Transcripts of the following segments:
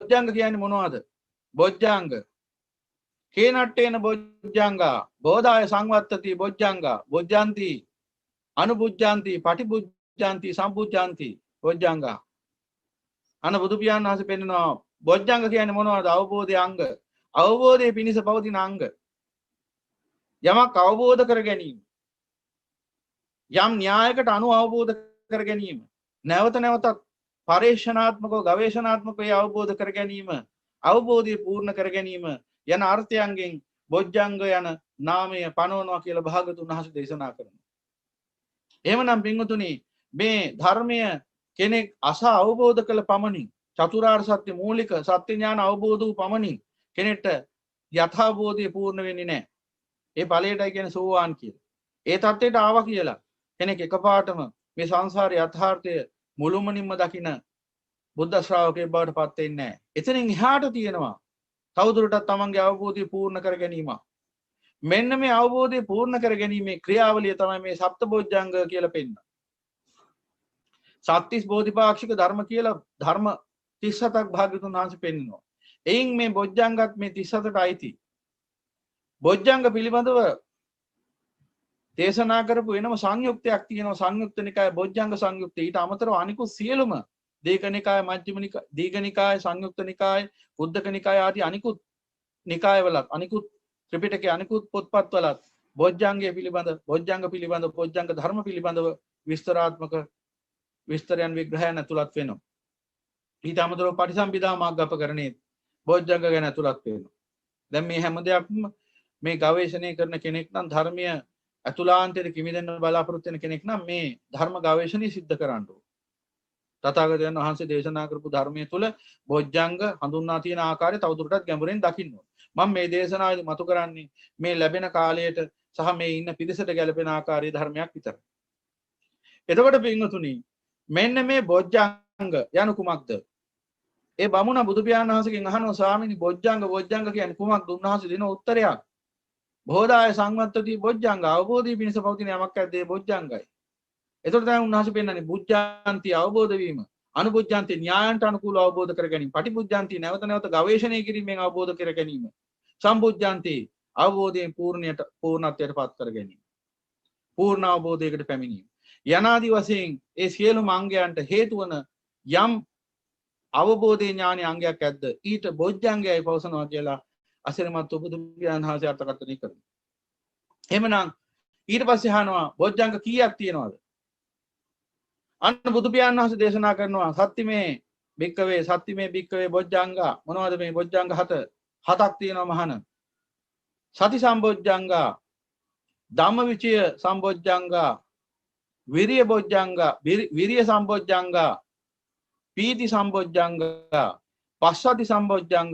බොජ්ජංග කියන්නේ මොනවද? බොජ්ජංග කේනට්ටේන බොජ්ජංගා බෝධාය සංවත්තති බොජ්ජංගා බොජ්ජಂತಿ අනුබුජ්ජಂತಿ පටිබුජ්ජಂತಿ සම්බුජ්ජಂತಿ බොජ්ජංගා. අන බුදු පියාණන් වහන්සේ පෙන්නනවා බොජ්ජංග කියන්නේ මොනවද? අවබෝධයේ අංග. අවබෝධයේ පිණිස පවතින අංග. යමක් අවබෝධ කර ගැනීම. යම් න්‍යායකට අනුව අවබෝධ කර ගැනීම. නැවත නැවතත් පරීක්ෂණාත්මකව ගවේෂණාත්මකව අවබෝධ කර ගැනීම. අවබෝධය පූර්ණ කර ගැනීම යන අර්ථයන්ගෙන් බොජ්ජංග යන නාමය පනවනවා කියලා භාගතුන් වහන්සේ දේශනා කරනවා. එහෙමනම් පින්වතුනි මේ ධර්මය කෙනෙක් අසා අවබෝධ කළ පමණින් චතුරාර්ය සත්‍ය මූලික සත්‍ය ඥාන අවබෝධ වූ පමණින් කෙනෙක්ට යථාබෝධය පූර්ණ වෙන්නේ නැහැ. ඒ ඵලයටයි කියන්නේ සෝවාන් කියලා. ඒ தත්ත්වයට ආවා කියලා කෙනෙක් එකපාරටම මේ සංසාරයේ යථාර්ථය මුළුමනින්ම දකින බුද්ධ ශ්‍රාවකයෙක් බවට පත් වෙන්නේ නැහැ. එතනින් එහාට තියෙනවා තවදුරටත් තමන්ගේ අවබෝධය පූර්ණ කර ගැනීම. මෙන්න මේ අවබෝධය පූර්ණ කර ගැනීමේ ක්‍රියාවලිය තමයි මේ සප්තබොජ්ජංග කියලා පෙන්නන්නේ. සත්‍තිස් බෝධිපාක්ෂික ධර්ම කියලා ධර්ම 37ක් භාග්‍යතුන් වහන්සේ පෙන්නනවා. එයින් මේ බොජ්ජංගත් මේ 37ට අයිති. බොජ්ජංග පිළිබඳව දේශනා කරපු වෙනම සංයුක්තයක් තියෙනවා. සංයුක්ත නිකාය බොජ්ජංග සංයුක්තය. ඊට අමතරව අනිකුත් සියලුම දීඝ නිකාය, මජ්ක්‍ධිම නිකාය, දීඝ නිකාය, සංයුක්ත නිකාය, උද්දක නිකාය ආදී අනිකුත් නිකායවලත් අනිකුත් ත්‍රිපිටකයේ අනිකුත් පොත්පත්වලත් බොජ්ජංගය පිළිබඳ බොජ්ජංග ධර්ම පිළිබඳව විස්තරාත්මක විස්තරයන් විග්‍රහයන් ඇතුළත් වෙනවා. ඊට අමතරව පටිසම්භිදා මාර්ගපකරණේ බොජ්ජංග ගැන ඇතුළත් වෙනවා. දැන් මේ හැම දෙයක්ම මේ ගවේෂණය කරන කෙනෙක් නම් ධර්මීය අතුලාන්තයට කිමිදෙන්න බලාපොරොත්තු වෙන කෙනෙක් නම් මේ ධර්ම ගවේෂණය සිද්ධ කරන්න ඕන. තථාගතයන් වහන්සේ දේශනා කරපු ධර්මයේ තුල බොජ්ජංග හඳුන්වා තියෙන ආකාරය තවදුරටත් ගැඹුරින් දකින්න ඕන. මම මේ දේශනාවේදී මතු කරන්නේ මේ ලැබෙන කාලයට සහ මේ ඉන්න පිරිසට ගැලපෙන ආකාරයේ ධර්මයක් විතරයි. එතකොට පින්වතුනි මෙන්න මේ බොජ්ජංග යනු කුමක්ද? ඒ බමුණ බුදු පියාණන් වහන්සේගෙන් අහනවා ස්වාමීනි බොජ්ජංග කියන්නේ කුමක්ද? උන්වහන්සේ දෙන උත්තරයක් බෝධාය සංවත්තති බොජ්ජංග අවබෝධී පිණිස පවතින යමක් ඇද්දේ බොජ්ජංගයි. එතකොට තමයි උන්වහන්සේ පෙන්නන්නේ බුද්ධාන්ති අවබෝධ වීම, අනුබුද්ධාන්ති න්‍යායන්ට අනුකූලව අවබෝධ කර ගැනීම, පටිබුද්ධාන්ති නැවත නැවත ගවේෂණය කිරීමෙන් අවබෝධ කර ගැනීම, සම්බුද්ධාන්ති අවබෝධයෙන් පූර්ණත්වයට පත් කර ගැනීම, පූර්ණ අවබෝධයකට පැමිණීම. යනාදී වශයෙන් ඒ සියලුම අංගයන්ට හේතු වන යම් අවබෝධයේ ඥානයේ අංගයක් ඇද්ද ඊට බොජ්ජංගයයි පවසනවා කියලා අසිරමත් බුදු පියාණන් වහන්සේ අර්ථකථනය කරනවා. එහෙමනම් ඊට පස්සේ අහනවා බොජ්ජංග කීයක් තියෙනවද? අන්න බුදු පියාණන් වහන්සේ දේශනා කරනවා සත්‍තිමේ භික්කවේ බොජ්ජංග මොනවද මේ බොජ්ජංග හතක් තියෙනවා මහණ. සති සම්බොජ්ජංග, ධම්මවිචය සම්බොජ්ජංග, විරිය බොජ්ජංග, විරිය සම්බොජ්ජංග, පීති සම්බොජ්ජංග, පස්සති සම්බොජ්ජංග,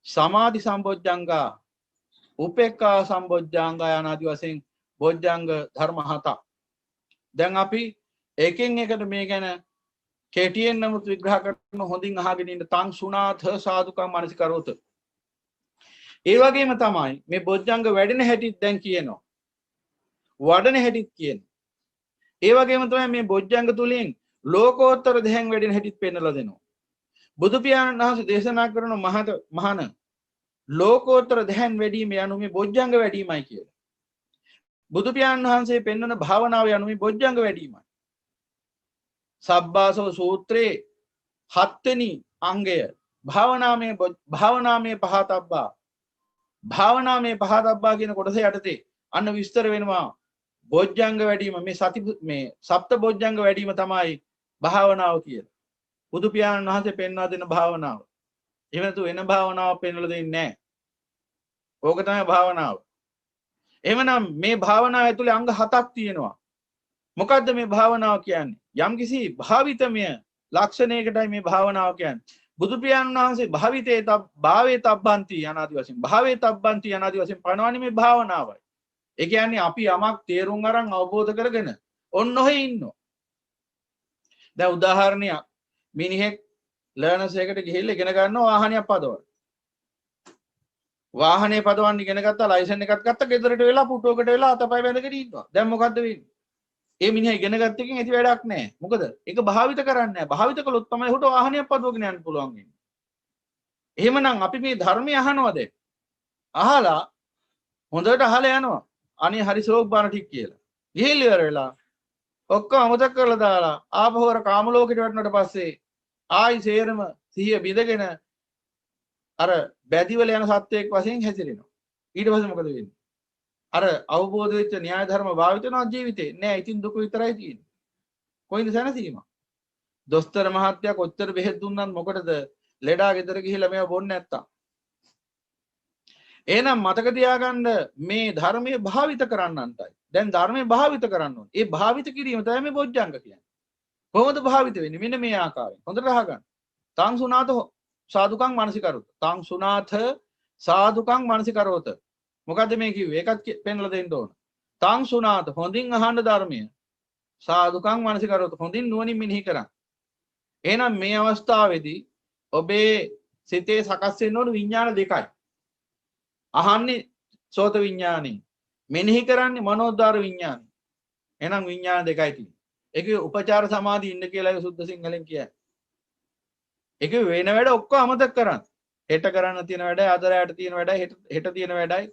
සමාධි සම්බොජ්ජංග, උපේක්ඛා සම්බොජ්ජංග යනාදී වශයෙන් බොජ්ජංග ධර්ම හතක්. දැන් අපි එකින් එකට මේ ගැන කෙටියෙන් නමුත් විග්‍රහ කරන හොඳින් අහගෙන ඉන්න තං සුනාථ සාදුකම් මනසිකරොත. ඒ වගේම තමයි මේ බොජ්ජංග වැඩෙන හැටිත් දැන් කියනවා. වඩන හැටිත් කියනවා. ඒ වගේම තමයි මේ බොජ්ජංග තුලින් ලෝකෝත්තර දෙයන් වැඩෙන හැටිත් පෙන්වලා දෙනවා. බුදු පියාණන් වහන්සේ දේශනා කරන මහාන ලෝකෝත්තර දෙයන් වැඩිම යනු මේ බොජ්ජංග වැඩිමයි කියලා. බුදු පියාණන් වහන්සේ පෙන්වන භාවනාව යනු මේ බොජ්ජංග වැඩිමයි. සබ්බාසව සූත්‍රයේ 7 වෙනි අංගය භාවනාමය පහතබ්බා කියන කොටස යටතේ අන්න විස්තර වෙනවා බොජ්ජංග වැඩිම මේ සප්ත බොජ්ජංග වැඩිම තමයි භාවනාව කියලා. බුදු පියාණන් වහන්සේ පෙන්වා දෙන භාවනාව. එහෙම නැතු වෙන භාවනාවක් පෙන්වලා දෙන්නේ නැහැ. ඕක තමයි භාවනාව. එහෙමනම් මේ භාවනාව ඇතුලේ අංග 7ක් තියෙනවා. මොකද්ද මේ භාවනාව කියන්නේ? යම්කිසි භාවිතමය ලක්ෂණයකටයි මේ භාවනාව කියන්නේ. බුදු පියාණන් වහන්සේ භාවේ තබ්බන්ති අනාදි වශයෙන් පනවන්නේ මේ භාවනාවයි. ඒ කියන්නේ අපි යමක් තේරුම් අරන් අවබෝධ කරගෙන ඔන්න ඔහෙ ඉන්නවා. දැන් උදාහරණයක් මිනිහෙක් ලර්නර්ස් එකට ගිහිල්ලා ඉගෙන ගන්නවා වාහනයක් පදවන්න. වාහනේ පදවන්න ඉගෙන ගත්තා, ලයිසන් එකක් ගත්තා, ගෙදරට වෙලා පුටුවකට වෙලා අතපය බැඳගෙන ඉන්නවා. දැන් මොකද්ද වෙන්නේ? ඒ මිනිහා ඉගෙන ගත්ත එකෙන් ඇති වැඩක් නැහැ. මොකද ඒක භාවිත කරන්නේ නැහැ. භාවිත කළොත් තමයි උහුට වාහනයක් පදවගෙන යන්න පුළුවන් වෙන්නේ. එහෙමනම් අපි මේ ධර්මය අහනවද? අහලා හොඳට අහලා යනවා. අනේ හරි ශෝක් බාන ටික කියලා. ගිහිල්ලා ඉවර වෙලා ඔක්කොම අමතක කරලා දාලා ආපහු අර කාම ලෝකෙට වැටුණාට පස්සේ ආයි සේරම සිහිය බිඳගෙන අර බැදිවල යන සත්වයක් වශයෙන් හැසිරෙනවා. ඊට පස්සේ මොකද වෙන්නේ? අර අවබෝධ වෙච්ච න්‍යාය ධර්ම භාවිත වෙනවා ජීවිතේ. නෑ ඉතින් දුක විතරයි තියෙන්නේ. කොයින්ද සැනසීම? දොස්තර මහත්තයා කොච්චර බෙහෙත් දුන්නත් මොකටද ලෙඩා ගෙදර ගිහිල්ලා මේව බොන්නේ නැත්තම්? එහෙනම් මතක තියාගන්න මේ ධර්මයේ භාවිත කරන්නන්ටයි. දැන් ධර්මයේ භාවිත කරන්න ඕනේ. ඒ භාවිත කිරීම තමයි මේ බොජ්ජංග කියන්නේ. කොහොමද භාවිත වෙන්නේ? මෙන්න මේ ආකාරයෙන්. හොඳට අහගන්න. තං සුනාත සාදුකං මානසිකරොත. තං සුනාත සාදුකං මානසිකරොත. මොකද්ද මේ කිව්වේ? ඒකත් පෙන්වලා දෙන්න ඕන. තං සුනාත හොඳින් අහන්න ධර්මය. සාදුකං මානසිකරොත හොඳින් නුවණින් මෙනෙහි කරන්න. එහෙනම් මේ අවස්ථාවේදී ඔබේ සිතේ සකස් වෙන්න ඕන විඥාන දෙකයි. අහන්නේ සෝත විඥානෙ. මෙනෙහි කරන්නේ මනෝද්වාර විඥානෙ. එහෙනම් විඥාන දෙකයි තියෙන්නේ. ඒකේ උපචාර සමාධි ඉන්න කියලා සුද්ධ සිංහලෙන් කියන්නේ. ඒකේ වෙන වැඩ ඔක්කොම අමතක කරන්න. හෙට කරන්න තියෙන වැඩයි, අද රැයට තියෙන වැඩයි, හෙට තියෙන වැඩයි,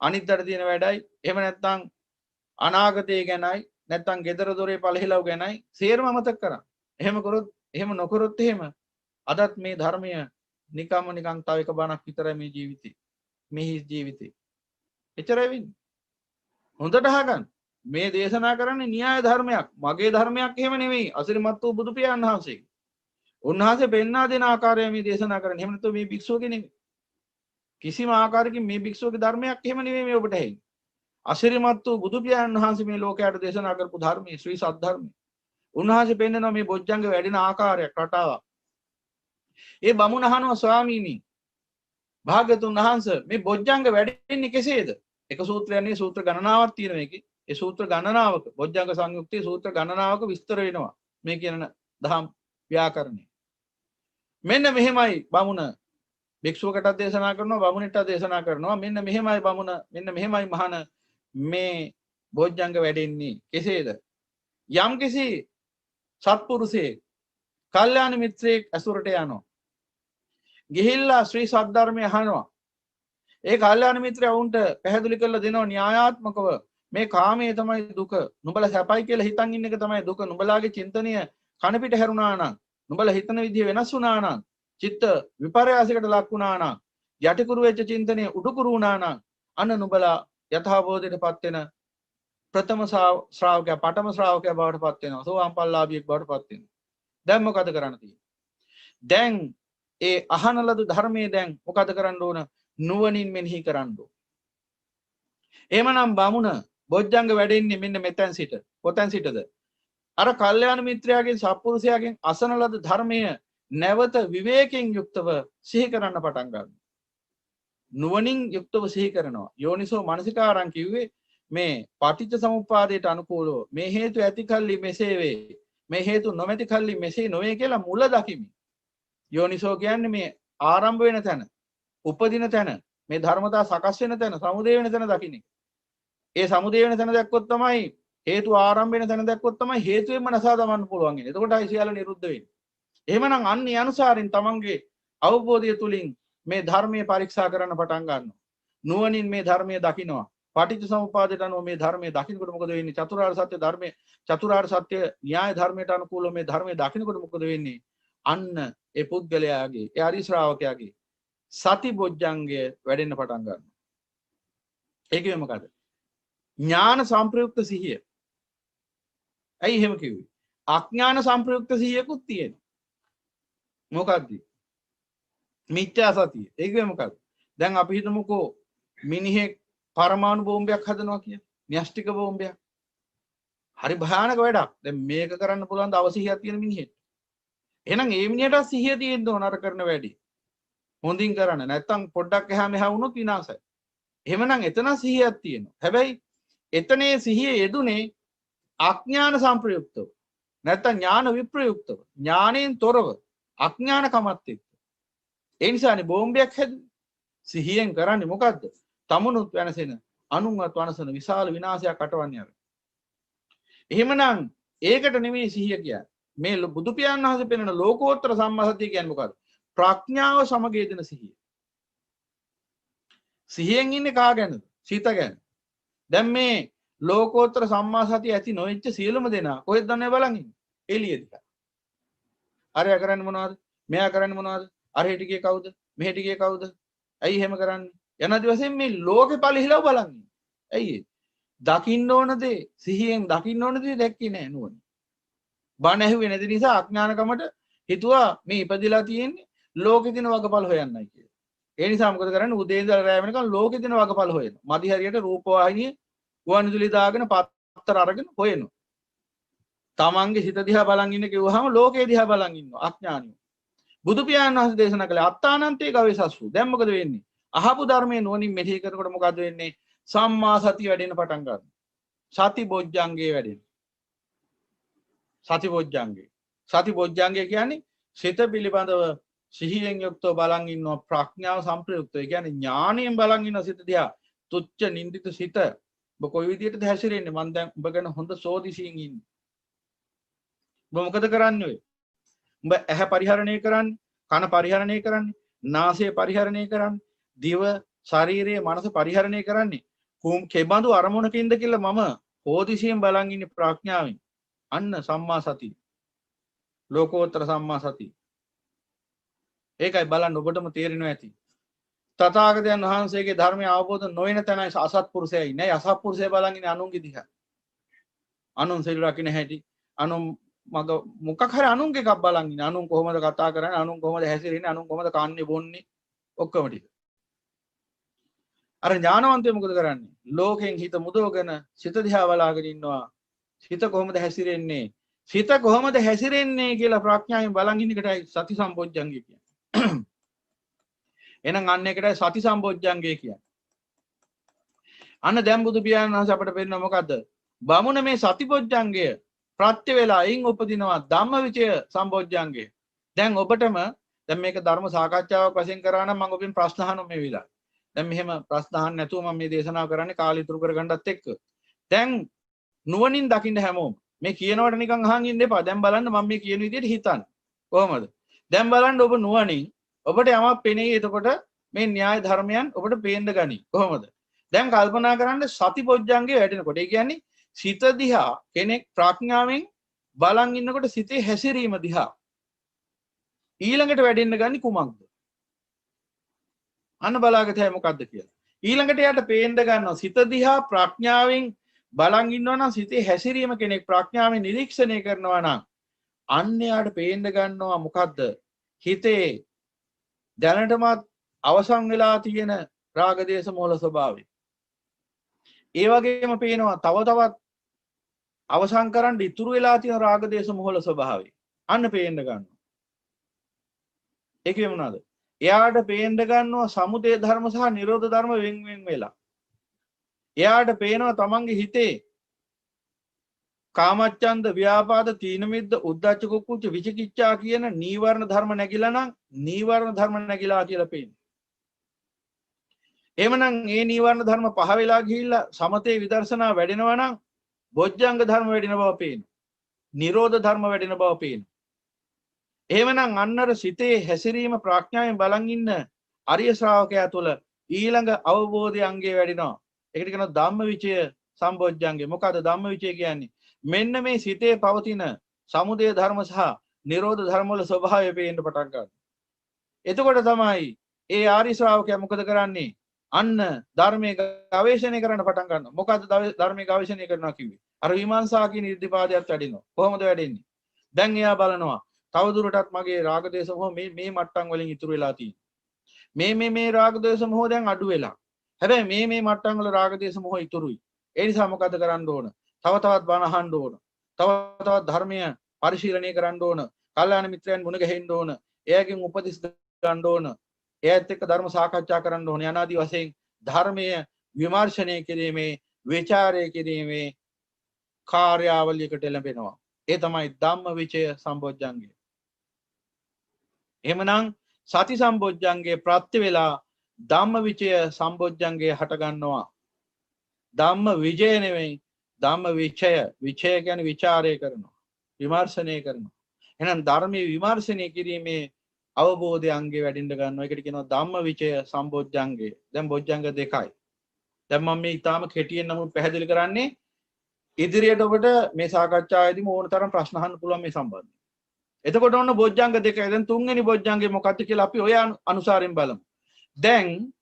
අනිද්දාට තියෙන වැඩයි, එහෙම නැත්නම් අනාගතය ගැනයි, නැත්නම් gedara dore පළහිලව් ගැනයි සේරම අමතක කරන්න. එහෙම කරොත්, එහෙම නොකරොත් එහෙම අදත් මේ ධර්මය නිකන් තව එක බණක් විතරයි මේ ජීවිතේ. මේ ජීවිතේ. එච්චරයි වෙන්නේ. හොඳට අහගන්න. මේ දේශනා කරන්නේ න්‍යාය ධර්මයක්. මගේ ධර්මයක් එහෙම නෙවෙයි. අසිරිමත් වූ බුදු පියාණන් වහන්සේ. උන්වහන්සේ පෙන්වා දෙන ආකාරය මේ දේශනා කරන්නේ. එහෙම නැත්නම් මේ භික්ෂුවගේ නෙවෙයි. කිසිම ආකාරයකින් මේ භික්ෂුවගේ ධර්මයක් එහෙම නෙවෙයි මේ ඔබට ඇහෙන්නේ. අසිරිමත් වූ බුදු පියාණන් වහන්සේ මේ ලෝකයට දේශනා කරපු ධර්මයේ ශ්‍රී සද්ධර්මය. උන්වහන්සේ පෙන්නනවා මේ බොජ්ජංග වැඩෙන ආකාරයක් රටාවක්. ඒ බමුණ අහනවා ස්වාමීනි භාග්‍යතුන් වහන්සේ මේ බොජ්ජංග වැඩෙන්නේ කෙසේද? එක සූත්‍රයක් නේ සූත්‍ර ගණනාවක් තියෙනවා මේකේ. ඒ සූත්‍ර ගණනාවක බොජ්ජංග සංයුක්තයේ සූත්‍ර ගණනාවක විස්තර වෙනවා මේ කියන දහම් ව්‍යාකරණය. මෙන්න මෙහෙමයි බමුණ භික්ෂුවකටත් දේශනා කරනවා බමුණටත් දේශනා කරනවා. මෙන්න මෙහෙමයි බමුණ මෙන්න මෙහෙමයි මහාන මේ බොජ්ජංග වැඩෙන්නේ කෙසේද? යම්කිසි සත්පුරුෂයෙක් කල්යාණ මිත්‍රයෙක් ඇසුරට යනවා. ගිහිල්ලා ශ්‍රී සද්ධර්මය අහනවා. ඒ කල්යාණ මිත්‍රයා වුන්ට පැහැදිලි කරලා දෙනවා න්‍යායාත්මකව මේ කාමයේ තමයි දුක. නුඹලා සැපයි කියලා හිතන් ඉන්න එක තමයි දුක. නුඹලාගේ චින්තනය කන පිට හැරුණා නම්, නුඹලා හිතන විදිය වෙනස් වුණා නම්, චිත්ත විපර්යාසයකට ලක් වුණා නම්, යටිකුරු වෙච්ච චින්තනය උඩුකුරු වුණා නම්, අන්න නුඹලා යථාබෝධයටපත් වෙන ප්‍රථම ශ්‍රාවකයා, පඨම ශ්‍රාවකයා බවට පත් වෙනවා. සෝවාන් පල්ලාභියෙක් බවට පත් වෙනවා. දැන් මොකද කරන්න තියෙන්නේ? දැන් ඒ අහන ලද ධර්මයේ දැන් මොකද කරන්න ඕන? නුවණින් මෙනෙහි කරන්න ඕන. එහෙමනම් බමුණ බොජ්ජංග වැඩෙන්නේ මෙන්න මෙතෙන් සිට. කොතෙන් සිටද? අර කල්යාණ මිත්‍රයාගෙන් සත්පුරුෂයාගෙන් අසන ලද ධර්මය නැවත විවේකයෙන් යුක්තව සිහි කරන්න පටන් ගන්නවා. නුවණින් යුක්තව සිහි කරනවා. යෝනිසෝ මනසිකාරං කිව්වේ මේ පටිච්ච සමුප්පාදයට අනුකූලව මේ හේතු ඇති කල්ලි මෙසේ වේ. මේ හේතු නොමැති කල්ලි මෙසේ නොවේ කියලා මුල දකිමි. යෝනිසෝ කියන්නේ මේ ආරම්භ වෙන තැන, උපදින තැන, මේ ධර්මතා සකස් වෙන තැන, සමුදය වෙන තැන දකින්නේ. ඒ සමුදය වෙන තැන දැක්කොත් තමයි හේතු ආරම්භ වෙන තැන දැක්කොත් තමයි හේතුවෙන්ම නසා දමන්න පුළුවන් වෙන්නේ. එතකොටයි සියල්ල නිරුද්ධ වෙන්නේ. එහෙමනම් අන්න ඒ අනුසාරින් තමන්ගේ අවබෝධය තුලින් මේ ධර්මයේ පරීක්ෂා කරන්න පටන් ගන්නවා. නුවණින් මේ ධර්මයේ දකිනවා. පටිච්ච සමුප්පාදයට අනුව මේ ධර්මයේ දකින්නකොට මොකද වෙන්නේ? චතුරාර්ය සත්‍ය ධර්මයේ චතුරාර්ය සත්‍ය න්‍යාය ධර්මයට අනුකූලව මේ ධර්මයේ දකින්නකොට මොකද වෙන්නේ? අන්න ඒ පුද්ගලයාගේ, ඒ ආරි ශ්‍රාවකයාගේ සති බොජ්ජංගය වැඩෙන්න පටන් ගන්නවා. ඒකේ මොකද? ඥාන සංප්‍රයුක්ත සිහිය. ඇයි එහෙම කිව්වේ? අඥාන සංප්‍රයුක්ත සිහියකුත් තියෙනවා. මොකක්ද? මිත්‍යා සතිය. ඒකේ මොකද? දැන් අපි හිතමුකෝ මිනිහෙක් පරමාණු බෝම්බයක් හදනවා කියන්නේ. න්‍යෂ්ටික බෝම්බයක්. හරි භයානක වැඩක්. දැන් මේක කරන්න පුළුවන් ද අවසිහියක් තියෙන මිනිහෙක්. එහෙනම් ඒ මිනිහට සිහිය තියෙන්න ඕන අර කරන වැඩි. හොඳින් කරන්න. නැත්තම් පොඩ්ඩක් එහා මෙහා වුණොත් විනාශයි. එහෙමනම් එතන සිහියක් තියෙනවා. හැබැයි එතනේ සිහිය යෙදුනේ අඥාන සංප්‍රයුක්තව. නැත්තම් ඥාන විප්‍රයුක්තව. ඥාණයෙන් තොරව අඥානකමත් එක්ක. ඒ නිසානේ බෝම්බයක් හැදුවේ. සිහියෙන් කරන්නේ මොකද්ද? තමුණුත් වෙනසෙන, අනුන්වත් වනසන විශාල විනාශයක් අටවන්නේ අර. එහෙමනම් ඒකට නෙමෙයි සිහිය කියන්නේ. මේ බුදු පියාණන් වහන්සේ පෙන්වන ලෝකෝත්තර සම්මා සතිය කියන්නේ මොකද්ද? ප්‍රඥාව සමග යෙදෙන සිහිය. සිහියෙන් ඉන්නේ කා ගැනද? සිත ගැන. දැන් මේ ලෝකෝත්තර සම්මා සතිය ඇති නොවෙච්ච සියලුම දෙනා කොහෙද දන්නේ බලන් ඉන්නේ? එළියේද? අරයා කරන්නේ මොනවද? මෙයා කරන්නේ මොනවද? අර හෙට ගියේ කවුද? මෙහෙට ගියේ කවුද? ඇයි එහෙම කරන්නේ? යනාදි වශයෙන් මේ ලෝකේ පරිහිලව බලන් ඉන්නේ. ඇයි ඒ? දකින්න ඕන දේ සිහියෙන් දකින්න ඕන දේ දැක්කේ නෑ නුවණ. බණ ඇහුවේ නැති නිසා අඥානකමට හිතුවා මේ ඉපදිලා තියෙන්නේ ලෝකෙ දින වගපල් හොයන්නයි කියලා. ඒ නිසා මොකද කරන්නේ? උදේ ඉඳලා රැ වෙනකන් ලෝකෙ දින වගපල් හොයනවා. මදි හරියට රූපවාහිනියේ ගුවන්විදුලි දාගෙන පත්තර අරගෙන හොයනවා. තමන්ගේ හිත දිහා බලන් ඉන්න කිව්වහම ලෝකේ දිහා බලන් ඉන්නවා අඥානිය. බුදු පියාණන් වහන්සේ දේශනා කළේ අත්තානන්තේ ගවේසස්සු. දැන් මොකද වෙන්නේ? අහපු ධර්මයේ නුවණින් මෙහෙය කරනකොට මොකද වෙන්නේ? සම්මා සතිය වැඩෙන්න පටන් ගන්නවා. සති බොජ්ජංගේ වැඩෙන. සති බොජ්ජංගේ. සති බොජ්ජංගේ කියන්නේ සිත පිළිබඳව සිහියෙන් යුක්තව බලන් ඉන්නවා ප්‍රඥාව සම්ප්‍රයුක්තව. ඒ කියන්නේ ඥාණයෙන් බලන් ඉන්න සිත දිහා තුච්ච නින්දිත සිත ඔබ කොයි විදිහටද හැසිරෙන්නේ? මම දැන් ඔබ ගැන හොඳ සෝදිසියෙන් ඉන්නේ. ඔබ මොකද කරන්නේ ඔය? උඹ ඇහැ පරිහරණය කරන්නේ, කන පරිහරණය කරන්නේ, නාසය පරිහරණය කරන්නේ, දිව, ශරීරය, මනස පරිහරණය කරන්නේ. කෙබඳු අරමුණකින්ද කියලා මම හෝදිසියෙන් බලන් ඉන්නේ ප්‍රඥාවෙන්. අන්න සම්මා සතිය. ලෝකෝත්තර සම්මා සතිය. ඒකයි බලන්න ඔබටම තේරෙනවා ඇති. තථාගතයන් වහන්සේගේ ධර්මය අවබෝධ නොවන තැනයි අසත්පුරුෂයයි නෑ. අසත්පුරුෂය බලන් ඉන්නේ අනුන්ගේ දිහා. අනුන් සිල් රකින්න හැටි, අනුන් මග මොකක් හරි අනුන්ගේ එකක් බලන් ඉන්නේ. අනුන් කොහොමද කතා කරන්නේ, අනුන් කොහොමද හැසිරෙන්නේ, අනුන් කොහොමද කන්නේ බොන්නේ ඔක්කොම ටික. අර ඥානවන්තය මොකද කරන්නේ? ලෝකෙන් හිත මුදවගෙන සිත දිහා බලාගෙන ඉන්නවා. සිත කොහොමද හැසිරෙන්නේ? සිත කොහොමද හැසිරෙන්නේ කියලා ප්‍රඥාවෙන් බලන් ඉන්න එකටයි සති සම්පොඥංගය කියන්නේ. එහෙනම් අන්න එකටයි සති සම්පොඥංගය කියන්නේ. අන්න දැන් බුදු පියාණන් වහන්සේ අපට පෙන්නන මොකද්ද? බමුණ මේ සතිපොඥංගය ප්‍රත්‍ය වේලා අයින් උපදිනවා ධම්මවිචය සම්පොඥංගය. දැන් ඔබටම දැන් මේක ධර්ම සාකච්ඡාවක් වශයෙන් කරා නම් මම ඔබෙන් ප්‍රශ්න අහනවා මේ වෙලාවේ. දැන් මෙහෙම ප්‍රශ්න අහන්න නැතුව මම මේ දේශනාව කරන්නේ කාලය ඉතුරු කරගන්නත් එක්ක. දැන් නුවණින් දකින්න හැමෝම මේ කියනවට නිකන් අහන් ඉන්න එපා. දැන් බලන්න මම මේ කියන විදිහට හිතන්න. කොහොමද? දැන් බලන්න ඔබ නුවණින් ඔබට යමක් පෙනේ. එතකොට මේ න්‍යාය ධර්මයන් ඔබට පේන්න ගනි. කොහොමද? දැන් කල්පනා කරන්න සතිපොඥංගේ වැඩෙනකොට. ඒ කියන්නේ සිත දිහා කෙනෙක් ප්‍රඥාවෙන් බලන් ඉන්නකොට සිතේ හැසිරීම දිහා ඊළඟට වැඩෙන්න ගනි කුමක්ද? අන්න බලාගතයි මොකද්ද කියලා. ඊළඟට යාට පේන්න ගන්නවා සිත දිහා ප්‍රඥාවෙන් බලන් ඉන්නවා නම් සිතේ හැසිරීම කෙනෙක් ප්‍රඥාවෙන් නිරීක්ෂණය කරනවා නම් අන්න යාට පේන්න ගන්නවා මොකද්ද? හිතේ දැනටමත් අවසන් වෙලා තියෙන රාග දේශ මොහොල ස්වභාවය. ඒ වගේම පේනවා තව තවත් අවසන් කරන්න ඉතුරු වෙලා තියෙන රාග දේශ මොහොල ස්වභාවය. අන්න පේන්න ගන්නවා. ඒකේ මොනවාද? එයාට පේන්න ගන්නවා සමුදය ධර්ම සහ නිරෝධ ධර්ම වෙන් වෙන් වෙලා. එයාට පේනවා තමන්ගේ හිතේ කාමච්ඡන්ද, ව්‍යාපාද, තීන මිද්ද, උද්ධච්ච කුක්කුච්ච, විචිකිච්ඡා කියන නීවරණ ධර්ම නැగిලා නම් නීවරණ ධර්ම නැగిලා කියලා පේනවා. එහෙමනම් ඒ නීවරණ ධර්ම පහ වෙලා ගිහිල්ලා සමතේ විදර්ශනා වැඩෙනවා නම් බොජ්ජංග ධර්ම වැඩෙන බව පේනවා. නිරෝධ ධර්ම වැඩෙන බව පේනවා. එහෙමනම් අන්නර සිතේ හැසිරීම ප්‍රඥාවෙන් බලන් ඉන්න අරිය ශ්‍රාවකයා තුළ ඊළඟ අවබෝධය අංගය වැඩිනවා. ඒකට කියනවා ධම්මවිචය සම්බොජ්ජංගේ. මොකද ධම්මවිචය කියන්නේ? මෙන්න මේ සිතේ පවතින සමුදය ධර්ම සහ නිරෝධ ධර්ම වල ස්වභාවය පේන්න පටන් ගන්නවා. එතකොට තමයි ඒ ආරි ශ්‍රාවකයා මොකද කරන්නේ? අන්න ධර්මයේ ගවේෂණය කරන්න පටන් ගන්නවා. මොකද්ද ධර්මයේ ගවේෂණය කරනවා කිව්වේ? අර විමර්ශා කියන ඉර්ධිපාදයට වැඩිනවා. කොහොමද වැඩෙන්නේ? දැන් එයා බලනවා තවදුරටත් මගේ රාග දේශ මොහ මේ මට්ටම් වලින් ඉතුරු වෙලා තියෙනවා. මේ රාග දේශ මොහ දැන් අඩු වෙලා. හැබැයි මේ මට්ටම් වල රාග දේශ මොහ ඉතුරුයි. ඒ නිසා මොකද කරන්න ඕන? තව තවත් බණ අහන්න ඕන. තව තවත් ධර්මය පරිශීලනය කරන්න ඕන. කල්යාණ මිත්‍රයන් මුණ ගැහෙන්න ඕන. එයාගෙන් උපදෙස් ගන්න ඕන. එයාත් එක්ක ධර්ම සාකච්ඡා කරන්න ඕන. යනාදී වශයෙන් ධර්මය විමර්ශනය කිරීමේ, විචාරය කිරීමේ කාර්යාවලියකට ලැබෙනවා. ඒ තමයි ධම්මවිචය සම්බොජ්ජංගය. එහෙමනම් සති සම්බොජ්ජංගේ ප්‍රත්‍ය වේලා ධම්මවිචය සම්බොජ්ජංගේ හට ගන්නවා. ධම්ම විජය නෙවෙයි ධම්ම විචය. විචය කියන්නේ විචාරය කරනවා, විමර්ශනය කරනවා. එහෙනම් ධර්මයේ විමර්ශනය කිරීමේ අවබෝධය අංගේ වැඩින්න ගන්නවා. ඒකට කියනවා ධම්මවිචය සම්බොජ්ජංගය. දැන් බොජ්ජංග දෙකයි. දැන් මම මේ ඊටාම කෙටියෙන් නමුත් පැහැදිලි කරන්නේ ඉදිරියට ඔබට මේ සාකච්ඡාවේදීම ඕන තරම් ප්‍රශ්න අහන්න පුළුවන් මේ සම්බන්ධයෙන්. එතකොට ඔන්න බොජ්ජංග දෙකයි. දැන් තුන්වෙනි බොජ්ජංගේ මොකක්ද කියලා අපි ඔය අනුසාරයෙන් බලමු. දැන්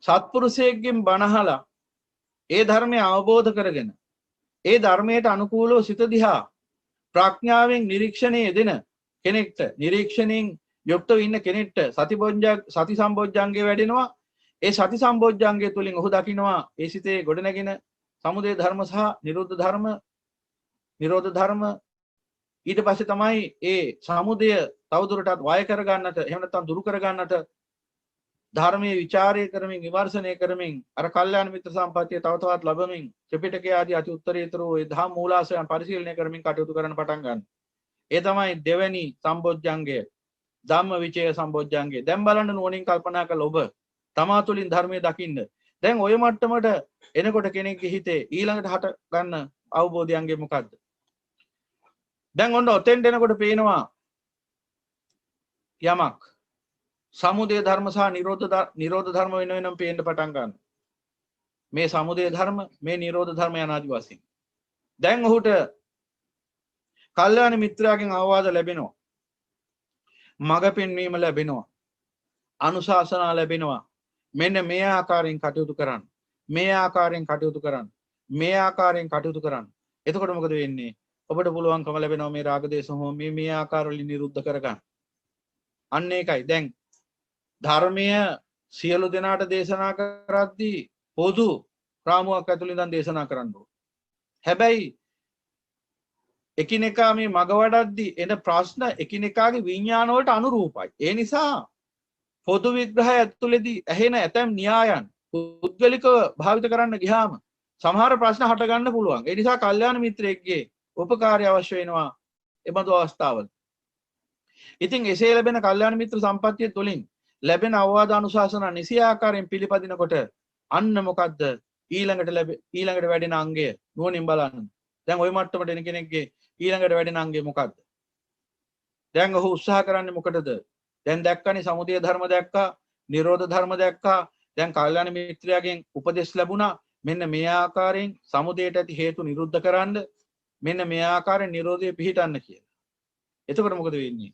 සත්පුරුෂයෙක්ගෙන් බණහලා ඒ ධර්මය අවබෝධ කරගෙන ඒ ධර්මයට අනුකූලව සිත දිහා ප්‍රඥාවෙන් නිරීක්ෂණය දෙන කෙනෙක්ට නිරීක්ෂණයෙන් යුක්තව ඉන්න කෙනෙක්ට සති සම්බොජ්ජංගේ වැඩෙනවා. ඒ සති සම්බොජ්ජංගය තුලින් ඔහු දකිනවා ඒ සිතේ ගොඩනැගෙන සමුදය ධර්ම සහ නිරෝධ ධර්ම ඊට පස්සේ තමයි ඒ සමුදය තවදුරටත් වය කරගන්නට එහෙම නැත්නම් දුරු කරගන්නට ධර්මයේ ਵਿਚාරය කරමින් විමර්ශනය කරමින් අර කල්යාණ මිත්‍ර සම්පත්තිය තව තවත් ලැබමින් ත්‍රිපිටකය ආදී අති උත්තරීතර වූ ඒ ධම් මූලාශ්‍රයන් පරිශීලනය කරමින් කටයුතු කරන්න පටන් ගන්න. ඒ තමයි දෙවැනි සම්බොජ්ජංගය ධම්මවිචය සම්බොජ්ජංගය. දැන් බලන්න නුවණින් කල්පනා කළ ඔබ තමා තුළින් ධර්මයේ දකින්න. දැන් ඔය මට්ටමට එනකොට කෙනෙක්ගේ හිතේ ඊළඟට හට ගන්න අවබෝධයන්ගේ මොකද්ද? දැන් ඔන්න ඔතෙන් එනකොට පේනවා යමක් සමුදය ධර්ම සහ නිරෝධ ධර්ම වෙන වෙනම පේන්න පටන් ගන්නවා. මේ සමුදය ධර්ම මේ නිරෝධ ධර්ම යන ආදි වශයෙන්. දැන් ඔහුට කල්යාණ මිත්‍රයාගෙන් අවවාද ලැබෙනවා. මඟ පෙන්වීම ලැබෙනවා. අනුශාසනා ලැබෙනවා. මෙන්න මේ ආකාරයෙන් කටයුතු කරන්න. මේ ආකාරයෙන් කටයුතු කරන්න. මේ ආකාරයෙන් කටයුතු කරන්න. එතකොට මොකද වෙන්නේ? ඔබට පුළුවන්කම ලැබෙනවා මේ රාග දේශ මොහ මේ ආකාරවලින් නිරුද්ධ කරගන්න. අන්න ඒකයි. දැන් ධර්මය සියලු දෙනාට දේශනා කරද්දී පොදු රාමුවක් ඇතුළේ ඉඳන් දේශනා කරන්න ඕන. හැබැයි එකිනෙකා මේ මග වඩද්දී එන ප්‍රශ්න එකිනෙකාගේ විඥාන වලට අනුරූපයි. ඒ නිසා පොදු විග්‍රහය ඇතුළේදී ඇහෙන ඇතැම් න්‍යායන් පුද්ගලිකව භාවිත කරන්න ගියාම සමහර ප්‍රශ්න හට ගන්න පුළුවන්. ඒ නිසා කල්යාණ මිත්‍රයෙක්ගේ උපකාරය අවශ්‍ය වෙනවා එබඳු අවස්ථාවල. ඉතින් එසේ ලැබෙන කල්යාණ මිත්‍ර සම්පත්තිය තුළින් ලැබෙන අවවාද අනුශාසනා නිසි ආකාරයෙන් පිළිපදිනකොට අන්න මොකද්ද ඊළඟට වැඩෙන අංගය නුවණින් බලන්න. දැන් ওই මට්ටමට එන කෙනෙක්ගේ ඊළඟට වැඩෙන අංගය මොකද්ද? දැන් ඔහු උත්සාහ කරන්නේ මොකටද? දැන් දැක්කනේ සමුදය ධර්ම දැක්කා, නිරෝධ ධර්ම දැක්කා. දැන් කල්යාණ මිත්‍රයාගෙන් උපදෙස් ලැබුණා. මෙන්න මේ ආකාරයෙන් සමුදයට ඇති හේතු නිරුද්ධ කරන්න, මෙන්න මේ ආකාරයෙන් නිරෝධය පිහිටන්න කියලා. එතකොට මොකද වෙන්නේ?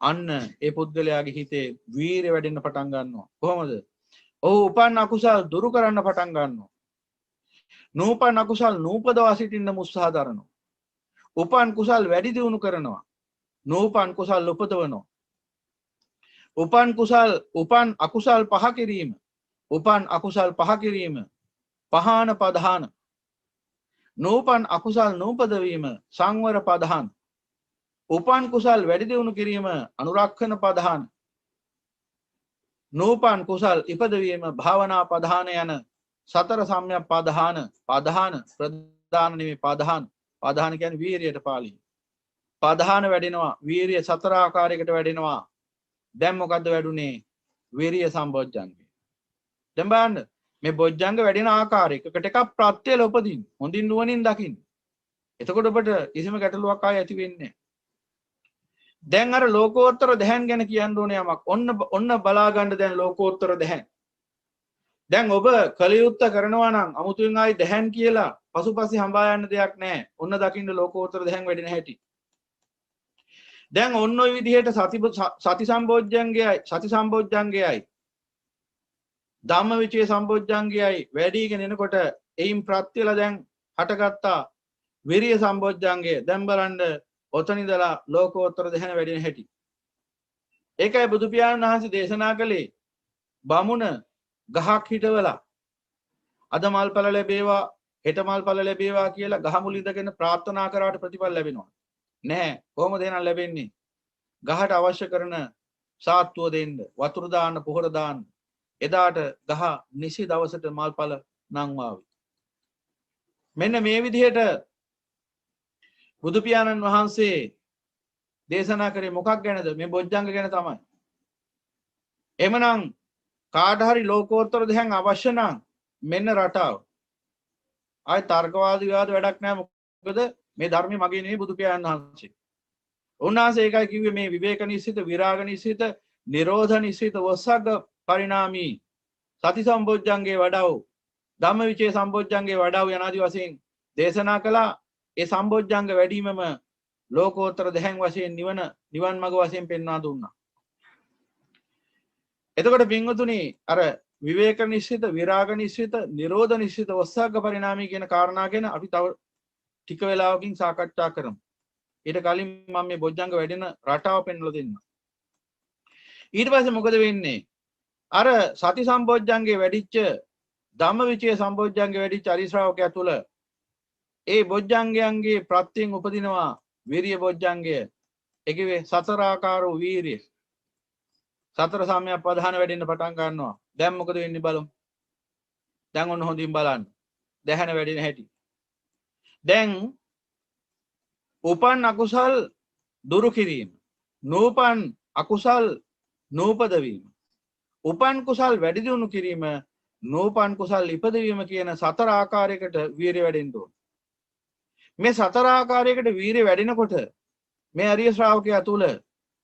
අන්න ඒ පුද්ගලයාගේ හිතේ වීරිය වැඩෙන්න පටන් ගන්නවා. කොහොමද? ඔහු උපන් අකුසල් දුරු කරන්න පටන් ගන්නවා. නූපන් අකුසල් නූපදවා සිටින්න උත්සාහ දරනවා. උපන් කුසල් වැඩි දියුණු කරනවා. නූපන් කුසල් උපදවනවා. උපන් අකුසල් පහ කිරීම. උපන් අකුසල් පහ කිරීම පහාන පදහාන. නූපන් අකුසල් නූපදවීම සංවර පදහාන. උපන් කුසල් වැඩි දියුණු කිරීම අනුරක්ෂණ පදහාන. නූපන් කුසල් ඉපදවීම භාවනා පදහාන යන සතර සම්‍යක් පදහාන ප්‍රධාන නෙමෙයි පදහාන කියන්නේ වීරියට පාළිය. පදහාන වැඩෙනවා. වීරිය සතර ආකාරයකට වැඩෙනවා. දැන් මොකද්ද වැඩුණේ? වීරිය සම්බොජ්ජංගය. දැන් බලන්න මේ බොජ්ජංග වැඩෙන ආකාරයකට එකක් ප්‍රත්‍යල උපදින්න. හොඳින් නුවණින් දකින්න. එතකොට ඔබට කිසිම ගැටලුවක් ආයෙ ඇති වෙන්නේ නැහැ. දැන් අර ලෝකෝත්තර දහයන් ගැන කියන්න ඕනේ යමක්. ඔන්න බලා ගන්න දැන් ලෝකෝත්තර දහයන්. දැන් ඔබ කලියුත්ත කරනවා නම් අමුතුවෙන් ආයි දහයන් කියලා පසුපස්සේ හඹා යන්න දෙයක් නැහැ. ඔන්න දකින්න ලෝකෝත්තර දහයන් වැඩෙන හැටි. දැන් ඔන්න ඔය විදිහට සති සම්බොජ්ජංගයයි ධම්මවිචේ සම්බොජ්ජංගයයි වැඩිගෙන එනකොට එයින් ප්‍රත්‍යල දැන් හටගත්තා විරිය සම්බොජ්ජංගය. දැන් බලන්න ඔතන ඉඳලා ලෝකෝත්තර දහන වැඩෙන හැටි. ඒකයි බුදු පියාණන් වහන්සේ දේශනා කළේ බමුණ ගහක් හිටවලා අද මල්ඵල ලැබේවා හෙට මල්ඵල ලැබේවා කියලා ගහ මුල ඉඳගෙන ප්‍රාර්ථනා කරාට ප්‍රතිඵල ලැබෙනවා නැහැ. කොහොමද එහෙනම් ලැබෙන්නේ? ගහට අවශ්‍ය කරන සාත්තුව දෙන්න, වතුර දාන්න, පොහොර දාන්න. එදාට ගහ නිසි දවසට මල්ඵල නංවාවි. මෙන්න මේ විදිහට බුදු පියාණන් වහන්සේ දේශනා කරේ මොකක් ගැනද? මේ බොජ්ජංග ගැන තමයි. එමනම් කාට හරි ලෝකෝත්තර දහයන් අවශ්‍ය නම් මෙන්න රටාව. ආයි තර්කවාද විවාද වැඩක් නැහැ. මොකද මේ ධර්මයේ මගේ නෙවෙයි බුදු පියාණන් වහන්සේ. උන්වහන්සේ ඒකයි කිව්වේ මේ විවේක නිස්සිත විරාග නිස්සිත නිරෝධ නිස්සිත වස්සග්ග පරිණාමී සති සම්බොජ්ජංගේ වඩාව් ධම්මවිචේ සම්බොජ්ජංගේ වඩාව් යනාදී වශයෙන් දේශනා කළා. ඒ සම්බොජ්ජංග වැඩිමම ලෝකෝත්තර දැහැන් වශයෙන් නිවන් මඟ වශයෙන් පෙන්වා දුන්නා. එතකොට පින්වතුනි අර විවේක නිශ්චිත විරාග නිශ්චිත නිරෝධ නිශ්චිත වස්සග්ග පරිණාමී කියන කාරණා ගැන අපි තව ටික වෙලාවකින් සාකච්ඡා කරමු. ඊට කලින් මම මේ බොජ්ජංග වැඩෙන රටාව පෙන්වලා දෙන්න. ඊට පස්සේ මොකද වෙන්නේ? අර සති සම්බොජ්ජංගේ වැඩිච්ච ධම්මවිචේ සම්බොජ්ජංගේ වැඩිච්ච අරිය ශ්‍රාවකයා තුල ඒ බොජ්ජංගයන්ගේ ප්‍රත්‍යයෙන් උපදිනවා විරිය බොජ්ජංගය. ඒකේ සතර ආකාර වූ වීරිය. සතර සම්‍යක් ප්‍රධාන වැඩෙන්න පටන් ගන්නවා. දැන් මොකද වෙන්නේ බලමු. දැන් ඔන්න හොඳින් බලන්න. දැහැන වැඩෙන හැටි. දැන් උපන් අකුසල් දුරු කිරීම. නූපන් අකුසල් නූපද වීම. උපන් කුසල් වැඩි දියුණු කිරීම. නූපන් කුසල් ඉපදවීම කියන සතර ආකාරයකට වීරිය වැඩෙන්න ඕන. මේ සතර ආකාරයකට වීරිය වැඩෙනකොට මේ අරිය ශ්‍රාවකයා තුල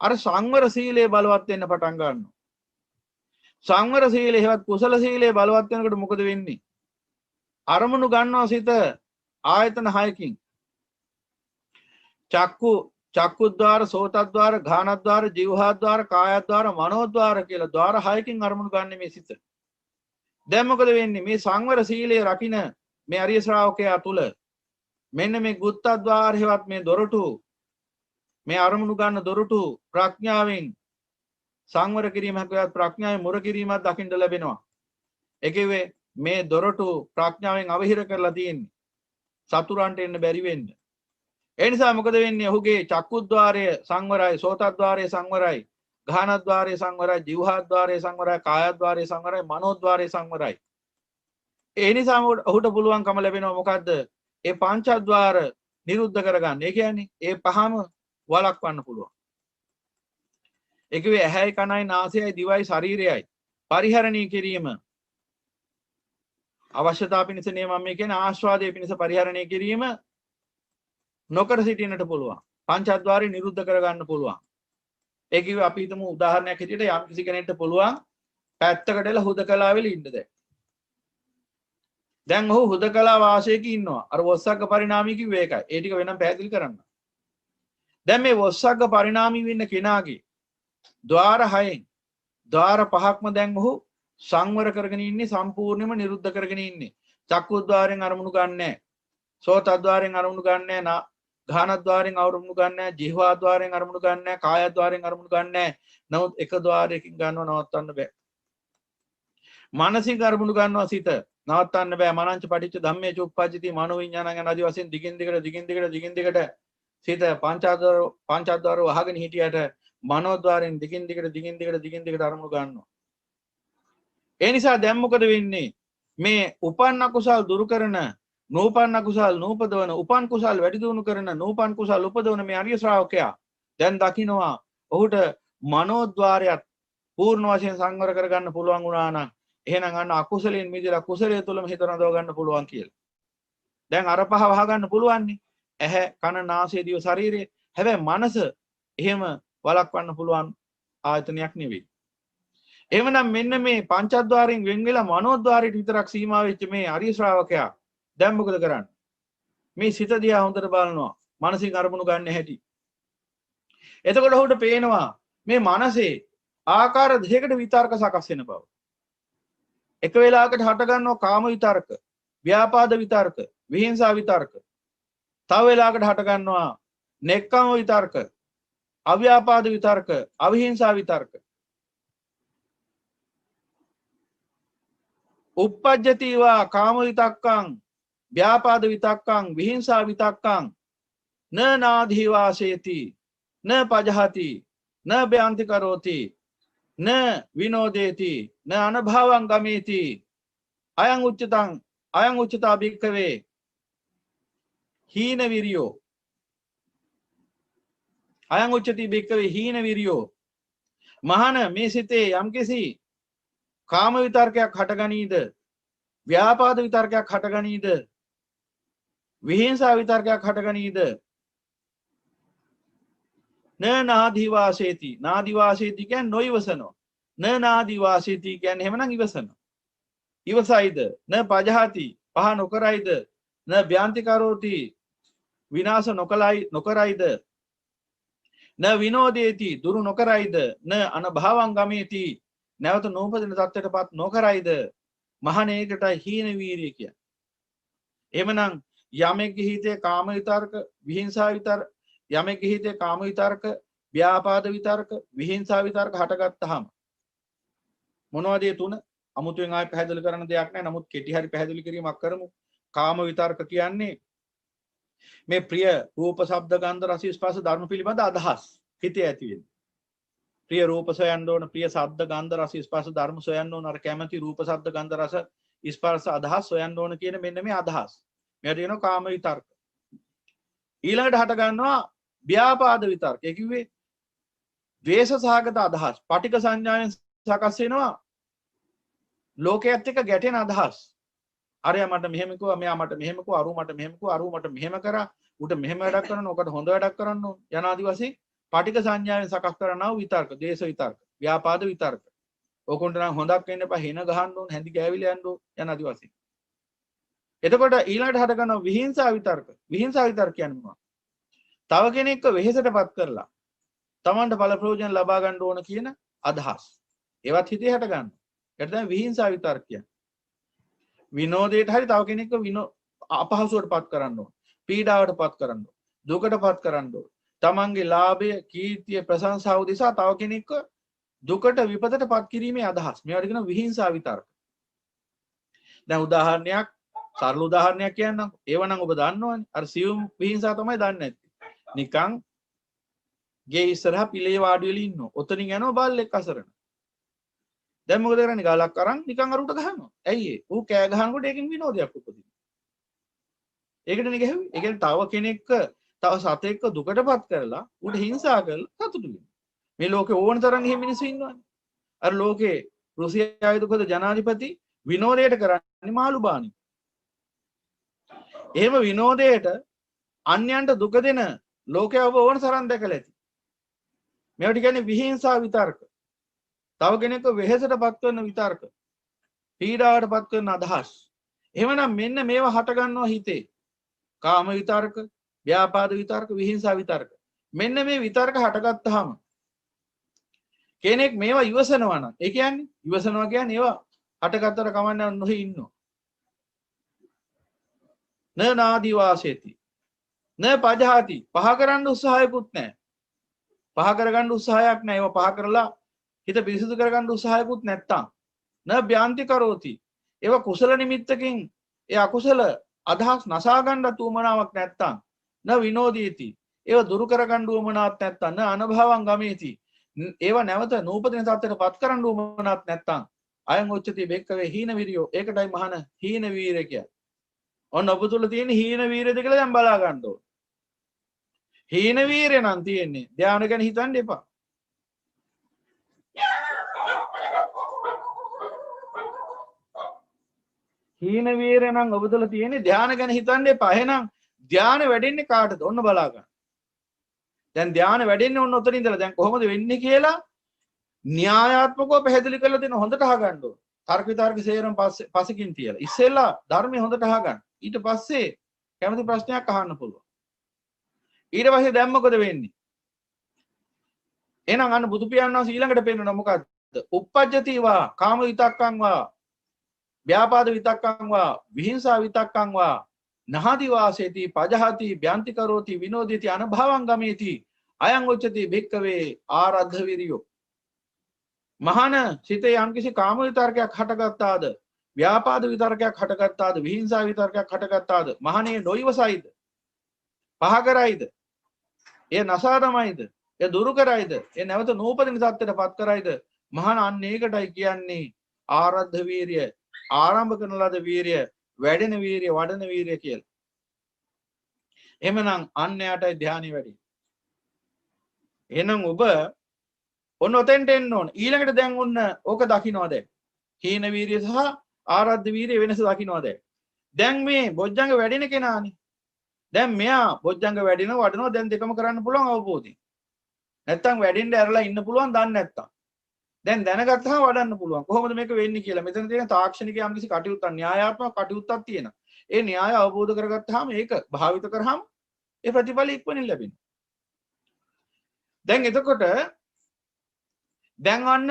අර සංවර සීලය බලවත් වෙන්න පටන් ගන්නවා. සංවර සීලය හෙවත් කුසල සීලය බලවත් වෙනකොට මොකද වෙන්නේ? අරමුණු ගන්නවා සිත ආයතන 6කින්. චක්කුද්්වාර, සෝතද්්වාර, ඝානද්්වාර, જીවහද්්වාර, කායද්්වාර, මනෝද්්වාර කියලා ద్వාර 6කින් අරමුණු ගන්න මේ සිත. දැන් මොකද වෙන්නේ? මේ සංවර සීලය රකින්න මේ අරිය ශ්‍රාවකයා තුල මෙන්න මේ ගුත්තද්්වාර හෙවත් මේ දොරටු මේ අරමුණු ගන්න දොරටු ප්‍රඥාවෙන් සංවර කිරීමක් වත් ප්‍රඥාවේ මුර කිරීමක් දකින්න ලැබෙනවා. ඒකෙවේ මේ දොරටු ප්‍රඥාවෙන් අවහිර කරලා තියෙන්නේ. සතුරන්ට එන්න බැරි වෙන්න. ඒ නිසා මොකද වෙන්නේ? ඔහුගේ චක්කුද්්වාරය සංවරයි, සෝතද්්වාරය සංවරයි, ඝානද්්වාරය සංවරයි, જીවහද්්වාරය සංවරයි, කායද්්වාරය සංවරයි, මනෝද්්වාරය සංවරයි. ඒ නිසා ඔහුට පුළුවන්කම ලැබෙනවා මොකද්ද? ඒ පංචද්්වාර නිරුද්ධ කරගන්න. ඒ කියන්නේ ඒ පහම වළක්වන්න පුළුවන්. ඒකේ ඇහැයි කනයි නාසයයි දිවයි ශරීරයයි පරිහරණය කිරීම අවශ්‍යතාව පිණිස නේ මම මේ කියන්නේ ආස්වාදයේ පිණිස පරිහරණය කිරීම නොකර සිටින්නට පුළුවන්. පංචද්වාරය නිරුද්ධ කරගන්න පුළුවන්. ඒ කිව්වේ අපි හිතමු උදාහරණයක් හැටියට යම් කිසි කෙනෙක්ට පුළුවන් පැත්තකටලා හුදකලා වෙලා ඉන්න දැන් ඔහු හුදකලා වාසයක ඉන්නවා. අර වස්සග්ග පරිණාමී කිව්වේ ඒකයි. ඒ ටික වෙනම් පැහැදිලි කරන්න. දැන් මේ වස්සග්ග පරිණාමී වෙන්න කෙනාගේ ద్వාර 6න් ద్వාර 5ක්ම දැන් ඔහු සංවර කරගෙන ඉන්නේ, සම්පූර්ණයෙන්ම නිරුද්ධ කරගෙන ඉන්නේ. චක්කුද්්වාරයෙන් අරමුණු ගන්නෑ, සෝතද්්වාරයෙන් අරමුණු ගන්නෑ, ඝානද්්වාරයෙන් අරමුණු ගන්නෑ, જીවහද්්වාරයෙන් අරමුණු ගන්නෑ, කායද්්වාරයෙන් අරමුණු ගන්නෑ. නමුත් එක ద్వාරයකින් ගන්නව නවත්තන්න බෑ. මානසික අරමුණු ගන්නවා සිත නවත්තන්න බෑ. මනංච පටිච්ච ධම්මේ චුප්පජ්ජති මනෝ විඥානං යන ආදී වශයෙන් දිගින් දිගට සිත පංචද්වාර වහගෙන හිටියට මනෝද්වාරයෙන් දිගින් දිගට අරමුණු ගන්නවා. ඒ නිසා දැන් මොකද වෙන්නේ? මේ උපන් අකුසල් දුරු කරන, නූපන් අකුසල් නූපදවන, උපන් කුසල් වැඩි දියුණු කරන, නූපන් කුසල් උපදවන මේ අරිය ශ්‍රාවකයා දැන් දකින්නවා ඔහුට මනෝද්වාරයත් පූර්ණ වශයෙන් සංවර කරගන්න පුළුවන් වුණා නම් එහෙනම් අන්න අකුසලයෙන් මිදලා කුසලයේ තුලම හිත රඳව ගන්න පුළුවන් කියලා. දැන් අර පහ වහ ගන්න පුළුවන් නේ. ඇහැ, කන, නාසය, දිව, ශරීරය. හැබැයි මනස එහෙම වළක්වන්න පුළුවන් ආයතනයක් නෙවෙයි. එහෙමනම් මෙන්න මේ පංචද්වාරයෙන් වෙන් වෙලා මනෝද්වාරයට විතරක් සීමා වෙච්ච මේ අරිය ශ්‍රාවකයා දැන් මොකද කරන්නේ? මේ සිත දිහා හොඳට බලනවා. මානසික අරමුණු ගන්න හැටි. එතකොට ඔහුට පේනවා මේ මනසේ ආකාර දෙකකට විතර්ක සකස් වෙන බව. එක වෙලාවකට හට ගන්නවා කාම විතර්ක, ව්‍යාපාද විතර්ක, විහිංසා විතර්ක. තව වෙලාවකට හට ගන්නවා නෙක්ඛම් විතර්ක, අව්‍යාපාද විතර්ක, අවිහිංසා විතර්ක. uppajjativa කාම විතක්කං, ව්‍යාපාද විතක්කං, විහිංසා විතක්කං න නාධි වාසේති, න පජහති, න බයන්ති කරෝති, න විනෝදේති, න අනභවං ගමේති. අයං උච්චතා භික්ඛවේ හීන විරියෝ. අයං උච්චති භික්ඛවේ හීන විරියෝ. මහාන මේ සිතේ යම්කිසි කාම විතර්කයක් හටගනීද, ව්‍යාපාද විතර්කයක් හටගනීද, විහිංසා විතර්කයක් හටගනීද, න නාදිවාසේති නාදිවාසේති කියන්නේ නොයිවසනවා න නාදිවාසේති කියන්නේ එහෙමනම් ඉවසනවා ඉවසයිද න පජහති පහ නොකරයිද න ව්‍යාන්ති කරෝති විනාශ නොකරයිද න විනෝදේති දුරු නොකරයිද න අනභවං ගමේති නැවත නූපදින තත්ත්වයටපත් නොකරයිද මහණේකටයි හීන වීරිය කියන්නේ. එහෙමනම් යමෙක්ගේ හිතේ කාම විතරක විහිංසා විතරක යමෙක්ගේ හිතේ කාම විතරක ව්‍යාපාද විතරක විහිංසා විතරක හටගත්තාම මොනවද ඒ තුන? අමුතුවෙන් ආයෙ පැහැදිලි කරන්න දෙයක් නැහැ. නමුත් කෙටි හරි පැහැදිලි කිරීමක් කරමු. කාම විතරක කියන්නේ මේ ප්‍රිය රූප ශබ්ද ගන්ධ රස ස්පර්ශ ධර්ම පිළිබඳ අදහස් හිතේ ඇති වෙන. ප්‍රිය රූප සොයන්න ඕන, ප්‍රිය ශබ්ද ගන්ධ රස ස්පර්ශ ධර්ම සොයන්න ඕන, අර කැමැති රූප ශබ්ද ගන්ධ රස ස්පර්ශ අදහස් සොයන්න ඕන කියන මෙන්න මේ අදහස්. මේකට කියනවා කාම විතර්ක. ඊළඟට හට ගන්නවා ව්‍යාපාද විතර්ක. ඒ කිව්වේ ද්වේෂ සහගත අදහස්. පටික සංඥාවෙන් සකස් වෙනවා ලෝකයේත් එක්ක ගැටෙන අදහස්. අරයා මට මෙහෙම කිව්වා, මෙයා මට මෙහෙම කිව්වා, අරු මට මෙහෙම කිව්වා, අරු මට මෙහෙම කරා, උට මෙහෙම වැඩක් කරන්න, ඔකට හොඳ වැඩක් කරන්න ඕන. යනාදි වශයෙන් පටික සංඥාවෙන් සකස් කරනවා විතර්ක, දේශ විතර්ක, ව්‍යාපාද විතර්ක. ඕකොන්ට නම් හොඳක් වෙන්න එපා, හින ගහන්න ඕන, හැඳි ගෑවිලා යන්න ඕන යනාදි වශයෙන්. එතකොට ඊළඟට හට ගන්නවා විහිංසා විතර්ක. විහිංසා විතර්ක කියන්නේ මොනවද? තව කෙනෙක්ව වෙහෙසටපත් කරලා තමන්ට ඵල ප්‍රයෝජන ලබා ගන්න ඕන කියන අදහස්. ඒවත් හිතේ හට ගන්නවා. ඒකට තමයි විහිංසා විතර්ක කියන්නේ. විනෝදයට හරි තව කෙනෙක්ව අපහසුවට පත් කරන්න ඕන. පීඩාවට පත් කරන්න ඕන. දුකට පත් කරන්න ඕන. තමන්ගේ ලාභය, කීර්තිය, ප්‍රශංසාව උදෙසා තව කෙනෙක්ව දුකට විපතට පත් කිරීමේ අදහස්. මේවට කියනවා විහිංසා විතර්ක. දැන් උදාහරණයක්, සරල උදාහරණයක් කියන්නම්. ඒව නම් ඔබ දන්නවනේ. අර සියුම් විහිංසා තමයි දන්නේ නැත්තේ. නිකන් ගේ ඉස්සරහා පිළේ වාඩි වෙලා ඉන්නවා. ඔතනින් යනවා බල්ලෙක් අසරණ. දැන් මොකද කරන්නේ? ගාලක් අරන් නිකන් අරුට ගහනවා. ඇයි ඒ? ඌ කෑ ගහනකොට ඒකෙන් විනෝදයක් උපදිනවා. ඒකටනේ ගැහුවේ. ඒ කියන්නේ තව කෙනෙක්ව, තව සතෙක්ව දුකටපත් කරලා ඌට හිංසා කරලා සතුටු වෙනවා. මේ ලෝකේ ඕන තරම් එහෙම මිනිස්සු ඉන්නවනේ. අර ලෝකේ රුසියාවේ දුකද ජනාධිපති විනෝදයට කරන්නේ මාළු බානි. එහෙම විනෝදයට අන්‍යයන්ට දුක දෙන ලෝකයේ ඔබ ඕන තරම් දැකලා ඇති. මේවට කියන්නේ විහිංසා විතර්ක. තව කෙනෙක්ව වෙහෙසටපත් කරන විතර්ක, පීඩාවටපත් කරන අදහස්. එහෙමනම් මෙන්න මේවා හට ගන්නවා හිතේ. කාම විතර්ක, ව්‍යාපාද විතර්ක, විහිංසා විතර්ක. මෙන්න මේ විතර්ක හටගත්තාම කෙනෙක් මේවා ඉවසනවා නම්, ඒ කියන්නේ ඉවසනවා කියන්නේ ඒවා හටගත්තට කමන්නේ නොහි ඉන්නවා. න නාදි වාසේති න පජහති පහ කරන්න උත්සාහයකුත් නැහැ. පහ කරගන්න උත්සාහයක් නැහැ. ඒවා පහ කරලා හිත පිරිසිදු කරගන්න උත්සාහයකුත් නැත්තම් න ව්‍යාන්ති කරෝති. ඒවා කුසල නිමිත්තකින් ඒ අකුසල අදහස් නසා ගන්න තුමනාවක් නැත්තම් න විනෝදීති. ඒවා දුරු කරගන්න උවමනාවක් නැත්තම් න අනුභවං ගමේති. ඒවා නැවත නූපදින තත්ත්වයට පත් කරන්න උවමනාවක් නැත්තම් අයං උච්චති බෙක්කවේ හීන විරියෝ. ඒකටයි මහාන හීන වීරය කියන්නේ. ඔන්න ඔබ තුල තියෙන හීන වීරයද කියලා දැන් බලා ගන්න ඕන. හීන වීරය නම් තියෙන්නේ ධානය ගැන හිතන්න එපා. හීන වීරය නම් ඔබ තුල තියෙන්නේ ධානය ගැන හිතන්න එපා. එහෙනම් ධානය වැඩෙන්නේ කාටද? ඔන්න බලා ගන්න. දැන් ධානය වැඩෙන්නේ ඔන්න ඔතන ඉඳලා. දැන් කොහොමද වෙන්නේ කියලා න්‍යායාත්මකව පැහැදිලි කරලා දෙන හොඳට අහගන්න ඕන. තර්ක විතර්ක සේරම පස්සකින් තියලා. ඉස්සෙල්ලා ධර්මය හොඳට අහගන්න. ඊට පස්සේ කැමති ප්‍රශ්නයක් අහන්න පුළුවන්. ඊට පස්සේ දැන් මොකද වෙන්නේ? එහෙනම් අන්න බුදු පියාණන් වහන්සේ ඊළඟට පෙන්නනවා මොකද්ද? uppajjati වා කාම විතක්කං වා ව්‍යාපාද විතක්කං වා විහිංසා විතක්කං වා නහදි වාසේති පජහති ව්‍යන්ති කරෝති විනෝදීති අනභවං ගමේති අයං උච්චති භික්කවේ ආරද්ධ විරියෝ. මහාන සිතේ යම්කිසි කාම විතර්කයක් හටගත්තාද, ව්‍යාපාද විතර්කයක් හටගත්තාද, විහිංසා විතර්කයක් හටගත්තාද, මහණේ නොයිවසයිද, පහ කරයිද, ඒ නසා තමයිද, ඒ දුරු කරයිද, ඒ නැවත නූපදින තත්ත්වයට පත් කරයිද, මහාන අන්න ඒකටයි කියන්නේ ආරද්ධ වීරිය, ආරම්භ කරන ලද වීරිය, වැඩෙන වීරිය, වඩන වීරිය කියලා. එහෙමනම් අන්න යටයි ධානය වැඩි. එහෙනම් ඔබ ඔන්න ඔතෙන්ට එන්න ඕන. ඊළඟට දැන් ඔන්න ඕක දකින්නවද? හීන වීරිය සහ ආරද්ධ වීරිය වෙනස දකින්නවද? දැන් මේ බොජ්ජංග වැඩෙන කෙනානේ. දැන් මෙයා බොජ්ජංග වැඩිනව වඩනවා දැන් දෙකම කරන්න පුළුවන් අවබෝධයෙන්. නැත්තම් වැඩින්න ඇරලා ඉන්න පුළුවන් දන්නේ නැත්තම්. දැන් දැනගත්තාම වඩන්න පුළුවන්. කොහොමද මේක වෙන්නේ කියලා. මෙතන තියෙන තාක්ෂණික යම්කිසි කටයුත්තක් න්‍යායාත්මක කටයුත්තක් තියෙනවා. ඒ න්‍යාය අවබෝධ කරගත්තාම ඒක භාවිත කරාම ඒ ප්‍රතිඵල ඉක්මනින් ලැබෙනවා. දැන් එතකොට දැන් අන්න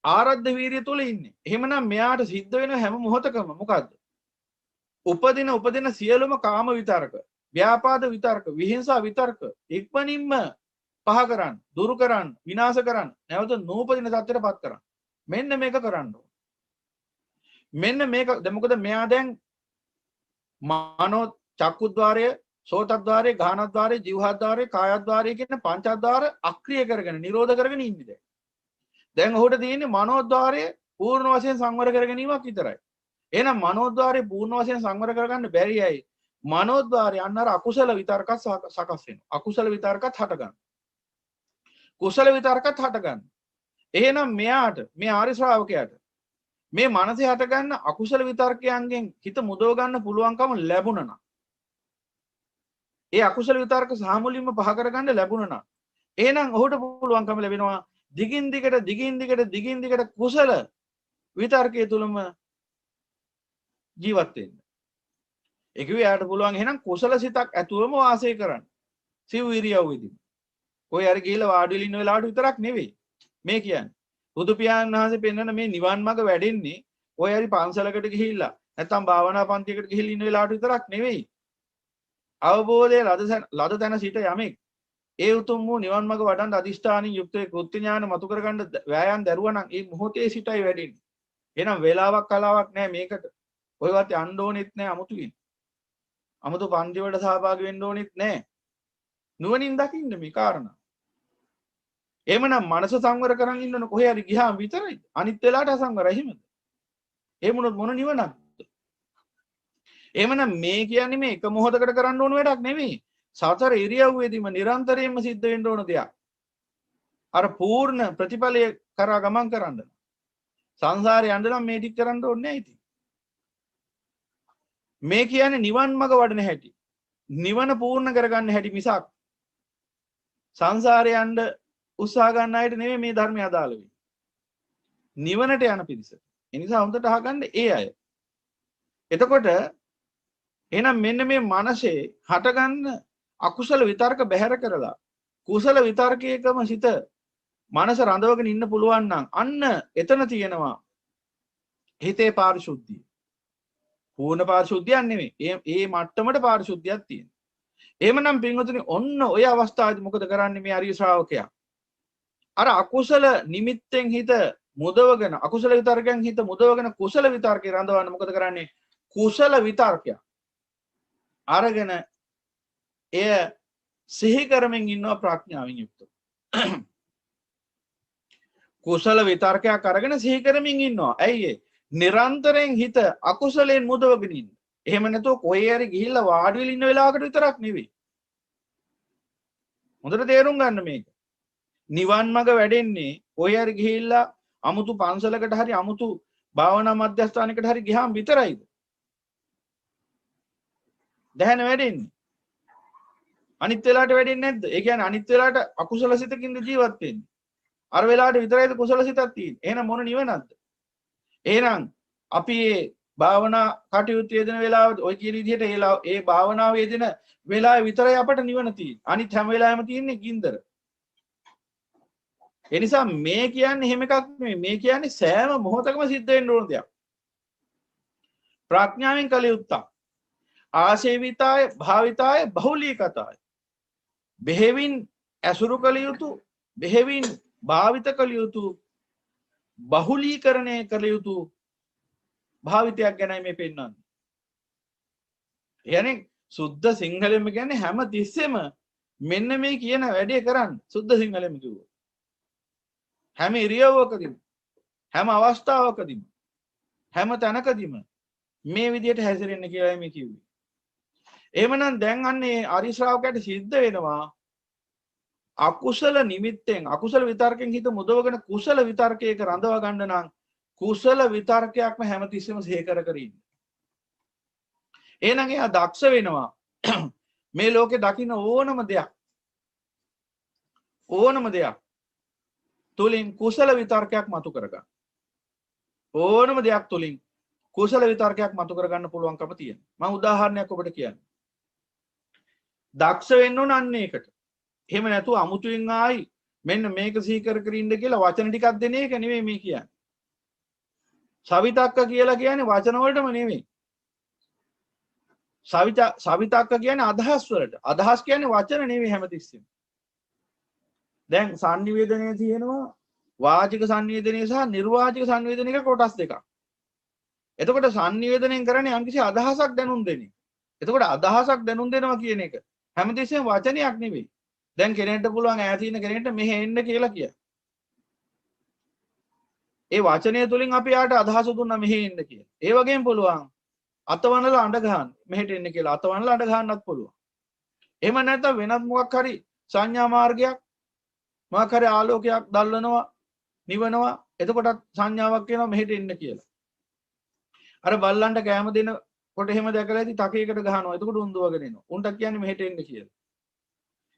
ආරද්ධ වීරිය තුල ඉන්නේ. එහෙමනම් මෙයාට සිද්ධ වෙන හැම මොහොතකම මොකද්ද? උපදින සියලුම කාම විතරක, ව්‍යාපාද විතරක, විහිංසා විතරක ඉක්මනින්ම පහ කරන්න, දුරු කරන්න, විනාශ කරන්න, නැවත නූපදින තත්ත්වයටපත් කරන්න. මෙන්න මේක කරන්න ඕන. මෙන්න මේක මොකද මෙයා දැන් මනෝ චක්කුද්්වාරය, සෝතද්්වාරය, ගානද්්වාරය, ජීවහද්්වාරය, කායද්්වාරය කියන පංචද්්වාර අක්‍රිය කරගෙන නිරෝධ කරගෙන ඉන්නේ. දැන් ඔහුට තියෙන්නේ මනෝද්්වාරය පූර්ණ වශයෙන් සංවර කර ගැනීමක් විතරයි. එහෙනම් මනෝද්්වාරය පූර්ණ වශයෙන් සංවර කරගන්න බැරි අය මනෝද්්වාරය අන්න අර අකුසල විතර්කත් සකස් වෙනවා. අකුසල විතර්කත් හට ගන්නවා. කුසල විතර්කත් හට ගන්නවා. එහෙනම් මෙයාට මේ ආර්ය ශ්‍රාවකයාට මේ මනසේ හට ගන්න අකුසල විතර්කයන්ගෙන් හිත මුදව ගන්න පුළුවන්කම ලැබුණා නම් ඒ අකුසල විතර්ක සාමුලින්ම පහ කරගන්න ලැබුණා නම් එහෙනම් ඔහුට පුළුවන්කම ලැබෙනවා දිගින් දිගට කුසල විතර්කයේ තුලම ජීවත් වෙන්න. ඒ කිව්වේ යාට පුළුවන් එහෙනම් කුසල සිතක් ඇතුවම වාසය කරන්න. සිව් ඉරියව්වෙදී. ඔය අර ගිහිල්ලා වාඩි වෙලා ඉන්න වෙලාවට විතරක් නෙවෙයි. මේ කියන්නේ. බුදු පියාණන් වහන්සේ පෙන්වන මේ නිවන් මාර්ග වැඩෙන්නේ ඔය හරි පන්සලකට ගිහිල්ලා නැත්නම් භාවනා පන්තියකට ගිහිල්ලා ඉන්න වෙලාවට විතරක් නෙවෙයි. අවබෝධයේ ලද තැන සිට යමෙක් ඒ උතුම් වූ නිවන් මාර්ග වඩන්න අදිෂ්ඨානින් යුක්තව කෘත්‍ය ඥාන මතු කරගන්න වෑයම් දරුවා නම් ඒ මොහොතේ සිටයි වැඩෙන්නේ. එහෙනම් වේලාවක් කලාවක් නැහැ මේකට. ඔයවත් යන්න ඕනෙත් නැහැ අමුතුවෙන්. අමුතු පන්ති වලට සහභාගී වෙන්න ඕනෙත් නැහැ. නුවණින් දකින්න මේ කාරණා. එහෙමනම් මනස සංවර කරන් ඉන්න ඕන කොහේ හරි ගියාම විතරයි. අනිත් වෙලාවට අසංවරයි එහෙමද? එහෙම වුණොත් මොන නිවනක්ද? එහෙමනම් මේ කියන්නේ මේ එක මොහොතකට කරන්න ඕන වැඩක් නෙමෙයි. සතර ඉරියව්වේදීම නිරන්තරයෙන්ම සිද්ධ වෙන්න ඕන දෙයක්. අර පූර්ණ ප්‍රතිඵලය කරා ගමන් කරන්න. සංසාරේ යන්න නම් මේ ටික කරන්න ඕනේ නැහැ ඉතින්. මේ කියන්නේ නිවන් මඟ වඩන හැටි. නිවන පූර්ණ කරගන්න හැටි මිසක් සංසාරේ යන්න උත්සාහ ගන්න අයට නෙමෙයි මේ ධර්මය අදාළ වෙන්නේ. නිවනට යන පිරිස. ඒ නිසා හොඳට අහගන්න ඒ අය. එතකොට එහෙනම් මෙන්න මේ මනසේ හටගන්න අකුසල විතර්ක බැහැර කරලා කුසල විතර්කයකම සිත මනස රඳවගෙන ඉන්න පුළුවන් නම් අන්න එතන තියෙනවා හිතේ පාරිශුද්ධිය. පූර්ණ පාරිශුද්ධියක් නෙමෙයි. ඒ මට්ටමට පාරිශුද්ධියක් තියෙනවා. එහෙමනම් පින්වතුනි ඔන්න ඔය අවස්ථාවේදී මොකද කරන්නේ මේ ආර්ය ශ්‍රාවකයා? අර අකුසල නිමිත්තෙන් හිත මුදවගෙන අකුසල විතර්කයෙන් හිත මුදවගෙන කුසල විතර්කේ රඳවන්න මොකද කරන්නේ? කුසල විතර්කය අරගෙන එය සිහි කරමින් ඉන්නවා ප්‍රඥාවෙන් යුක්තව. කුසල විතර්කයක් අරගෙන සිහි කරමින් ඉන්නවා. ඇයි ඒ? නිරන්තරයෙන් හිත අකුසලයෙන් මුදවගෙන ඉන්න. එහෙම නැතුව කොහේ හරි ගිහිල්ලා වාඩි වෙලා ඉන්න වෙලාවකට විතරක් නෙවෙයි. හොඳට තේරුම් ගන්න මේක. නිවන් මඟ වැඩෙන්නේ කොහේ හරි ගිහිල්ලා අමුතු පන්සලකට හරි අමුතු භාවනා මධ්‍යස්ථානයකට හරි ගියාම විතරයිද? දැහැන වැඩෙන්නේ. අනිත් වෙලාවට වැඩෙන්නේ නැද්ද? ඒ කියන්නේ අනිත් වෙලාවට අකුසල සිතකින්ද ජීවත් වෙන්නේ. අර වෙලාවට විතරයිද කුසල සිතක් තියෙන්නේ. එහෙනම් මොන නිවනක්ද? එහෙනම් අපි මේ භාවනා කටයුතු යෙදෙන වෙලාවට ඔය කියන විදිහට ඒ භාවනාව යෙදෙන වෙලාවේ විතරයි අපට නිවන තියෙන්නේ. අනිත් හැම වෙලාවෙම තියෙන්නේ ගින්දර. ඒ නිසා මේ කියන්නේ එහෙම එකක් නෙමෙයි. මේ කියන්නේ සෑම මොහොතකම සිද්ධ වෙන්න ඕන දෙයක්. ප්‍රඥාවෙන් කළ යුත්තක්. ආශේවිතාය භාවිතාය බහුලීකතාය. බෙහෙවින් ඇසුරු කළ යුතු, බෙහෙවින් භාවිත කළ යුතු, බහුලීකරණය කළ යුතු භාවිතයක් ගැනයි මේ පෙන්වන්නේ. يعني සුද්ධ සිංහලෙම කියන්නේ හැම තිස්සෙම මෙන්න මේ කියන වැඩේ කරන්න. සුද්ධ සිංහලෙම කිව්වොත්. හැම ඉරියව්වකදීම, හැම අවස්ථාවකදීම, හැම තැනකදීම මේ විදිහට හැසිරෙන්න කියලා මේ කිව්වේ. එහෙමනම් දැන් අන්නේ ආර්ය ශ්‍රාවකයාට සිද්ධ වෙනවා අකුසල නිමිත්තෙන් අකුසල විතර්කයෙන් හිත මුදවගෙන කුසල විතර්කයක රඳව ගන්න නම් කුසල විතර්කයක්ම හැමතිස්සෙම සේකර කර ඉන්න. එහෙනම් එයා දක්ෂ වෙනවා මේ ලෝකේ දකින්න ඕනම දෙයක් ඕනම දෙයක් තුලින් කුසල විතර්කයක් මතු කරගන්න. ඕනම දෙයක් තුලින් කුසල විතර්කයක් මතු කරගන්න පුළුවන්කම තියෙනවා. මම උදාහරණයක් ඔබට කියන්නම්. දක්ෂ වෙන්න ඕන අන්න ඒකට. එහෙම නැතුව අමුතුවෙන් ආයි මෙන්න මේක සිහි කර කර ඉන්න කියලා වචන ටිකක් දෙන එක නෙවෙයි මේ කියන්නේ. සවිතක්ක කියලා කියන්නේ වචන වලටම නෙවෙයි. සවිතක්ක කියන්නේ අදහස් වලට. අදහස් කියන්නේ වචන නෙවෙයි හැමතිස්සෙම. දැන් sannivedanaya තියෙනවා වාචික sannivedanaya සහ නිර්වාචික sannivedanaya කොටස් දෙකක්. එතකොට sannivedanayen කරන්නේ යම්කිසි අදහසක් දැනුම් දෙන එක. එතකොට අදහසක් දැනුම් දෙනවා කියන එක හැමතිස්සෙම වචනයක් නෙවෙයි. දැන් කෙනෙක්ට පුළුවන් ඈත ඉන්න කෙනෙක්ට මෙහෙ එන්න කියලා කිය. ඒ වචනය තුලින් අපි යාට අදහස දුන්නා මෙහෙ එන්න කියලා. ඒ වගේම පුළුවන් අතවනලා අඬ ගහන්න මෙහෙට එන්න කියලා අතවනලා අඬ ගහන්නත් පුළුවන්. එහෙම නැත්නම් වෙනත් මොකක් හරි සංඥා මාර්ගයක් මොකක් හරි ආලෝකයක් දැල්වනවා නිවනවා එතකොටත් සංඥාවක් එනවා මෙහෙට එන්න කියලා. අර බල්ලන්ට කැම දෙනකොට එහෙම දැකලා ඉතින් තකයකට ගහනවා. එතකොට උන් දුවගෙන එනවා. උන්ට කියන්නේ මෙහෙට එන්න කියලා.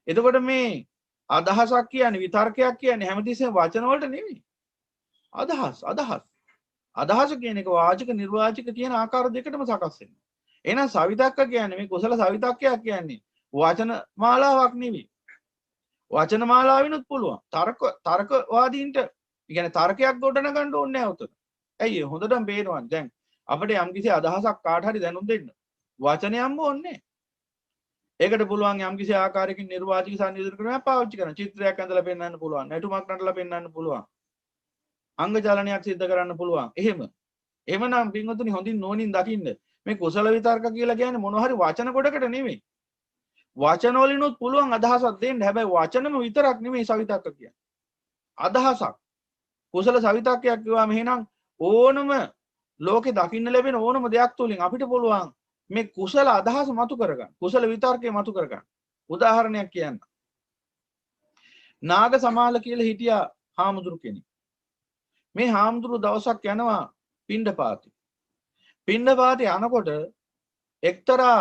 එතකොට මේ අදහසක් කියන්නේ විතර්කයක් කියන්නේ හැමතිස්සෙම වචන වලට නෙමෙයි. අදහස කියන එක වාචික නිර්වාචික කියන ආකාර දෙකටම සකස් වෙනවා. එහෙනම් සවිතක්ක කියන්නේ මේ කුසල සවිතක්කයක් කියන්නේ වචන මාලාවක් නෙවෙයි. වචන මාලාවිනුත් පුළුවන්. තර්කවාදීන්ට කියන්නේ තර්කයක් ගොඩනගන්න ඕනේ නැහැ උතන. ඇයි හොඳටම පේනවා දැන් අපිට යම්කිසි අදහසක් කාට හරි දැනුම් දෙන්න. වචනයක්ම ඕනේ. ඒකට පුළුවන් යම්කිසි ආකාරයකින් නිර්වාචික සංයෝජන ක්‍රමයක් පාවිච්චි කරන්න. චිත්‍රයක් ඇඳලා පෙන්වන්න පුළුවන්. නැටුමක් නටලා පෙන්වන්න පුළුවන්. අංග චලනයක් සිද්ධ කරන්න පුළුවන්. එහෙමනම් පින්වතුනි හොඳින් නෝනින් දකින්න. මේ කුසල විතර්ක කියලා කියන්නේ මොනවා හරි වචන කොටකට නෙමෙයි. වචන වලිනුත් පුළුවන් අදහසක් දෙන්න. හැබැයි වචනම විතරක් නෙමෙයි සවිතක්ක කියන්නේ. අදහසක්. කුසල සවිතක්කයක් කියවම එහෙනම් ඕනම ලෝකේ දකින්න ලැබෙන ඕනම දෙයක් තුලින් අපිට පුළුවන් මේ කුසල අදහස මතු කරගන්න. කුසල විතර්කය මතු කරගන්න. උදාහරණයක් කියන්න. නාග සමාල කියලා හිටියා හාමුදුරු කෙනෙක්. මේ හාමුදුරු දවසක් යනවා පිණ්ඩපාතේ. පිණ්ඩපාතේ යනකොට එක්තරා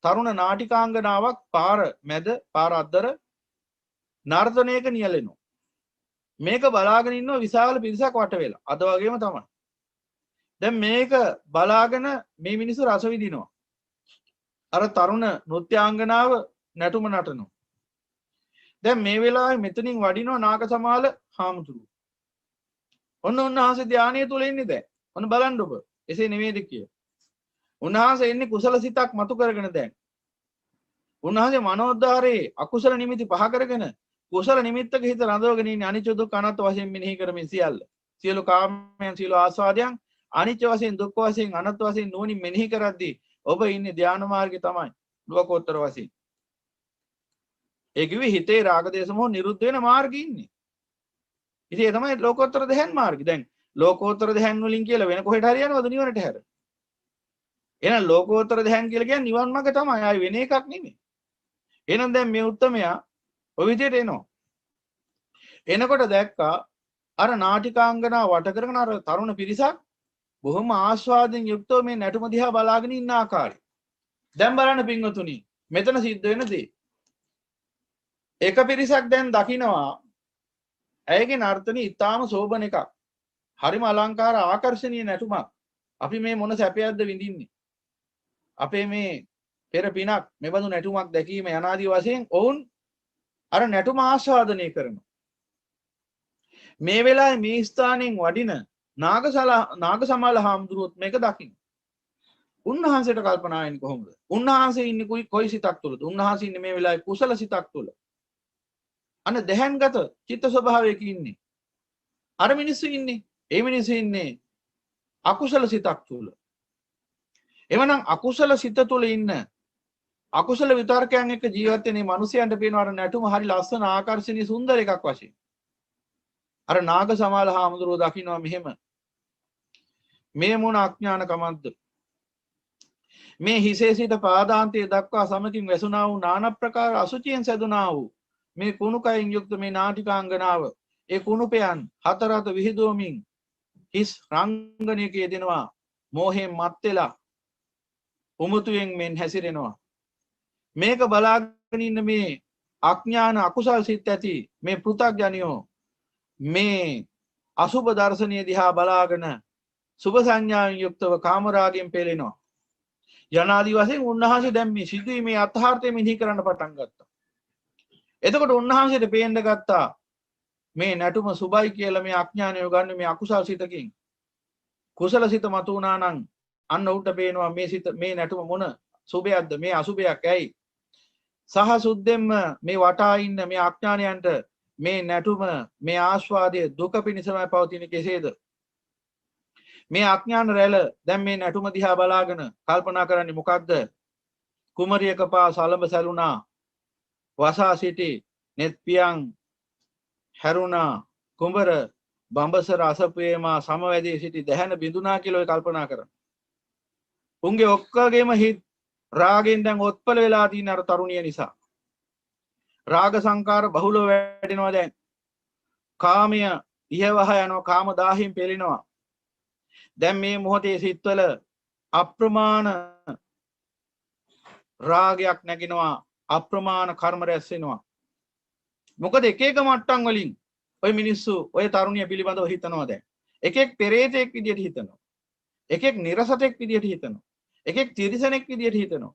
තරුණ නාටිකාංගනාවක් පාර මැද පාර අද්දර නර්තනයක නියැලෙනවා. මේක බලාගෙන ඉන්නවා විශාල පිරිසක් වට වෙලා. අද වගේම තමයි. දැන් මේක බලාගෙන මේ මිනිස්සු රස විඳිනවා. අර තරුණ නෘත්‍යාංගනාව නැටුම නටනවා. දැන් මේ වෙලාවේ මෙතනින් වඩිනවා නාග සමාල හාමුදුරුවෝ. ඔන්න උන්වහන්සේ ධානය තුල ඉන්නේ දැන්. ඔන්න බලන්න ඔබ. එසේ නෙමෙයිද කිය. උන්වහන්සේ ඉන්නේ කුසල සිතක් මතු කරගෙන දැන්. උන්වහන්සේ මනෝද්වාරයේ අකුසල නිමිති පහ කරගෙන කුසල නිමිත්තක හිත රඳවගෙන ඉන්නේ අනිත්‍ය දුක්ඛ අනාත්ම වශයෙන් මෙනෙහි කරමින් සියල්ල. සියලු කාමයන් සියලු ආස්වාදයන් අනිත්‍ය වශයෙන් දුක්ඛ වශයෙන් අනාත්ම වශයෙන් නුවණින් මෙනෙහි කරද්දී ඔබ ඉන්නේ ධානා මාර්ගයේ තමයි. ලෝකෝත්තර වශයෙන්. ඒ කිව්වේ හිතේ රාග දේශ මොහ නිරුද්ධ වෙන මාර්ගයේ ඉන්නේ. ඉතින් ඒ තමයි ලෝකෝත්තර ධ්‍යාන මාර්ගය. දැන් ලෝකෝත්තර ධ්‍යාන වලින් කියලා වෙන කොහෙට හරි යනවද නිවනට හැර? එහෙනම් ලෝකෝත්තර ධ්‍යාන කියලා කියන්නේ නිවන් මාර්ග තමයි. ආයි වෙන එකක් නෙමෙයි. එහෙනම් දැන් මේ උත්තමයා ඔය විදිහට එනවා. එනකොට දැක්කා අර නාටිකාංගනා වට කරගෙන අර තරුණ පිරිසක් බොහොම ආස්වාදයෙන් යුක්තව මේ නැටුම දිහා බලාගෙන ඉන්න ආකාරය. දැන් බලන්න පින්වතුනි මෙතන සිද්ධ වෙන දේ. එක පිරිසක් දැන් දකිනවා ඇයගේ නර්තනය ඉතාම සෝබන එකක්. හරිම අලංකාර ආකර්ශනීය නැටුමක්. අපි මේ මොන සැපයක්ද විඳින්නේ. අපේ මේ පෙර පිනක් මෙබඳු නැටුමක් දැකීම යනාදී වශයෙන් ඔවුන් අර නැටුම ආස්වාදනය කරනවා. මේ වෙලාවේ මේ ස්ථානෙන් වඩින නාග සමාල හාමුදුරුවොත් මේක දකින්න. උන්වහන්සේට කල්පනා වෙන්නේ කොහොමද? උන්වහන්සේ ඉන්නේ කොයි සිතක් තුලද? උන්වහන්සේ ඉන්නේ මේ වෙලාවේ කුසල සිතක් තුල. අන දැහැන්ගත චිත්ත ස්වභාවයක ඉන්නේ. අර මිනිස්සු ඉන්නේ. ඒ මිනිස්සු ඉන්නේ අකුසල සිතක් තුල. එවනම් අකුසල සිත තුල ඉන්න අකුසල විතර්කයන් එක්ක ජීවත් වෙන මේ මිනිසයන්ට පේනවා අර නැටුම හරි ලස්සන ආකර්ශනීය සුන්දර එකක් වශයෙන්. අර නාග සමාල හාමුදුරුවෝ දකින්නවා මෙහෙම. මේ මොන අඥානකමක්ද? මේ හිසේ සිට පාදාන්තයේ දක්වා සමකින් වැසුනා වූ নানা ප්‍රකාර අසුචියෙන් සැදුනා වූ මේ කුණුකයින් යුක්ත මේ නාටිකාංගනාව ඒ කුණුපයන් හතරත විහිදුවමින් හිස් රංගනයක යෙදෙනවා. මෝහයෙන් මත් වෙලා උමුතුයෙන් මෙන් හැසිරෙනවා. මේක බලාගෙන ඉන්න මේ අඥාන අකුසල් සිත් ඇති මේ පෘථග්ජනියෝ මේ අසුබ දර්ශනීය දිහා බලාගෙන සුභ සංඥාවෙන් යුක්තව කාමරාගයෙන් පෙළෙනවා. යනාදී වශයෙන් උන්වහන්සේ දැන් මේ සිදුවීමේ අර්ථාර්ථය මෙහි කරන්න පටන් ගත්තා. එතකොට උන්වහන්සේට පේන්න ගත්තා මේ නැටුම සුභයි කියලා මේ අඥානය ගන්න මේ අකුසල් සිතකින් කුසල සිත මතු වුණා නම් අන්න උට පේනවා මේ සිත මේ නැටුම මොන සුභයක්ද මේ අසුභයක් ඇයි සහ සුද්ධෙන්ම මේ වටා ඉන්න මේ අඥානයන්ට මේ නැටුම මේ ආස්වාදයේ දුක පිණිසමයි පවතින කෙසේද මේ අඥාන රැළ දැන් මේ නැටුම දිහා බලාගෙන කල්පනා කරන්නේ මොකක්ද කුමරියක පා සලඹ සැලුණා වසා සිටි net පියන් හැරුණා කුඹර බඹසර අසපේමා සමවැදී සිටි දැහැන බිඳුනා කියලා කල්පනා කරන. උන්ගේ ඔක්කොගේම හිත රාගෙන් දැන් ඔත්පල වෙලා තියෙන අර තරුණිය නිසා. රාග සංකාර බහුලව වැඩෙනවා දැන්. කාමය ඉහවහ යනවා කාම දාහින් පෙළෙනවා. දැන් මේ මොහොතේ සිත්වල අප්‍රමාණ රාගයක් නැගිනවා අප්‍රමාණ කර්ම රැස් වෙනවා. මොකද එක එක මට්ටම් වලින් ඔය මිනිස්සු ඔය තරුණිය පිළිබඳව හිතනවා දැන්. එකෙක් පෙරේතෙක් විදියට හිතනවා. එකෙක් නිරසතෙක් විදියට හිතනවා. එකෙක් තිරිසනෙක් විදියට හිතනවා.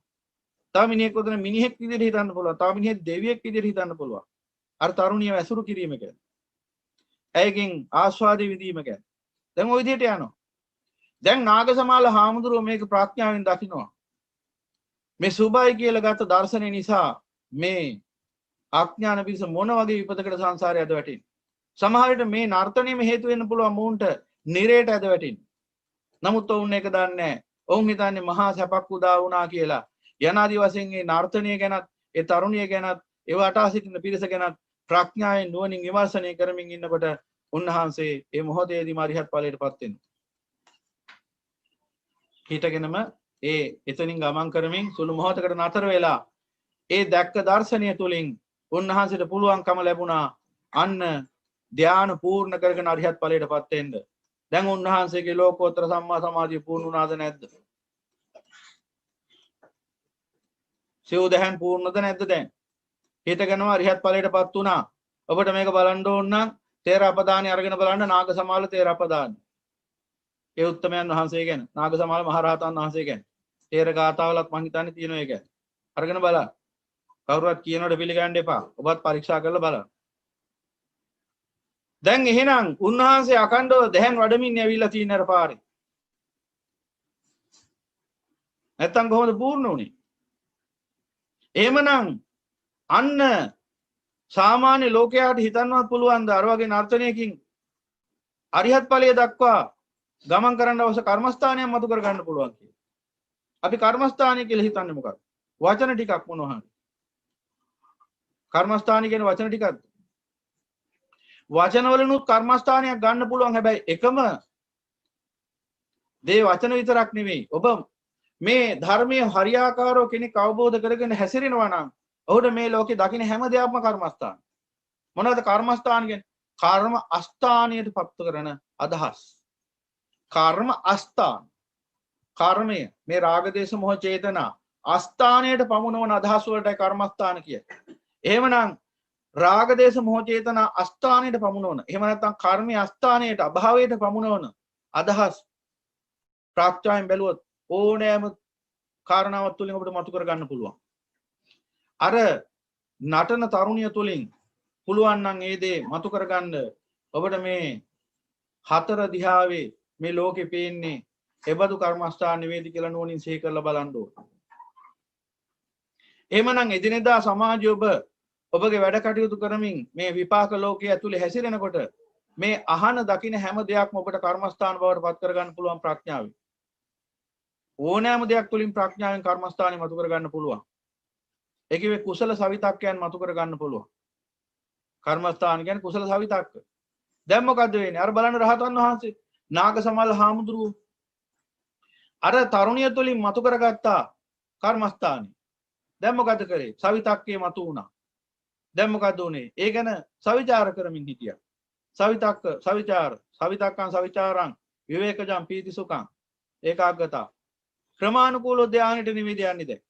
තව මිනිහෙක් උදන මිනිහෙක් විදියට හිතන්න පුළුවන්. තව මිනිහෙක් දෙවියෙක් විදියට හිතන්න පුළුවන්. අර තරුණියව ඇසුරු කිරීම ගැන. ඇයගෙන් ආස්වාදේ විඳීම ගැන. දැන් ওই විදියට යනවා. දැන් නාගසමාල හාමුදුරුවෝ මේක ප්‍රඥාවෙන් දකිනවා. මේ සුභයි කියලා ගත්ත දර්ශනය නිසා මේ අඥාන පිරිස මොන වගේ විපතකට සංසාරේ ඇද වැටෙන්නේ. සමහර විට මේ නර්තනෙම හේතු වෙන්න පුළුවන් මූන්ට නිරේට ඇද වැටෙන්නේ. නමුත් ඔවුන් ඒක දන්නේ නැහැ. ඔවුන් හිතන්නේ මහා සැපක් උදා වුණා කියලා. යනාදී වශයෙන් මේ නර්තනය ගැනත් ඒ තරුණිය ගැනත් ඒ වටා සිටින පිරිස ගැනත් ප්‍රඥාවෙන් නුවණින් විමර්ශනය කරමින් ඉන්නකොට උන්වහන්සේ මේ මොහොතේදී මරිහත් ඵලයටපත් වෙනවා. හිතගෙනම ඒ එතනින් ගමන් කරමින් සුළු මොහොතකට නතර වෙලා ඒ දැක්ක දර්ශනය තුලින් උන්වහන්සේට පුළුවන්කම ලැබුණා අන්න ධානය පූර්ණ කරගෙන අරිහත් ඵලයටපත් වෙන්න. දැන් උන්වහන්සේගේ ලෝකෝත්තර සම්මා සමාධිය පූර්ණ වුණාද නැද්ද? සිව් දහන් පූර්ණද නැද්ද දැන්? හිතගෙනම අරිහත් ඵලයටපත් වුණා. ඔබට මේක බලන්න ඕන නම් තේර අපදානි අරගෙන බලන්න නාගසමාල තේර අපදානි. ඒ උත්තමයන් වහන්සේ ගැන නාගසමාල මහරහතන් වහන්සේ ගැන තේර ගාථාවලත් මං හිතන්නේ තියෙනවා ඒක. අරගෙන බලන්න. කවුරුවත් කියනවට පිළිගන්න එපා. ඔබත් පරීක්ෂා කරලා බලන්න. දැන් එහෙනම් උන්වහන්සේ අකණ්ඩව දැහන් වඩමින් ඇවිල්ලා තියෙන අර පාරේ. නැත්තම් කොහොමද පූර්ණ වුනේ? එහෙමනම් අන්න සාමාන්‍ය ලෝකයාට හිතන්නවත් පුළුවන් ද අර වගේ නර්තනයකින් අරිහත් ඵලය දක්වා ගමන් කරන්න අවශ්‍ය කර්මස්ථානයක් මතු කර ගන්න පුළුවන් කියලා. අපි කර්මස්ථානය කියලා හිතන්නේ මොකක්ද? වචන ටිකක් මොනවා හරි. කර්මස්ථානය කියන වචන ටිකක්ද? වචන වලිනුත් කර්මස්ථානයක් ගන්න පුළුවන්. හැබැයි එකම දේ වචන විතරක් නෙවෙයි. ඔබ මේ ධර්මයේ හරියාකාරව කෙනෙක් අවබෝධ කරගෙන හැසිරෙනවා නම් ඔහුට මේ ලෝකේ දකින්න හැම දෙයක්ම කර්මස්ථාන. මොනවද කර්මස්ථාන කියන්නේ? කර්ම අස්ථානයට පත් කරන අදහස්. කර්ම අස්ථාන. කර්මය මේ රාග දේශ මොහ චේතනා අස්ථානයට පමුණවන අදහස් වලටයි කර්මස්ථාන කියන්නේ. එහෙමනම් රාග දේශ මොහ චේතනා අස්ථානයට පමුණවන. එහෙම නැත්නම් කර්මයේ අස්ථානයට අභාවයට පමුණවන අදහස් ප්‍රාක්‍යාවෙන් බැලුවොත් ඕනෑම කාරණාවක් තුලින් ඔබට මතු කර ගන්න පුළුවන්. අර නටන තරුණිය තුලින් පුළුවන් නම් ඒ දේ මතු කර ගන්න ඔබට මේ හතර දිහාවේ මේ ලෝකේ පේන්නේ එබඳු කර්මස්ථාන නෙවෙයිද කියලා නුවණින් සිහි කරලා බලන්න ඕන. එහෙමනම් එදිනෙදා සමාජය ඔබගේ වැඩ කටයුතු කරමින් මේ විපාක ලෝකයේ ඇතුලේ හැසිරෙනකොට මේ අහන දකින්න හැම දෙයක්ම ඔබට කර්මස්ථාන බවට පත් කර ගන්න පුළුවන් ප්‍රඥාවෙන්. ඕනෑම දෙයක් තුලින් ප්‍රඥාවෙන් කර්මස්ථානෙ මතු කර ගන්න පුළුවන්. ඒකේ කුසල සවිතක්කයන් මතු කර ගන්න පුළුවන්. කර්මස්ථාන කියන්නේ කුසල සවිතක්ක. දැන් මොකද්ද වෙන්නේ? අර බලන්න රහතන් වහන්සේ නාගසමල් හාමුදුරුවෝ අර තරුණිය තුලින් මතු කරගත්තා කර්මස්ථානෙ. දැන් මොකද කරේ? සවිතක්කේ මතු වුණා. දැන් මොකද උනේ? ඒ ගැන සවිචාර කරමින් හිටියා. සවිතක්ක සවිචාර සවිතක්කං සවිචාරං විවේකජං පීති සුඛං ඒකාග්‍රතා ක්‍රමානුකූලව ධානයට නිවිද යන්නේ දැන්.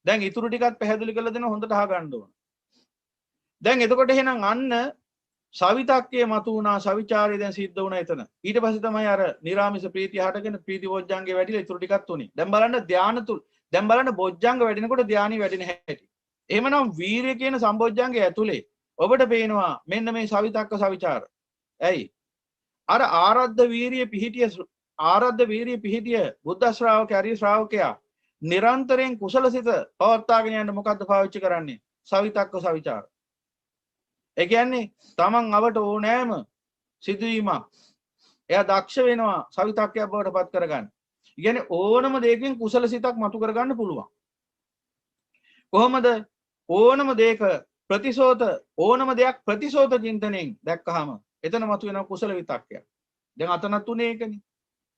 දැන් ඊටු ටිකක් පැහැදිලි කරලා දෙන හොඳට අහගන්න ඕන. දැන් එතකොට එහෙනම් අන්න සවිතක්කේ මතු වුණා සවිචාරය දැන් සිද්ධ වුණා එතන. ඊට පස්සේ තමයි අර නිරාමිස ප්‍රීතිය හටගෙන ප්‍රීති බොජ්ජංගේ වැඩිලා ඉතුරු ටිකක් උනේ. දැන් බලන්න ධානය තුල දැන් බලන්න බොජ්ජංග වැඩිනකොට ධානි වැඩින හැටි. එහෙමනම් වීරිය කියන සම්බොජ්ජංගේ ඇතුලේ ඔබට පේනවා මෙන්න මේ සවිතක්ක සවිචාර. ඇයි? අර ආරද්ධ වීරිය පිහිටිය බුද්ධ ශ්‍රාවක හරි ශ්‍රාවකයා නිරන්තරයෙන් කුසලසිත පවත්වාගෙන යන්න මොකද්ද පාවිච්චි කරන්නේ? සවිතක්ක සවිචාර. ඒ කියන්නේ තමන් අවට ඕනෑම සිදුවීමක් එයා දක්ෂ වෙනවා සවිතක්කයක් බවට පත් කරගන්න. ඒ කියන්නේ ඕනම දෙයකින් කුසල සිතක් මතු කරගන්න පුළුවන්. කොහොමද? ඕනම දෙයක ඕනම දෙයක් ප්‍රතිසෝත චින්තනයෙන් දැක්කහම එතන මතු වෙන කුසල විතක්කයක්. දැන් අතනත් උනේ ඒකනේ.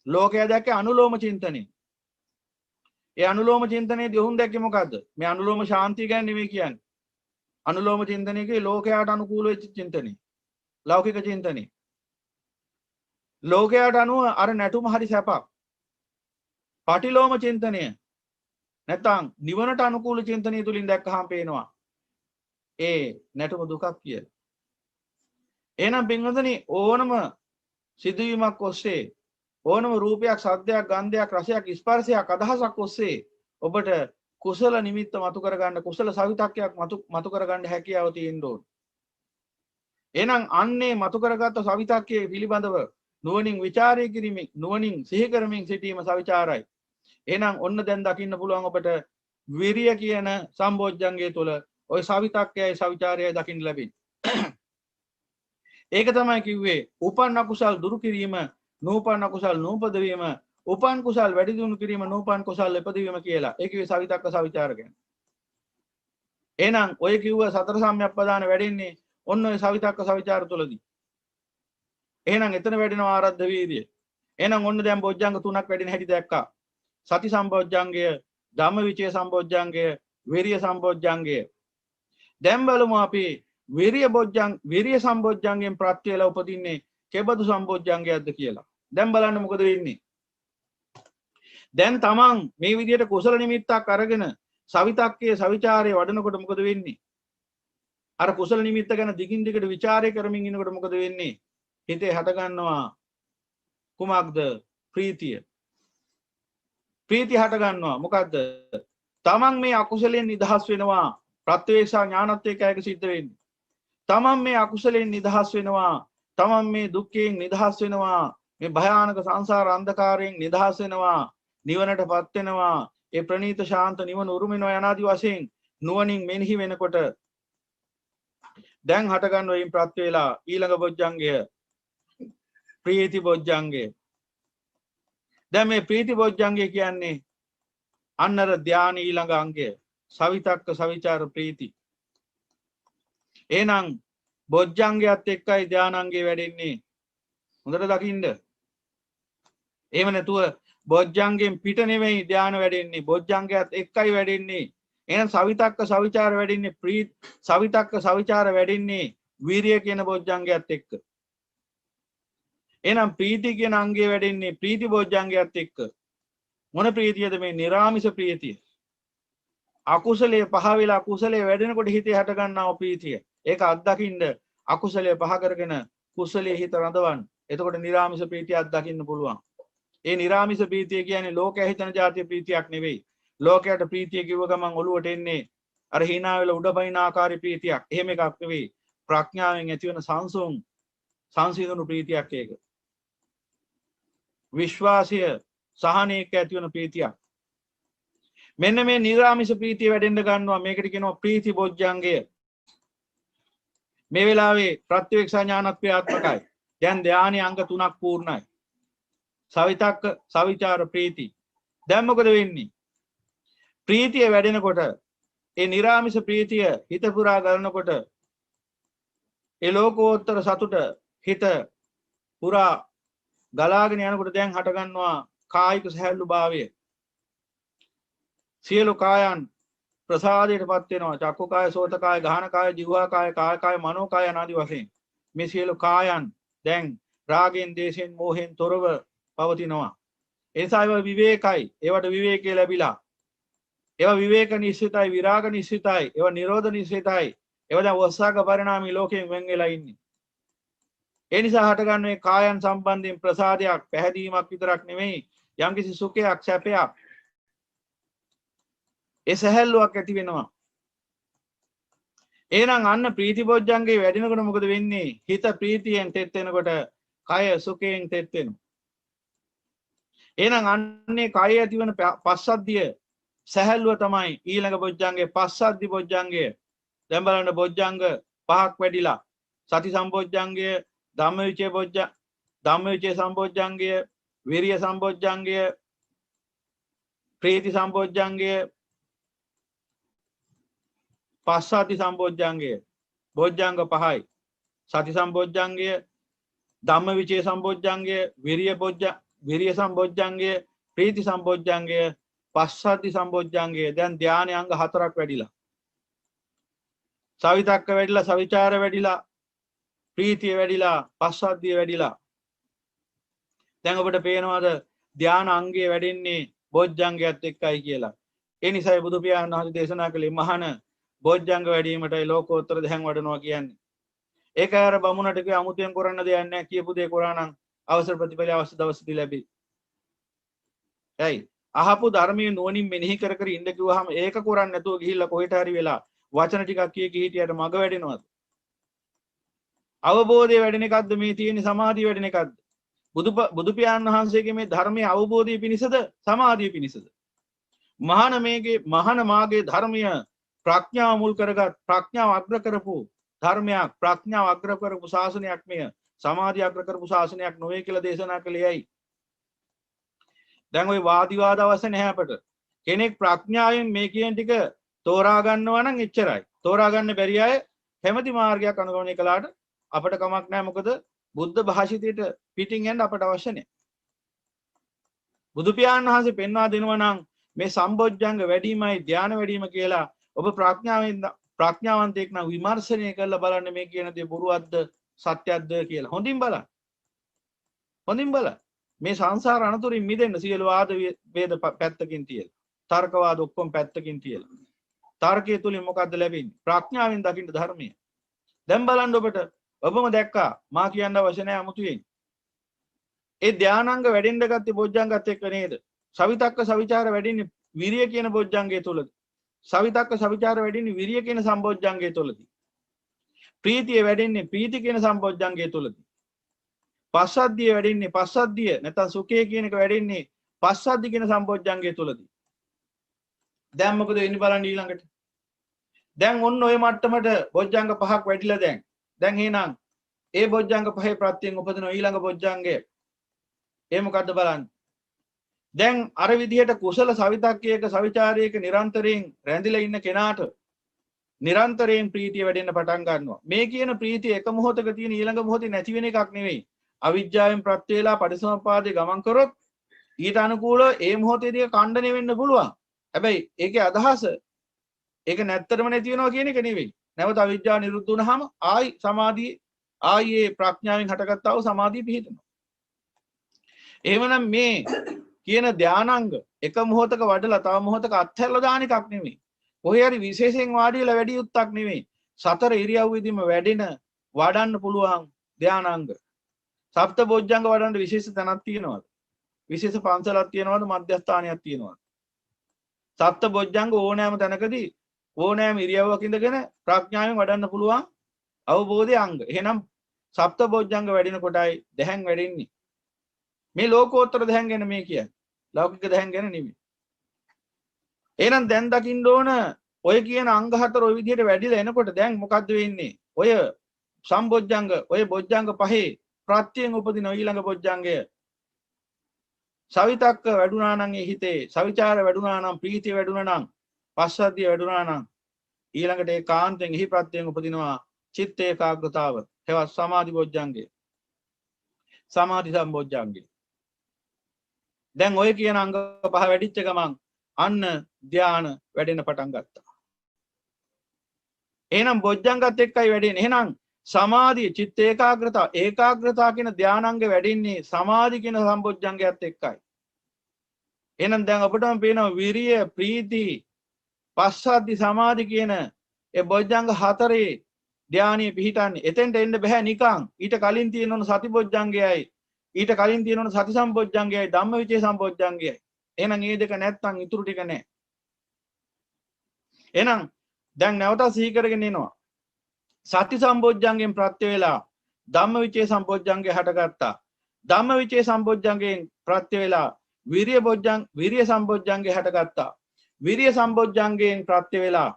ලෝකයා දැක්කේ අනුලෝම චින්තනය. ඒ අනුලෝම චින්තනයේදී ඔවුන් දැක්කේ මොකද්ද? මේ අනුලෝම ශාන්තිය ගැන නෙමෙයි කියන්නේ. අනුලෝම චින්තනයේ ලෝකයාට අනුකූල වෙච්ච චින්තනය. ලෞකික චින්තනය. ලෝකයාට අනුව අර නැටුම හරි සැපක්. පටිලෝම චින්තනය. නැත්නම් නිවනට අනුකූල චින්තනය තුලින් දැක්කහම පේනවා ඒ නැටුම දුකක් කියලා. එහෙනම් පින්වතුනි ඕනම සිදුවීමක් ඔස්සේ ඕනම රූපයක්, ශබ්දයක්, ගන්ධයක්, රසයක්, ස්පර්ශයක්, අදහසක් ඔස්සේ ඔබට කුසල නිමිත්ත මතු කරගන්න කුසල සවිතක්කයක් මතු කරගන්න හැකියාව තියෙන්න ඕන. එහෙනම් අන්නේ මතු කරගත්ත සවිතක්කයේ පිළිබඳව නුවණින් ਵਿਚාරය කිරීමෙන් නුවණින් සිහි කරමින් සිටීම සවිචාරයි. එහෙනම් ඔන්න දැන් දකින්න පුළුවන් ඔබට විරිය කියන සම්බොජ්ජංගය තුළ ওই සවිතක්කයයි සවිචාරයයි දකින්න ලැබෙන්නේ. ඒක තමයි කිව්වේ උපන් අකුසල් දුරු කිරීම, නූපන් අකුසල් නූපද වීම, උපන් කුසල් වැඩි දියුණු කිරීම, නූපන් කුසල් ඉපදවීම කියලා. ඒ කිව්වේ සවිතක්ක සවිචාර ගැන. එහෙනම් ඔය කිව්ව සතර සම්‍යක්පදාන වැඩෙන්නේ ඔන්න ඔය සවිතක්ක සවිචාර තුලදී. එහෙනම් එතන වැඩෙනවා ආරද්ධ වීර්යය. එහෙනම් ඔන්න දැන් බොජ්ජංග තුනක් වැඩෙන හැටි දැක්කා. සති සම්බොජ්ජංගය, ධම්මවිචය සම්බොජ්ජංගය, විරිය සම්බොජ්ජංගය. දැන් බලමු අපි විරිය සම්බොජ්ජංගයෙන් ප්‍රත්‍ය වේලා උපදින්නේ කෙබඳු සම්බොජ්ජංගයක්ද කියලා. දැන් බලන්න මොකද වෙන්නේ. දැන් තමන් මේ විදිහට කුසල නිමිත්තක් අරගෙන සවිතක්කයේ සවිචාරයේ වඩනකොට මොකද වෙන්නේ? අර කුසල නිමිත්ත ගැන දිගින් දිගට ਵਿਚාරය කරමින් ඉනකොට මොකද වෙන්නේ? හිතේ හට ගන්නවා කුමක්ද? ප්‍රීතිය. ප්‍රීතිය හට ගන්නවා. මොකද්ද? තමන් මේ අකුසලයෙන් නිදහස් වෙනවා. ප්‍රත්‍යවේක්ෂා ඥානත් එක්ක ඒක සිද්ධ වෙන්නේ. තමන් මේ අකුසලයෙන් නිදහස් වෙනවා. තමන් මේ දුක්ඛයෙන් නිදහස් වෙනවා. මේ භයානක සංසාර අන්ධකාරයෙන් නිදහස් වෙනවා. නිවනටපත් වෙනවා. ඒ ප්‍රණීත ශාන්ත නිවන උරුම වෙනවා යනාදි වශයෙන් නුවණින් මෙනෙහි වෙනකොට දැන් හට ගන්න වයින් ප්‍රත්‍ය වේලා ඊළඟ බොජ්ජංගය ප්‍රීති බොජ්ජංගය. දැන් මේ ප්‍රීති බොජ්ජංගය කියන්නේ අන්නර ධානය ඊළඟ අංගය සවිතක්ක සවිචාර ප්‍රීති. එහෙනම් බොජ්ජංගයත් එක්කයි ධානාංගේ වැඩෙන්නේ. හොඳට දකින්න. එහෙම නැතුව බොජ්ජංගෙන් පිට නෙවෙයි ධාන වැඩෙන්නේ. බොජ්ජංගයත් එක්කයි වැඩෙන්නේ. එහෙනම් සවිතක්ක සවිචාර වැඩෙන්නේ සවිතක්ක සවිචාර වැඩෙන්නේ වීරිය කියන බොජ්ජංගයත් එක්ක. එහෙනම් ප්‍රීති කියන අංගය වැඩෙන්නේ ප්‍රීති බොජ්ජංගයත් එක්ක. මොන ප්‍රීතියද මේ? නිරාමිස ප්‍රීතිය. අකුසලයේ පහ වෙලා කුසලයේ වැඩෙනකොට හිතේ හට ගන්නා ප්‍රීතිය. ඒක අත්දකින්න අකුසලයේ පහ කරගෙන කුසලයේ හිත රඳවන්න. එතකොට නිරාමිස ප්‍රීතිය අත්දකින්න පුළුවන්. ඒ නිරාමිස ප්‍රීතිය කියන්නේ ලෝකයා හිතන જાතිය ප්‍රීතියක් නෙවෙයි. ලෝකයට ප්‍රීතිය කිව්ව ගමන් ඔළුවට එන්නේ අර hina වෙලා උඩ බයින ආකාරي ප්‍රීතියක්. එහෙම එකක් නෙවෙයි. ප්‍රඥාවෙන් ඇතිවන සංසිඳුණු ප්‍රීතියක් ඒක. විශ්වාසය සහනයක ඇතිවන ප්‍රීතියක්. මෙන්න මේ නිරාමිස ප්‍රීතිය වැඩෙන්න ගන්නවා. මේකට කියනවා ප්‍රීති බොජ්ජංගය. මේ වෙලාවේ ප්‍රත්‍යවේක්ෂා ඥානත් ක්‍රියාත්මකයි. දැන් ධානයේ අංග 3ක් පූර්ණයි. සවිතක්ක සවිචාර ප්‍රීති. දැන් මොකද වෙන්නේ? ප්‍රීතිය වැඩෙනකොට ඒ නිරාමිස ප්‍රීතිය හිත පුරා ගන්නකොට ඒ ලෝකෝත්තර සතුට හිත පුරා ගලාගෙන යනකොට දැන් හට ගන්නවා කායික සහැල්ලු භාවය. සියලු කායන් ප්‍රසාදයටපත් වෙනවා. චක්කු කාය, සෝත කාය, ගාහන කාය, જીවහා කාය, කාය කාය, මනෝ කාය ආදී වශයෙන් මේ සියලු කායන් දැන් රාගෙන්, දේශෙන්, මෝහෙන් තොරව පවතිනවා. ඒ නිසා ඒවා විවේකයි. ඒවට විවේකී ලැබිලා. ඒවා විවේක නිශ්චිතයි, විරාග නිශ්චිතයි, ඒවා නිරෝධ නිශ්චිතයි. ඒවා දැන් වස්සාක පරිණාමී ලෝකයෙන් වෙන් වෙලා ඉන්නේ. ඒ නිසා හටගන්න මේ කායන් සම්බන්ධයෙන් ප්‍රසාදයක් පැහැදීමක් විතරක් නෙමෙයි යම්කිසි සුඛයක් සැපයක් ඒ සැහැල්ලුවක් ඇති වෙනවා. එහෙනම් අන්න ප්‍රීතිබොජ්ජංගේ වැඩිනකොට මොකද වෙන්නේ? හිත ප්‍රීතියෙන් තෙත් වෙනකොට කය සුඛයෙන් තෙත් වෙනවා. එහෙනම් අන්නේ කය ඇතිවන පස්සද්ධිය සැහැල්ලුව තමයි ඊළඟ බොජ්ජංගේ පස්සද්ධි බොජ්ජංගය. දැන් බලන්න බොජ්ජංග පහක් වැඩිලා සති සම්බොජ්ජංගය, ධම්මවිචේ ධම්මවිචේ සම්බොජ්ජංගය, විරිය සම්බොජ්ජංගය, ප්‍රීති සම්බොජ්ජංගය, පස්සද්ධි සම්බොජ්ජංගය. බොජ්ජංග පහයි. සති සම්බොජ්ජංගය, ධම්මවිචේ සම්බොජ්ජංගය, විරිය සම්බොජ්ජංගය, ප්‍රීති සම්බොජ්ජංගය, පස්සද්ධි සම්බොජ්ජංගය. දැන් ධානය අංග 4ක් වැඩිලා. සවිතක්ක වැඩිලා, සවිචාර වැඩිලා, ප්‍රීතිය වැඩිලා, පස්සද්ධිය වැඩිලා. දැන් ඔබට පේනවාද ධාන අංගය වැඩෙන්නේ බොජ්ජංගයත් එක්කයි කියලා. ඒ නිසායි බුදු පියාණන් වහන්සේ දේශනා කළේ මහාන බොජ්ජංග වැඩිවීමටයි ලෝකෝත්තර ධ්‍යාන වඩනවා කියන්නේ. ඒක අර බමුණට කිය අමුතුවෙන් කරන්න දෙයක් නැහැ කියපු දේ කරා නම් අවසර ප්‍රතිඵල අවශ්‍ය දවසදී ලැබෙයි. ඇයි? අහපු ධර්මයේ නුවණින් මෙනෙහි කර කර ඉන්න කිව්වහම ඒක කරන්නේ නැතුව ගිහිල්ලා කොහෙට හරි වෙලා වචන ටිකක් කිය කී හිටියට මග වැඩෙනවද? අවබෝධය වැඩෙන එකක්ද මේ තියෙන සමාධිය වැඩෙන එකක්ද? බුදු පියාණන් වහන්සේගේ මේ ධර්මයේ අවබෝධය පිණිසද සමාධිය පිණිසද? මහාන මාගේ ධර්මය ප්‍රඥාව මුල් කරගත් ප්‍රඥාව අග්‍ර කරපු ධර්මයක්, ප්‍රඥාව අග්‍ර කරපු ශාසනයක් මෙය. සමාධිය අග්‍ර කරපු ශාසනයක් නොවේ කියලා දේශනා කළේයි. දැන් ওই වාදිවාද අවශ්‍ය නැහැ අපට. කෙනෙක් ප්‍රඥාවෙන් මේ කියන ටික තෝරා ගන්නවා නම් එච්චරයි. තෝරා ගන්න බැරි අය හැමති මාර්ගයක් අනුගමනය කළාට අපට කමක් නැහැ. මොකද බුද්ධ භාෂිතයට පිටින් යන්න අපට අවශ්‍ය නැහැ. බුදු පියාණන් වහන්සේ පෙන්වා දෙනවා නම් මේ සම්බොජ්ජංග වැඩිමයි ධානය වැඩිම කියලා ඔබ ප්‍රඥාවන්තයෙක් නම් විමර්ශනය කරලා බලන්න මේ කියන දේ බොරුවක්ද සත්‍යයක්ද කියලා. හොඳින් බලන්න. හොඳින් බලන්න. මේ සංසාර අනතුරින් මිදෙන්න සියලු වාද වේද පැත්තකින් තියලා. තර්කවාද ඔක්කොම පැත්තකින් තියලා. තර්කයේ තුලින් මොකද්ද ලැබෙන්නේ? ප්‍රඥාවෙන් දකින්න ධර්මය. දැන් බලන්න ඔබට ඔබම දැක්කා මා කියන්න අවශ්‍ය නැහැ අමුතුවෙන්. ඒ ධානාංග වැඩෙන්න ගත්තේ බොජ්ජංගත් එක්ක නේද? සවිතක්ක සවිචාර වැඩින්නේ විරිය කියන බොජ්ජංගය තුලද? සවිතක්ක සවිචාර වැඩින්නේ විරිය කියන සම්බොජ්ජංගය තුලදී. ප්‍රීතිය වැඩින්නේ ප්‍රීති කියන සම්බොජ්ජංගය තුලදී. පස්සද්ධිය වැඩින්නේ පස්සද්ධිය නැත්නම් සුඛය කියන එක වැඩින්නේ පස්සද්ධි කියන සම්බොජ්ජංගය තුලදී. දැන් මොකද වෙන්නේ බලන්න ඊළඟට. දැන් ඔන්න ඔය මට්ටමට බොජ්ජංග පහක් වැඩිලා දැන්. දැන් එහෙනම් ඒ බොජ්ජංග පහේ ප්‍රත්‍යයෙන් උපදින ඊළඟ බොජ්ජංගය ඒ මොකද්ද බලන්න. දැන් අර විදිහට කුසල සවිතක්කයක සවිචාරයක නිරන්තරයෙන් රැඳිලා ඉන්න කෙනාට නිරන්තරයෙන් ප්‍රීතිය වැඩෙන්න පටන් ගන්නවා. මේ කියන ප්‍රීතිය එක මොහොතක තියෙන ඊළඟ මොහොතේ නැති වෙන එකක් නෙවෙයි. අවිජ්ජාවෙන් ප්‍රත්‍ය වේලා පටිසමුප්පාදේ ගමන් කරොත් ඊට අනුකූලව ඒ මොහොතේදී ඛණ්ඩණය වෙන්න පුළුවන්. හැබැයි ඒකේ අදහස ඒක නැත්තරම නැති වෙනවා කියන එක නෙවෙයි. නැවත අවිජ්ජා නිරුද්ධ වුණාම ආයි සමාධිය ආයේ ප්‍රඥාවෙන් හටගත්තා වූ සමාධිය පිහිටනවා. එහෙමනම් මේ කියන ධානාංග එක මොහොතක වඩලා තව මොහොතක අත්හැරලා දාන එකක් නෙමෙයි. කොහේ හරි විශේෂයෙන් වාඩි වෙලා වැඩි යුත්තක් නෙමෙයි. සතර ඉරියව්වෙදීම වැඩෙන වඩන්න පුළුවන් ධානාංග. සප්ත බොජ්ජංග වඩන්න විශේෂ තැනක් තියෙනවද? විශේෂ පන්සලක් තියෙනවද? මධ්‍යස්ථානයක් තියෙනවද? සප්ත බොජ්ජංග ඕනෑම තැනකදී ඕනෑම ඉරියව්වක ඉඳගෙන ප්‍රඥාවෙන් වඩන්න පුළුවන් අවබෝධයේ අංග. එහෙනම් සප්ත බොජ්ජංග වැඩෙන කොටයි දැහැන් වැඩෙන්නේ. මේ ලෝකෝත්තර දැහැන් ගැන මේ කියන්නේ. ලෞකික දැහැන් ගැන නෙමෙයි. එහෙනම් දැන් දකින්න ඕන ඔය කියන අංග හතර ඔය විදිහට වැඩිලා එනකොට දැන් මොකද්ද වෙන්නේ? ඔය සම්බොජ්ජංග ඔය බොජ්ජංග පහේ ප්‍රත්‍යයෙන් උපදින ඊළඟ බොජ්ජංගය සවිතක්ක වැඩුණා නම් ඒ හිතේ සවිචාර වැඩුණා නම් ප්‍රීතිය වැඩුණා නම් පස්සද්ධිය වැඩුණා නම් ඊළඟට ඒ කාන්තෙන් එහි ප්‍රත්‍යයෙන් උපදිනවා චිත්ත ඒකාග්‍රතාව. ඒවා සමාධි බොජ්ජංගය. සමාධි සම්බොජ්ජංගය. දැන් ඔය කියන අංග පහ වැඩිච්ච ගමන් අන්න ධාන වැඩෙන පටන් ගත්තා. එහෙනම් බොජ්ජංගත් එක්කයි වැඩෙන්නේ. එහෙනම් සමාධිය චිත්ත ඒකාග්‍රතාව කියන ධානාංග වැඩින්නේ සමාධි කියන සම්බොජ්ජංගයත් එක්කයි. එහෙනම් දැන් අපිටම පේනවා විරිය ප්‍රීති පස්සද්ධි සමාධි කියන ඒ බොජ්ජංග හතරේ ධානයේ පිහිටන්නේ. එතෙන්ට එන්න බෑ නිකන්. ඊට කලින් තියෙන ඕන සති බොජ්ජංගයයි ඊට කලින් තියෙන ඕන සති සම්බොජ්ජංගයයි ධම්මවිචේ සම්බොජ්ජංගයයි. එහෙනම් මේ දෙක නැත්තම් ඉතුරු ටික නැහැ. එහෙනම් දැන් නැවත සිහි කරගෙන එනවා. සති සම්බොජ්ජංගෙන් ප්‍රත්‍ය වේලා ධම්මවිචේ සම්බොජ්ජංගේ හටගත්තා. ධම්මවිචේ සම්බොජ්ජංගෙන් ප්‍රත්‍ය වේලා විරිය සම්බොජ්ජංගේ හටගත්තා. විරිය සම්බොජ්ජංගෙන් ප්‍රත්‍ය වේලා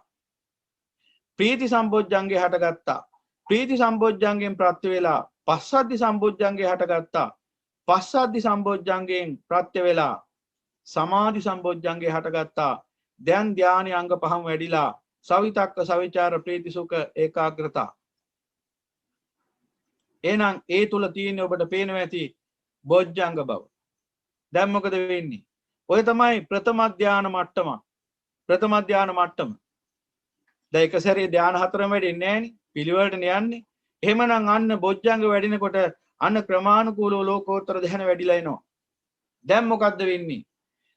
ප්‍රීති සම්බොජ්ජංගේ හටගත්තා. ප්‍රීති සම්බොජ්ජංගෙන් ප්‍රත්‍ය වේලා පස්සද්ධි සම්බොජ්ජංගේ හටගත්තා. පස්සද්ධි සම්බොජ්ජංගෙන් ප්‍රත්‍ය වේලා සමාධි සම්බොජ්ජංගේ හටගත්තා. දැන් ධානයේ අංග පහම වැඩිලා සවිතක්ක සවිචාර ප්‍රීති සුඛ ඒකාග්‍රතා. එහෙනම් ඒ තුල තියෙන ඔබට පේනවා ඇති බොජ්ජංග බව. දැන් මොකද වෙන්නේ? ඔය තමයි ප්‍රථම ධාන මට්ටම. ප්‍රථම ධාන මට්ටම. දැන් එක සැරේ ධාන හතරම වැඩින්නේ නැහනේ. පිළිවෙලට යන්නේ. එහෙමනම් අන්න බොජ්ජංග වැඩිනකොට අන්න ක්‍රමානුකූලව ලෝකෝත්තර ධාන වැඩිලා එනවා. දැන් මොකද්ද වෙන්නේ?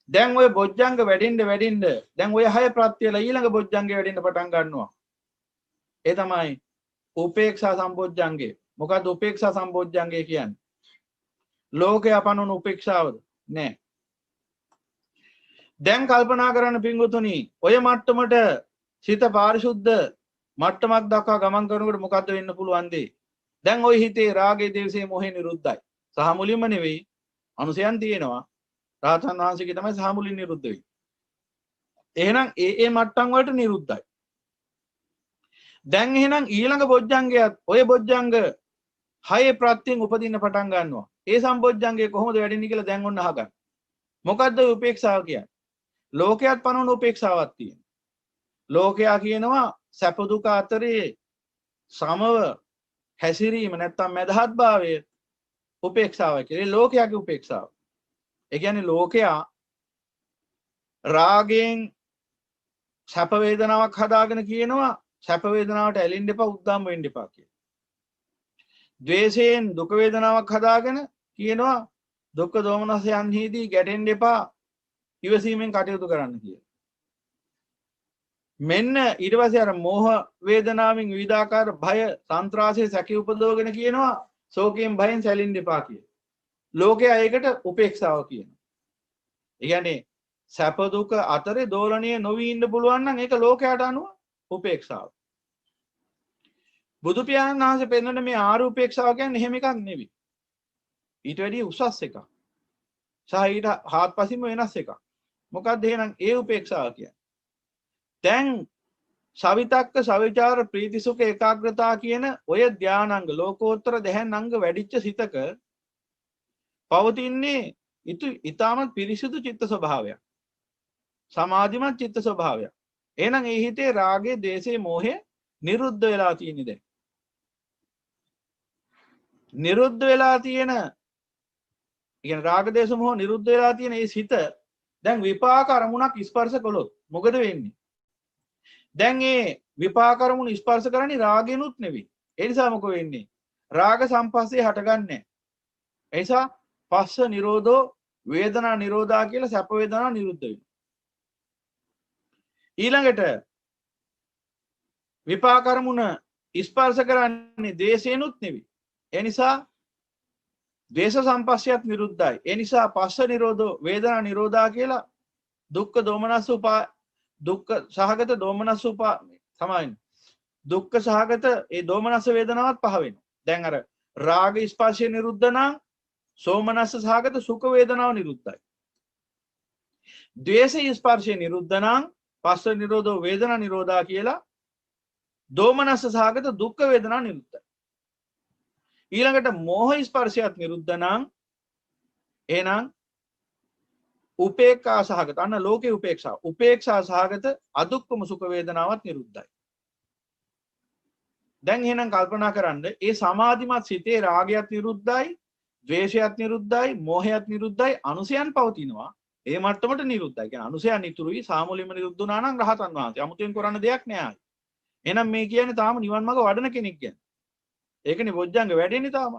දැන් ඔය බොජ්ජංග වැඩින්න දැන් ඔය 6 ප්‍රත්‍යල ඊළඟ බොජ්ජංගේ වැඩින්න පටන් ගන්නවා. ඒ තමයි උපේක්ෂා සම්බොජ්ජංගේ. මොකද්ද උපේක්ෂා සම්බොජ්ජංගේ කියන්නේ? ලෝකේ අපනොන උපේක්ෂාවද? නෑ. දැන් කල්පනා කරන්න පින්වතුනි, ඔය මට්ටමට සිත පාරිශුද්ධ මට්ටමක් දක්වා ගමන් කරනකොට මොකද්ද වෙන්න පුළුවන් දේ? දැන් ওই හිතේ රාගේ දේශේ මොහේ නිරුද්ධයි. සහ මුලින්ම නෙවෙයි අනුසයන් තියෙනවා. රාතන් වහන්සේගේ තමයි සහ මුලින් නිරුද්ධ වෙන්නේ. එහෙනම් ඒ මට්ටම් වලට නිරුද්ධයි. දැන් එහෙනම් ඊළඟ බොජ්ජංගයත් ඔය බොජ්ජංග 6 ප්‍රත්‍යයෙන් උපදින්න පටන් ගන්නවා. ඒ සම්බොජ්ජංගේ කොහොමද වැඩින්නේ කියලා දැන් ඔන්න අහගන්න. මොකද්ද උපේක්ෂාව කියන්නේ? ලෝකයක් පනවන උපේක්ෂාවක් තියෙනවා. ලෝකයා කියනවා සැප දුක අතරේ සමව හැසිරීම නැත්තම් මදහත් භාවය උපේක්ෂාවයි කියලා. ඒ ලෝකයාගේ උපේක්ෂාව. ඒ කියන්නේ ලෝකයා රාගයෙන් සැප වේදනාවක් හදාගෙන කියනවා සැප වේදනාවට ඇලෙන්න එපා උද්දාම වෙන්න එපා කියලා. ද්වේෂයෙන් දුක වේදනාවක් හදාගෙන කියනවා දුක්ඛ දෝමනසයන්හිදී ගැටෙන්න එපා ඉවසීමෙන් කටයුතු කරන්න කියලා. මෙන්න ඊට පස්සේ අර මෝහ වේදනාවෙන් විවිධාකාර භය සන්ත්‍රාසයේ සැකේ උපදවගෙන කියනවා ශෝකයෙන් භයෙන් සැලෙන්න එපා කියලා. ලෝකයා ඒකට උපේක්ෂාව කියනවා. ඒ කියන්නේ සැප දුක අතරේ දෝලණීය නොවි ඉන්න පුළුවන් නම් ඒක ලෝකයට අනුව උපේක්ෂාව. බුදු පියාණන් වහන්සේ පෙන්වන මේ ආරූපේක්ෂාව කියන්නේ එහෙම එකක් නෙවෙයි. ඊට වැඩිය උසස් එකක්. සහ ඊට හාත්පසින්ම වෙනස් එකක්. මොකක්ද එහෙනම් ඒ උපේක්ෂාව කියන්නේ? දැන් සවිතක්ක සවිචාර ප්‍රීති සුඛ ඒකාග්‍රතාව කියන ඔය ධානාංග ලෝකෝත්තර ධ්‍යාන අංග වැඩිච්ච සිතක පවතින්නේ ඊටමත් පිරිසිදු චිත්ත ස්වභාවයක්. සමාධිමත් චිත්ත ස්වභාවයක්. එහෙනම් ඒ හිතේ රාගේ, දේශේ, මෝහය නිරුද්ධ වෙලා තියෙන්නේ දැන්. නිරුද්ධ වෙලා තියෙන කියන්නේ රාග, දේශ, මෝහ නිරුද්ධ වෙලා තියෙන මේ සිත දැන් විපාක අරමුණක් ස්පර්ශ කළොත් මොකද වෙන්නේ? දැන් මේ විපාක අරමුණ ස්පර්ශ කරන්නේ රාගෙනුත් නෙවෙයි. ඒ නිසා මොකද වෙන්නේ? රාග සම්පස්සේ හටගන්නේ. ඒ නිසා පස්ස නිරෝධෝ වේදනා නිරෝධා කියලා සැප වේදනා නිරුද්ධ වෙනවා. ඊළඟට විපාක අරමුණ ස්පර්ශ කරන්නේ ද්වේෂේනුත් නෙවෙයි. ඒ නිසා ද්වේෂ සම්පස්සයත් නිරුද්ධයි. ඒ නිසා පස්ස නිරෝධෝ වේදනා නිරෝධා කියලා දුක්ඛ දෝමනස්ස උපා දුක්ඛ සහගත දෝමනස්ස උපා සමායින් දුක්ඛ සහගත ඒ දෝමනස්ස වේදනාවත් පහ වෙනවා. දැන් අර රාග ස්පර්ශය නිරුද්ධ නම් සෝමනස්ස සහගත සුඛ වේදනාව නිරුද්ධයි. ද්වේෂ ස්පර්ශය නිරුද්ධ නම් පස්ස නිරෝධෝ වේදනා නිරෝධා කියලා දෝමනස්ස සහගත දුක්ඛ වේදනා නිරුද්ධයි. ඊළඟට මෝහ ස්පර්ශයත් නිරුද්ධ නම් එහෙනම් උපේක්ඛා සහගත අන්න ලෝකේ උපේක්ෂා සහගත අදුක්ඛම සුඛ වේදනාවත් නිරුද්ධයි. දැන් එහෙනම් කල්පනා කරන්න ඒ සමාධිමත් සිතේ රාගයත් නිරුද්ධයි, ද්වේෂයත් නිරුද්ධයි, මෝහයත් නිරුද්ධයි, අනුසයන් පවතිනවා. ඒ මට්ටමට නිරුද්ධයි. කියන්නේ අනුසයන් ඉතුරුයි සාමුලින්ම නිරුද්ධ වුණා නම් රහතන් වහන්සේ. 아무තෙන් කරන්න දෙයක් නෑ. එහෙනම් මේ කියන්නේ තාම නිවන් මාර්ග වඩන කෙනෙක් කියන්නේ. ඒකනේ බොජ්ජංග වැඩෙන්නේ තාම.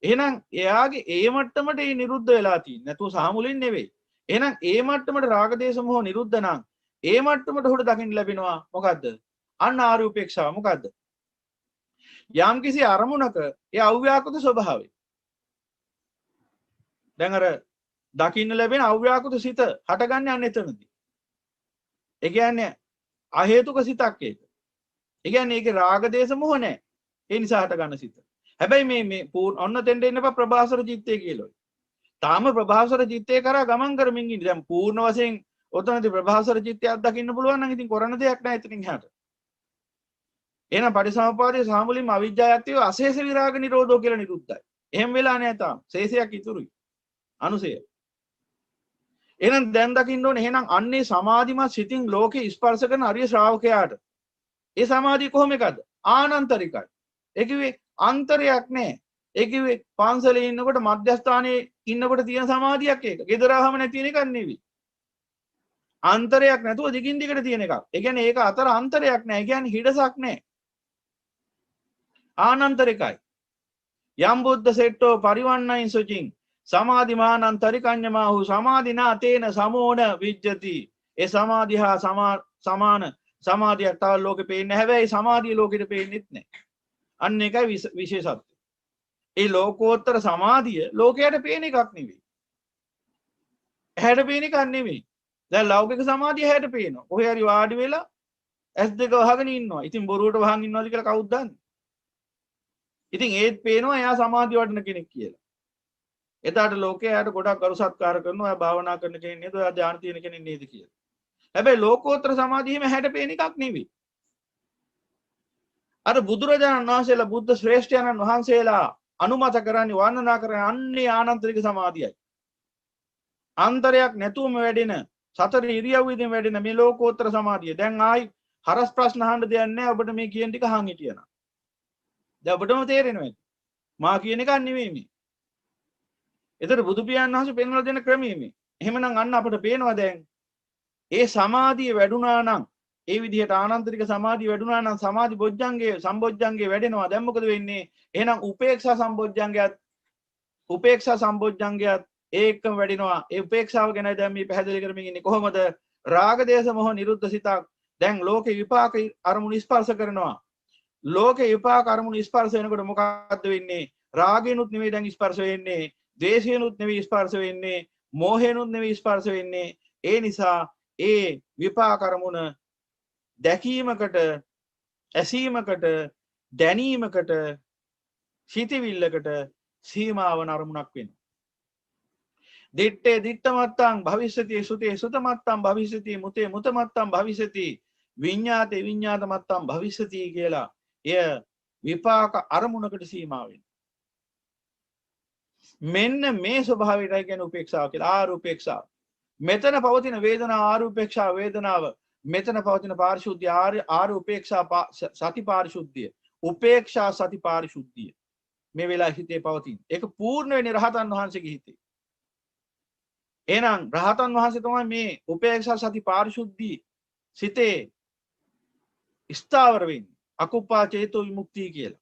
එහෙනම් එයාගේ ඒ මට්ටමට ඒ නිරුද්ධ වෙලා තියෙන්නේ. නැතුව සාමුලින් නෙවෙයි. එහෙනම් ඒ මට්ටමට රාග දේශ මොහ නිරුද්ධ නම් ඒ මට්ටමට උඩ දකින්න ලැබෙනවා මොකද්ද? අන්න ආර්ය උපේක්ෂාව මොකද්ද? යම් කිසි අරමුණක ඒ අව්‍යාකෘත ස්වභාවය. දැන් අර දකින්න ලැබෙන අව්‍යාකෘත සිත හටගන්නේ අන්න එතනදී. ඒ කියන්නේ අහේතුක සිතක් ඒක. ඒ කියන්නේ ඒකේ රාග දේශ මොහ නැහැ. ඒ නිසා හටගන්න සිත. හැබැයි මේ ඔන්න දෙන්න එන්න එපා ප්‍රභාසර චිත්තය කියලා. තාම ප්‍රභාසර චිත්තය කරා ගමන් කරමින් ඉන්නේ. දැන් පූර්ණ වශයෙන් ඔතනදී ප්‍රභාසර චිත්තයක් දකින්න පුළුවන් නම් ඉතින් කරන්න දෙයක් නැහැ එතනින් එහාට. එහෙනම් පටිසමුපාදයේ සාමුලින්ම අවිජ්ජායත්වය අශේෂ විරාග නිරෝධෝ කියලා නිරුද්ධයි. එහෙම වෙලා නැහැ තාම. ශේෂයක් ඉතුරුයි. අනුසය. එහෙනම් දැන් දකින්න ඕනේ එහෙනම් අන්නේ සමාධිමත් සිතින් ලෝකේ ස්පර්ශ කරන අරිය ශ්‍රාවකයාට ඒ සමාධිය කොහොම එකද? ආනන්තරිකයි. ඒ කිව්වේ අන්තරයක් නෑ. ඒ කිව්වේ පන්සලේ ඉන්නකොට මධ්‍යස්ථානයේ ඉන්නකොට තියෙන සමාධියක් ඒක. ගෙදරාවම නැති එකක් නෙවෙයි. අන්තරයක් නැතුව දිගින් දිගට තියෙන එකක්. ඒ කියන්නේ ඒක අතර අන්තරයක් නෑ. ඒ කියන්නේ හිඩසක් නෑ. ආනන්තරිකයි. යම් බුද්ධ සෙට්ටෝ පරිවන්නයින් සුචින් සමාධිමානන්තරිකඤ්ඤමාහු සමාධිනා තේන සමෝන විජ්ජති. ඒ සමාධිය හා සමාන සමාධියක් තව ලෝකෙ පේන්නේ. හැබැයි සමාධිය ලෝකෙට පේන්නේත් නැහැ. අන්න එකයි විශේෂත්වය. ඒ ලෝකෝත්තර සමාධිය ලෝකයට පේන එකක් නෙවෙයි. ඇහැට පේන එකක් නෙවෙයි. දැන් ලෞකික සමාධිය ඇහැට පේනවා. කොහේ හරි වාඩි වෙලා S2 වහගෙන ඉන්නවා. ඉතින් බොරුවට වහන් ඉන්නවද කියලා කවුද දන්නේ? ඉතින් ඒත් පේනවා එයා සමාධිය වඩන කෙනෙක් කියලා. එදාට ලෝකයේ එයාට ගොඩක් ගරු සත්කාර කරනවා. එයා භාවනා කරන කෙනෙක් නේද? එයා ධ්‍යාන තියෙන කෙනෙක් නේද කියලා. හැබැයි ලෝකෝත්තර සමාධියෙම හැට පේන එකක් නෙවෙයි. අර බුදුරජාණන් වහන්සේලා බුද්ධ ශ්‍රේෂ්ඨයන්න් වහන්සේලා අනුමත කරන්නේ වර්ණනා කරන්නේ අන්නේ ආනන්තරික සමාධියයි. අන්තරයක් නැතුවම වැඩෙන සතර ඉරියව්වෙදී වැඩෙන මේ ලෝකෝත්තර සමාධිය. දැන් ආයි හරස් ප්‍රශ්න අහන්න දෙයක් නැහැ. ඔබට මේ කියන ටික අහන් හිටියනම්. දැන් ඔබටම තේරෙනවා. මා කියන එක නෙවෙයි මේ. ඒතර බුදු පියාණන් වහන්සේ පෙන්වලා දෙන ක්‍රමය මේ. එහෙමනම් අන්න අපිට පේනවා දැන් ඒ සමාධිය වැඩුණා නම් ඒ විදිහට ආනන්තරික සමාධිය වැඩුණා නම් සමාධි බොජ්ජංගේ සම්බොජ්ජංගේ වැඩෙනවා. දැන් මොකද වෙන්නේ? එහෙනම් උපේක්ෂා සම්බොජ්ජංගයත් ඒකම වැඩෙනවා. ඒ උපේක්ෂාව ගැන දැන් මේ පැහැදිලි කරමින් ඉන්නේ කොහොමද? රාග දේශ මොහ නිරුද්ධ සිතක්. දැන් ලෝකේ විපාක අරමුණු ස්පර්ශ කරනවා. ලෝකේ විපාක අරමුණු ස්පර්ශ වෙනකොට මොකද්ද වෙන්නේ? රාගේනුත් නෙවෙයි දැන් ස්පර්ශ වෙන්නේ. ද්වේෂේනුත් නෙවෙයි ස්පර්ශ වෙන්නේ. මෝහේනුත් නෙවෙයි ස්පර්ශ වෙන්නේ. ඒ නිසා ඒ විපාක අරමුණ දැකීමකට ඇසීමකට දැනීමකට සිතවිල්ලකට සීමාවන අරමුණක් වෙනවා. දිත්තේ දිත්තමත්තං භවිෂ්‍යති සුතේ සුතමත්තං භවිෂ්‍යති මුතේ මුතමත්තං භවිෂ්‍යති විඤ්ඤාතේ විඤ්ඤාතමත්තං භවිෂ්‍යති කියලා එය විපාක අරමුණකට සීමා වෙනවා. මෙන්න මේ ස්වභාවයටයි කියන උපේක්ෂාව කියලා. ආරූපේක්ෂාව. මෙතන පවතින වේදනා ආරූපේක්ෂා වේදනාව මෙතන පවතින පාරිශුද්ධිය ආර්ය උපේක්ෂා සති පාරිශුද්ධිය උපේක්ෂා සති පාරිශුද්ධිය මේ වෙලාව හිතේ පවතින. ඒක පූර්ණ වෙන්නේ රහතන් වහන්සේගේ හිතේ. එහෙනම් රහතන් වහන්සේ තමයි මේ උපේක්ෂා සති පාරිශුද්ධිය සිතේ ස්ථාවර වෙන්නේ. අකුප්පා චේතෝ විමුක්තිය කියලා.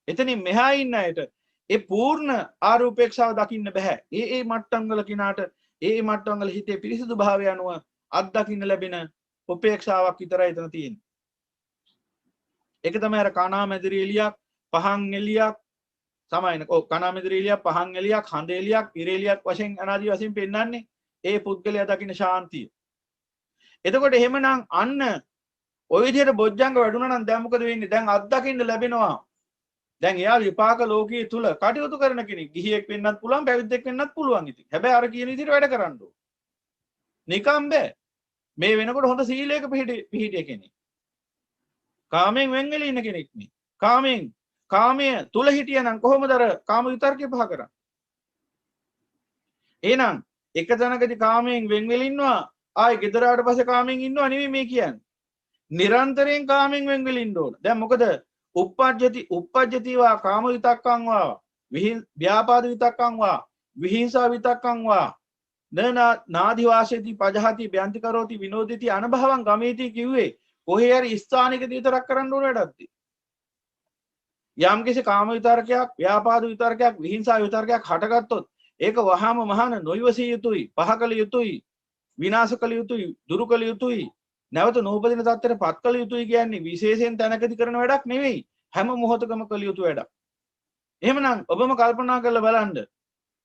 එතනින් මෙහා ඉන්න අයට ඒ පූර්ණ ආර්ය උපේක්ෂාව දකින්න බෑ. ඒ මට්ටම් වල කිනාට ඒ මට්ටම් වල හිතේ පිරිසිදු භාවය අනුව අත්දකින්න ලැබෙන උපේක්ෂාවක් විතරයි එතන තියෙන්නේ. ඒක තමයි අර කණාමැදිරි එලියක් පහන් එලියක් සමායන. ඔව් කණාමැදිරි එලියක් පහන් එලියක් හඳ එලියක් ඉර එලියක් වශයෙන් අනාදි වශයෙන් පෙන්වන්නේ ඒ පුද්ගලයා දකින්න ශාන්තිය. එතකොට එහෙමනම් අන්න ওই විදිහට බොජ්ජංග වැඩුණා නම් දැන් මොකද වෙන්නේ? දැන් අත්දකින්න ලැබෙනවා. දැන් එයා විපාක ලෝකයේ තුල කටයුතු කරන කෙනෙක්. ගිහියෙක් වෙන්නත් පුළුවන්, පැවිද්දෙක් වෙන්නත් පුළුවන් ඉතින්. හැබැයි අර කියන විදිහට වැඩ කරන්න ඕන. නිකම් බෑ. මේ වෙනකොට හොඳ සීලයක පිහිටිය කෙනෙක්. කාමයෙන් වෙන් වෙලා ඉන්න කෙනෙක් නේ. කාමයේ තුල හිටියනම් කොහොමද අර කාම විතර්කේ පහ කරන්නේ? එහෙනම් එක තැනකදී කාමයෙන් වෙන් වෙලා ඉන්නවා, ආයේ ගෙදර ආවට පස්සේ කාමයෙන් ඉන්නවා නෙවෙයි මේ කියන්නේ. නිරන්තරයෙන් කාමයෙන් වෙන් වෙලා ඉන්න ඕන. දැන් මොකද? uppajjatiවා කාම විතක්කං වා ව්‍යාපාද විතක්කං වා විහිංසා විතක්කං වා නාදි වාසේති පජහති බ්‍යන්ති කරෝති විනෝදිති අනභවං ගමේති කිව්වේ කොහේ හරි ස්ථානිකදී විතරක් කරන්න ඕන වැඩක්ද? යම් කිසි කාම විතරකයක්, ව්‍යාපාද විතරකයක්, විහිංසා විතරකයක් හටගත්තොත් ඒක වහාම මහාන නොයවසිය යුතුයි, පහ කළ යුතුයි, විනාශ කළ යුතුයි, දුරු කළ යුතුයි, නැවත නූපදින තත්ත්වයට පත් කළ යුතුයි කියන්නේ විශේෂයෙන් තැනකදී කරන වැඩක් නෙවෙයි. හැම මොහොතකම කළ යුතු වැඩක්. එහෙමනම් ඔබම කල්පනා කරලා බලන්න.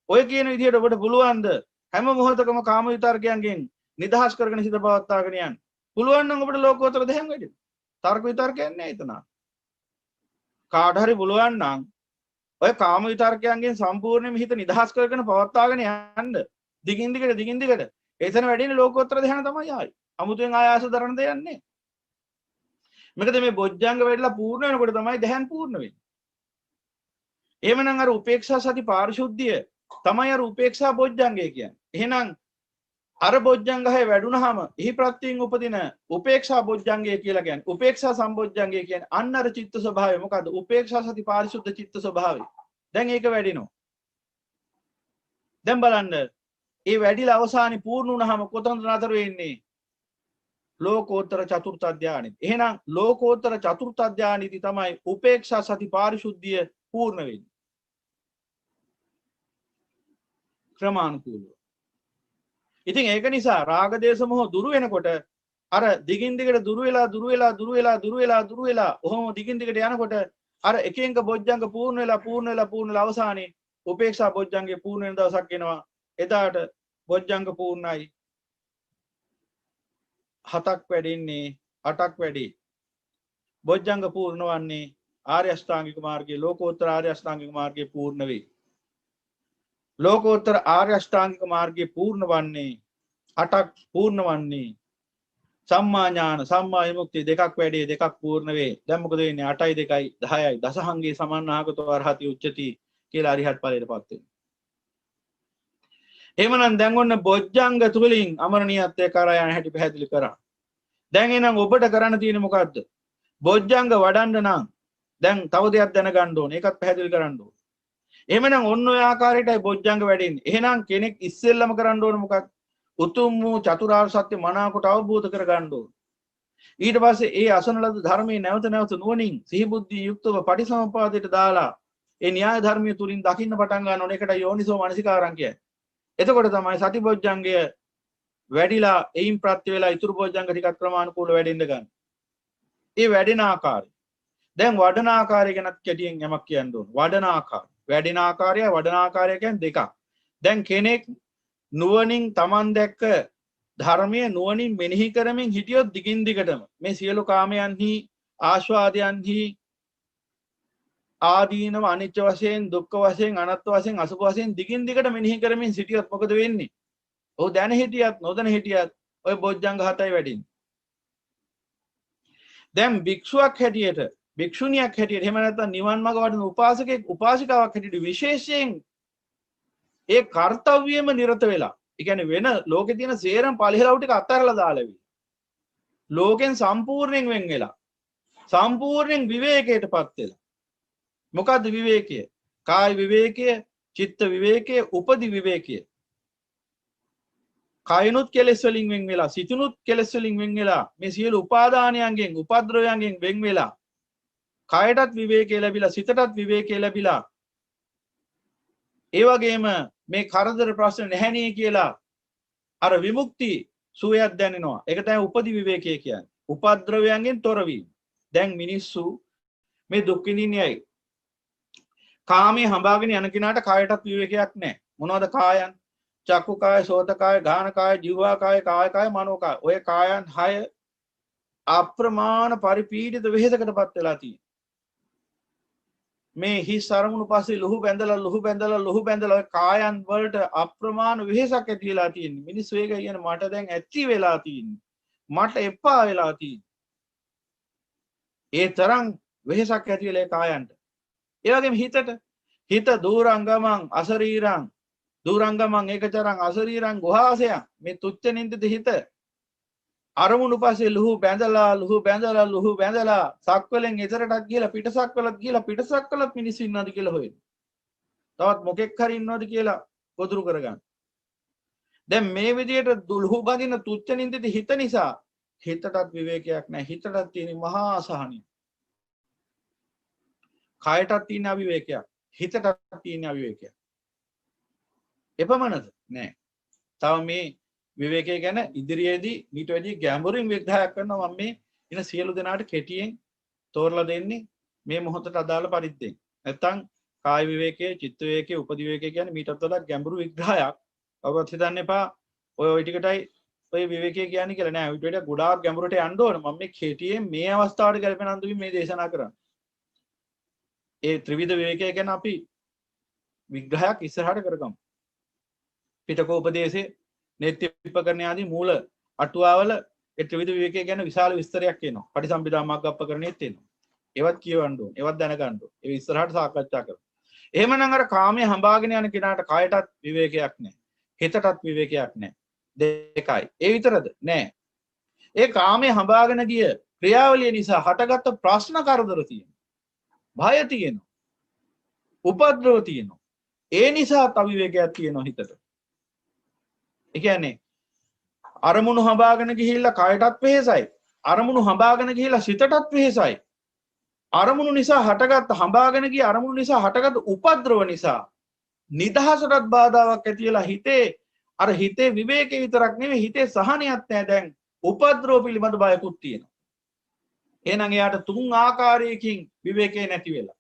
ඔය කියන විදිහට ඔබට පුළුවන්ද හැම මොහොතකම කාම විතර්කයන්ගෙන් නිදහස් කරගෙන සිත පවත්වාගෙන යන්න? පුළුවන් නම් ඔබට ලෝකෝත්තර දෙයක් වැඩි. තර්ක විතර්කයක් නෑ එතන. කාට හරි පුළුවන් නම් ඔය කාම විතර්කයන්ගෙන් සම්පූර්ණයෙන්ම හිත නිදහස් කරගෙන පවත්වාගෙන යන්න. දිගින් දිගට එතන වැඩිනේ ලෝකෝත්තර ධ්‍යාන තමයි ආයි. අමුතුවෙන් ආයාස දරන දෙයක් නෑ. මේකද මේ බොජ්ජංග වැඩිලා පූර්ණ වෙනකොට තමයි ධ්‍යාන පූර්ණ වෙන්නේ. එහෙමනම් අර උපේක්ෂා සති පාරිශුද්ධිය තමයි අර උපේක්ෂා බොජ්ජංගය කියන්නේ. එහෙනම් අර බොජ්ජංග හය වැඩුණාම එහි ප්‍රත්‍යයෙන් උපදින උපේක්ෂා බොජ්ජංගය කියලා කියන්නේ. උපේක්ෂා සම්බොජ්ජංගය කියන්නේ අන්න අර චිත්ත ස්වභාවය. මොකද්ද? උපේක්ෂා සති පාරිශුද්ධ චිත්ත ස්වභාවය. දැන් ඒක වැඩිනවා. දැන් බලන්න. ඒ වැඩිලා අවසානයේ පූර්ණ වුණාම කොතනද නතර වෙන්නේ? ලෝකෝත්තර චතුර්ථ ධානයෙ. එහෙනම් ලෝකෝත්තර චතුර්ථ ධානයේදී තමයි උපේක්ෂා සති පාරිශුද්ධිය පූර්ණ වෙන්නේ. ක්‍රමානුකූලව. ඉතින් ඒක නිසා රාග දේශ මොහ දුරු වෙනකොට අර දිගින් දිගට දුරු වෙලා ඔහොම දිගින් දිගට යනකොට අර එක එක බොජ්ජංග පූර්ණ වෙලා අවසානයේ උපේක්ෂා බොජ්ජංගේ පූර්ණ වෙන දවසක් එනවා. එදාට බොජ්ජංග පූර්ණයි. 7ක් වැඩින්නේ 8ක් වැඩි. බොජ්ජංග පූර්ණ වන්නේ ආර්ය අෂ්ටාංගික මාර්ගයේ ලෝකෝත්තර ආර්ය අෂ්ටාංගික මාර්ගයේ පූර්ණ වේ. ලෝකෝත්තර ආර්ය අෂ්ටාංගික මාර්ගයේ පූර්ණ වන්නේ 8ක් පූර්ණ වන්නේ සම්මා ඥාන සම්මා විමුක්තිය දෙකක් වැඩි දෙකක් පූර්ණ වේ. දැන් මොකද වෙන්නේ? 8යි 2යි 10යි දසහංගේ සමන්නාගතෝ අරහති උච්චති කියලා අරිහත් ඵලයටපත් වෙනවා. එහෙමනම් දැන් ඔන්න බොජ්ජංග තුලින් අමරණීයත්වයට කරා යන හැටි පැහැදිලි කරා. දැන් එහෙනම් ඔබට කරන්න තියෙන්නේ මොකද්ද? බොජ්ජංග වඩන්න නම් දැන් තව දෙයක් දැනගන්න ඕනේ. ඒකත් පැහැදිලි කරන්න ඕනේ. එහෙමනම් ඔන්න ඔය ආකාරයටයි බොජ්ජංග වැඩෙන්නේ. එහෙනම් කෙනෙක් ඉස්සෙල්ලම කරන්න ඕනේ මොකක්ද? උතුම් වූ චතුරාර්ය සත්‍ය මනාවකට අවබෝධ කරගන්න ඕනේ. ඊට පස්සේ ඒ අසන ලද ධර්මයේ නැවත නුවණින් සිහි බුද්ධි යුක්තව පටිසමුපාදයට දාලා ඒ න්‍යාය ධර්මයේ තුලින් දකින්න පටන් ගන්න ඕනේ. ඒකට යෝනිසෝ මනසිකාරං කියන්නේ. එතකොට තමයි සති බොජ්ජංගය වැඩිලා එයින් ප්‍රත්‍ය වේලා ඉතුරු බොජ්ජංග ටිකක් ක්‍රමානුකූලව වැඩෙන්න ගන්න. ඒ වැඩෙන ආකාරය. දැන් වඩන ආකාරය ගැනත් කැටියෙන් යමක් කියන්න ඕන. වඩන ආකාරය. වැඩෙන ආකාරය වඩන ආකාරය කියන්නේ දෙකක්. දැන් කෙනෙක් නුවණින් Taman දැක්ක ධර්මයේ නුවණින් මෙනෙහි කරමින් හිටියොත් දිගින් දිගටම මේ සියලු කාමයන්හි ආස්වාදයන්හි ආදීනව අනිත්‍ය වශයෙන් දුක්ඛ වශයෙන් අනාත්ම වශයෙන් අසුභ වශයෙන් දිගින් දිගට මෙනෙහි කරමින් සිටියොත් මොකද වෙන්නේ? ඔහු දැන හිටියත් නොදැන හිටියත් ඔය බොජ්ජංග 7යි වැඩින්නේ. දැන් භික්ෂුවක් හැටියට භික්ෂුණියක් හැටියට එහෙම නැත්නම් නිවන් මාර්ග වඩන උපාසකෙක් උපාසිකාවක් හැටියට විශේෂයෙන් ඒ කාර්යවියම නිරත වෙලා. ඒ කියන්නේ වෙන ලෝකේ තියෙන සේරම පරිහෙලව් ටික අත්හැරලා දාලා ලෝකෙන් සම්පූර්ණයෙන් වෙන් වෙලා සම්පූර්ණයෙන් විවේකයටපත් වෙලා. මොකද්ද විවේකය? කාය විවේකය, චිත්ත විවේකය, උපදි විවේකය. කායනුත් කෙලෙස් වලින් වෙන් වෙලා, සිතුනුත් කෙලෙස් වලින් වෙන් වෙලා, මේ සියලු උපාදානයන්ගෙන්, උපද්‍රවයන්ගෙන් වෙන් වෙලා, කායටත් විවේකය ලැබිලා, සිතටත් විවේකය ලැබිලා. ඒ වගේම මේ කරදර ප්‍රශ්න නැහැනේ කියලා අර විමුක්ති සුවයක් දැනෙනවා. ඒක තමයි උපදි විවේකය කියන්නේ. උපද්‍රවයන්ගෙන් තොර වීම. දැන් මිනිස්සු මේ දුක් විඳින්නේ කාමයේ හඹාගෙන යන කෙනාට කායටත් විවේකයක් නැහැ. මොනවද කායයන්? චක්කු කාය, සෝත කාය, ගාන කාය, ජීවා කාය, කාය කාය, මනෝ කාය. ඔය කායන් 6 අප්‍රමාණ පරිපීඩිත වෙහෙසකටපත් වෙලා තියෙනවා. මේ හිස් අරමුණු පස්සේ ලුහු බැඳලා කායන් වලට අප්‍රමාණ වෙහෙසක් ඇති වෙලා තියෙනවා. මිනිස්සු ඒක කියන මට දැන් ඇති වෙලා තියෙනවා. මට එපා වෙලා තියෙනවා. ඒ තරම් වෙහෙසක් ඇති වෙලා කායන්ට. ඒ වගේම හිත දූරංගමං අසරීරං දූරංගමං ඒකචරං අසරීරං ගුහාසයන් මේ තුච්ච නින්දිත හිත අරමුණු පස්සේ ලුහු බැඳලා සක්වලෙන් එතරටත් ගිහලා පිටසක්වලත් ගිහලා පිටසක්වලත් මිනිස්සු ඉන්නවද කියලා හොයන. තවත් මොකෙක් හරි ඉන්නවද කියලා ගොදුරු කරගන්න. දැන් මේ විදිහට ලුහු බඳින තුච්ච නින්දිත හිත නිසා හිතටත් විවේකයක් නැහැ. හිතටත් තියෙන මහා අසහනිය. කායටත් තියෙන අවිවේකයක්. හිතටත් තියෙන අවිවේකයක්. එපමණද? නෑ. තව විවේකයේ ගැන ඉදිරියේදී ඊට වැඩි ගැඹුරින් විග්‍රහයක් කරනවා. මම මේ ඉන සියලු දෙනාට කෙටියෙන් තෝරලා දෙන්නේ මේ මොහොතට අදාළ පරිද්දෙන්. නැත්තම් කාය විවේකයේ, චිත්ත විවේකයේ, උපදි විවේකයේ කියන්නේ මීටත් වඩා ගැඹුරු විග්‍රහයක්. කවුරුත් හිතන්න එපා ඔය ටිකටයි ඔය විවේකයේ කියන්නේ කියලා නෑ. ඊට වඩා ගොඩාක් ගැඹුරට යන්න ඕන. මම මේ කෙටියෙන් මේ අවස්ථාවට ගැලපෙන අන්දමින් මේ දේශනා කරන්නේ. ඒ ත්‍රිවිධ විවේකය ගැන අපි විග්‍රහයක් ඉස්සරහට කරගමු. පිටකෝපදේශයේ නේත්‍යප්පකරණ ආදී මූල අටුවාවල ඒ ත්‍රිවිධ විවේකය ගැන විශාල විස්තරයක් එනවා. පටිසම්භිදා මග්ගප්පකරණෙත් එනවා. ඒවත් කියවන්න ඕන. ඒවත් දැනගන්න ඕන. ඒ ඉස්සරහට සාකච්ඡා කරමු. එහෙමනම් අර කාමයේ හඹාගෙන යන කෙනාට කායටත් විවේකයක් නැහැ. හිතටත් විවේකයක් නැහැ. දෙකයි. ඒ විතරද? නෑ. ඒ කාමයේ හඹාගෙන ගිය ක්‍රියාවලිය නිසා හටගත්තු ප්‍රශ්න කරදර තියෙනවා. භය තියෙනවා. උපද්‍රව තියෙනවා. ඒ නිසා අවිවේකයක් තියෙනවා හිතට. ඒ කියන්නේ අරමුණු හඹාගෙන ගිහිල්ලා කායටත් වෙහෙසයි. අරමුණු හඹාගෙන ගිහිල්ලා සිතටත් වෙහෙසයි. අරමුණු නිසා හටගත් හඹාගෙන ගිය අරමුණු නිසා හටගත් උපද්‍රව නිසා නිදහසටත් බාධාවක් ඇති වෙලා හිතේ අර හිතේ විවේකේ විතරක් නෙවෙයි හිතේ සහනයක් නැහැ. දැන් උපද්‍රව පිළිබඳ බයකුත් තියෙනවා. එහෙනම් එයාට තුන් ආකාරයකින් විවේකේ නැති වෙලා.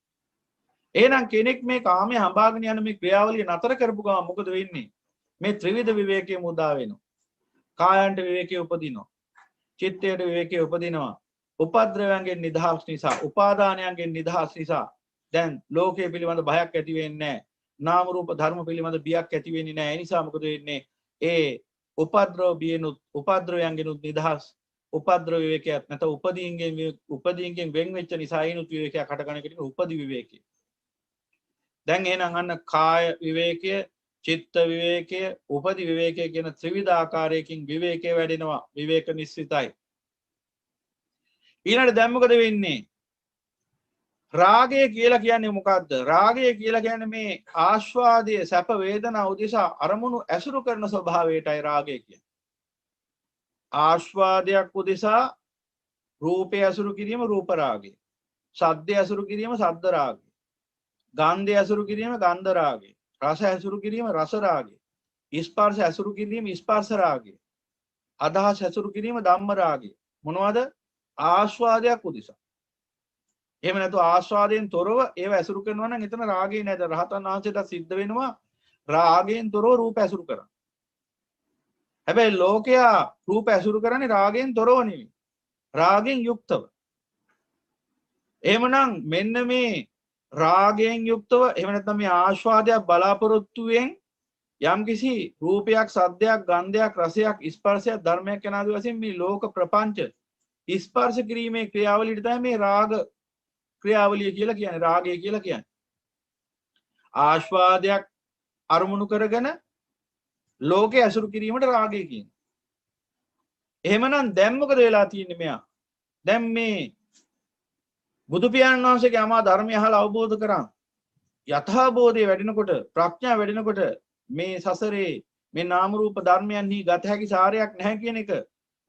එහෙනම් කෙනෙක් මේ කාමයේ හඹාගෙන යන මේ ක්‍රියාවලිය නතර කරපු ගමන් මොකද වෙන්නේ? මේ ත්‍රිවිධ විවේකයේ මුදා වෙනවා. කායන්ට විවේකයේ උපදිනවා. චිත්තයට විවේකයේ උපදිනවා. උපද්‍රවයන්ගෙන් නිදහස් නිසා, උපාදානයන්ගෙන් නිදහස් නිසා දැන් ලෝකයේ පිළිබඳ බයක් ඇති වෙන්නේ නැහැ. නාම රූප ධර්ම පිළිබඳ බියක් ඇති වෙන්නේ නැහැ. ඒ නිසා මොකද වෙන්නේ? ඒ උපද්‍රව බියනුත් උපද්‍රවයන්ගෙනුත් නිදහස්. උපද්‍රව විවේකයක් නැත උපදීන්ගෙන් වෙන් වෙච්ච නිසා ඒනුත් විවේකයක් හටගන්න එකට උපදි විවේකය. දැන් එහෙනම් අන්න කාය විවේකය, චිත්ත විවේකය, උපදි විවේකය කියන ත්‍රිවිධ ආකාරයකින් විවේකය වැඩෙනවා. විවේක නිස්සිතයි. ඊළඟට දැන් මොකද වෙන්නේ? රාගය කියලා කියන්නේ මොකද්ද? රාගය කියලා කියන්නේ මේ ආස්වාදයේ සැප වේදනා උදෙසා අරමුණු ඇසුරු කරන ස්වභාවයටයි රාගය කියන්නේ. ආස්වාදයක් උදෙසා රූපය ඇසුරු කිරීම රූප රාගය. ශබ්දය ඇසුරු කිරීම ශබ්ද රාගය. ගන්ධය ඇසුරු කිරීම ගන්ධ රාගය. රස ඇසුරු කිරීම රස රාගය. ස්පර්ශ ඇසුරු කිරීම ස්පර්ශ රාගය. අදහස් ඇසුරු කිරීම ධම්ම රාගය. මොනවද? ආස්වාදයක් උදෙසා. එහෙම නැතු ආස්වාදයෙන් තොරව ඒව ඇසුරු කරනවා නම් එතන රාගය නැද. රහතන් වහන්සේට සිද්ධ වෙනවා රාගයෙන් තොරව රූප ඇසුරු කරන්න. හැබැයි ලෝකයා රූප ඇසුරු කරන්නේ රාගයෙන් තොරව නෙවෙයි. රාගයෙන් යුක්තව. එහෙමනම් මෙන්න මේ රාගයෙන් යුක්තව එහෙම නැත්නම් මේ ආස්වාදයක් බලාපොරොත්තුෙන් යම්කිසි රූපයක්, සද්දයක්, ගන්ධයක්, රසයක්, ස්පර්ශයක්, ධර්මයක් යන ආදී වශයෙන් මේ ලෝක ප්‍රපංච ස්පර්ශ කිරීමේ ක්‍රියාවලියට තමයි මේ රාග ක්‍රියාවලිය කියලා කියන්නේ. රාගය කියලා කියන්නේ. ආස්වාදයක් අරමුණු කරගෙන ලෝකේ ඇසුරු කිරීමට රාගය කියන්නේ. එහෙමනම් දැන් මොකද වෙලා තියෙන්නේ මෙයා? දැන් මේ බුදු පියාණන් වහන්සේගේ අමා ධර්මය අහලා අවබෝධ කරන් යථාබෝධය වැඩෙනකොට, ප්‍රඥා වැඩෙනකොට මේ සසරේ මේ නාම රූප ධර්මයන්හි ගත හැකි සාරයක් නැහැ කියන එක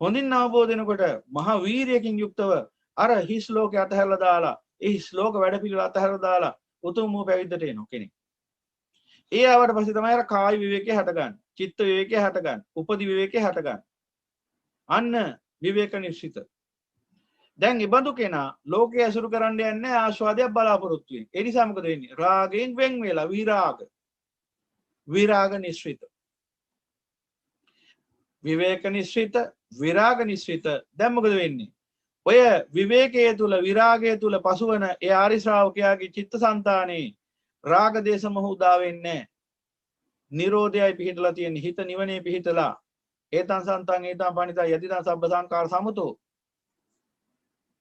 හොඳින් අවබෝධ වෙනකොට මහා වීරියකින් යුක්තව අර හිස් ලෝකේ අතහැරලා දාලා ඒ හිස් ලෝක වැඩ පිළිවෙල අතහැරලා දාලා උතුම් වූ පැවිද්දට එනවා කෙනෙක්. ඒ ආවට පස්සේ තමයි අර කාය විවේකේ හටගන්නේ. චිත්ත විවේකේ හටගන්නේ. උපදි විවේකේ හටගන්නේ. අන්න විවේක නිශ්චිත. දැන් ඉබඳු කෙනා ලෝකයේ ඇසුරු කරන්න යන්නේ ආස්වාදයක් බලාපොරොත්තු වෙන. ඒ නිසා මොකද වෙන්නේ? රාගයෙන් වෙන් වෙලා විරාග නිශ්චිත. විවේක නිශ්චිත, විරාග නිශ්චිත. දැන් මොකද වෙන්නේ? ඔය විවේකයේ තුල විරාගයේ තුල පසුවන ඒ ආරි ශ්‍රාවකයාගේ චිත්තසංතානේ රාග දේශ මොහ උදා වෙන්නේ. නිරෝධයයි පිහිටලා තියෙන හිත නිවනේ පිහිටලා ඒතං සන්තං ඒතං පණිතා යදිදං සබ්බ සංකාර සමුතෝ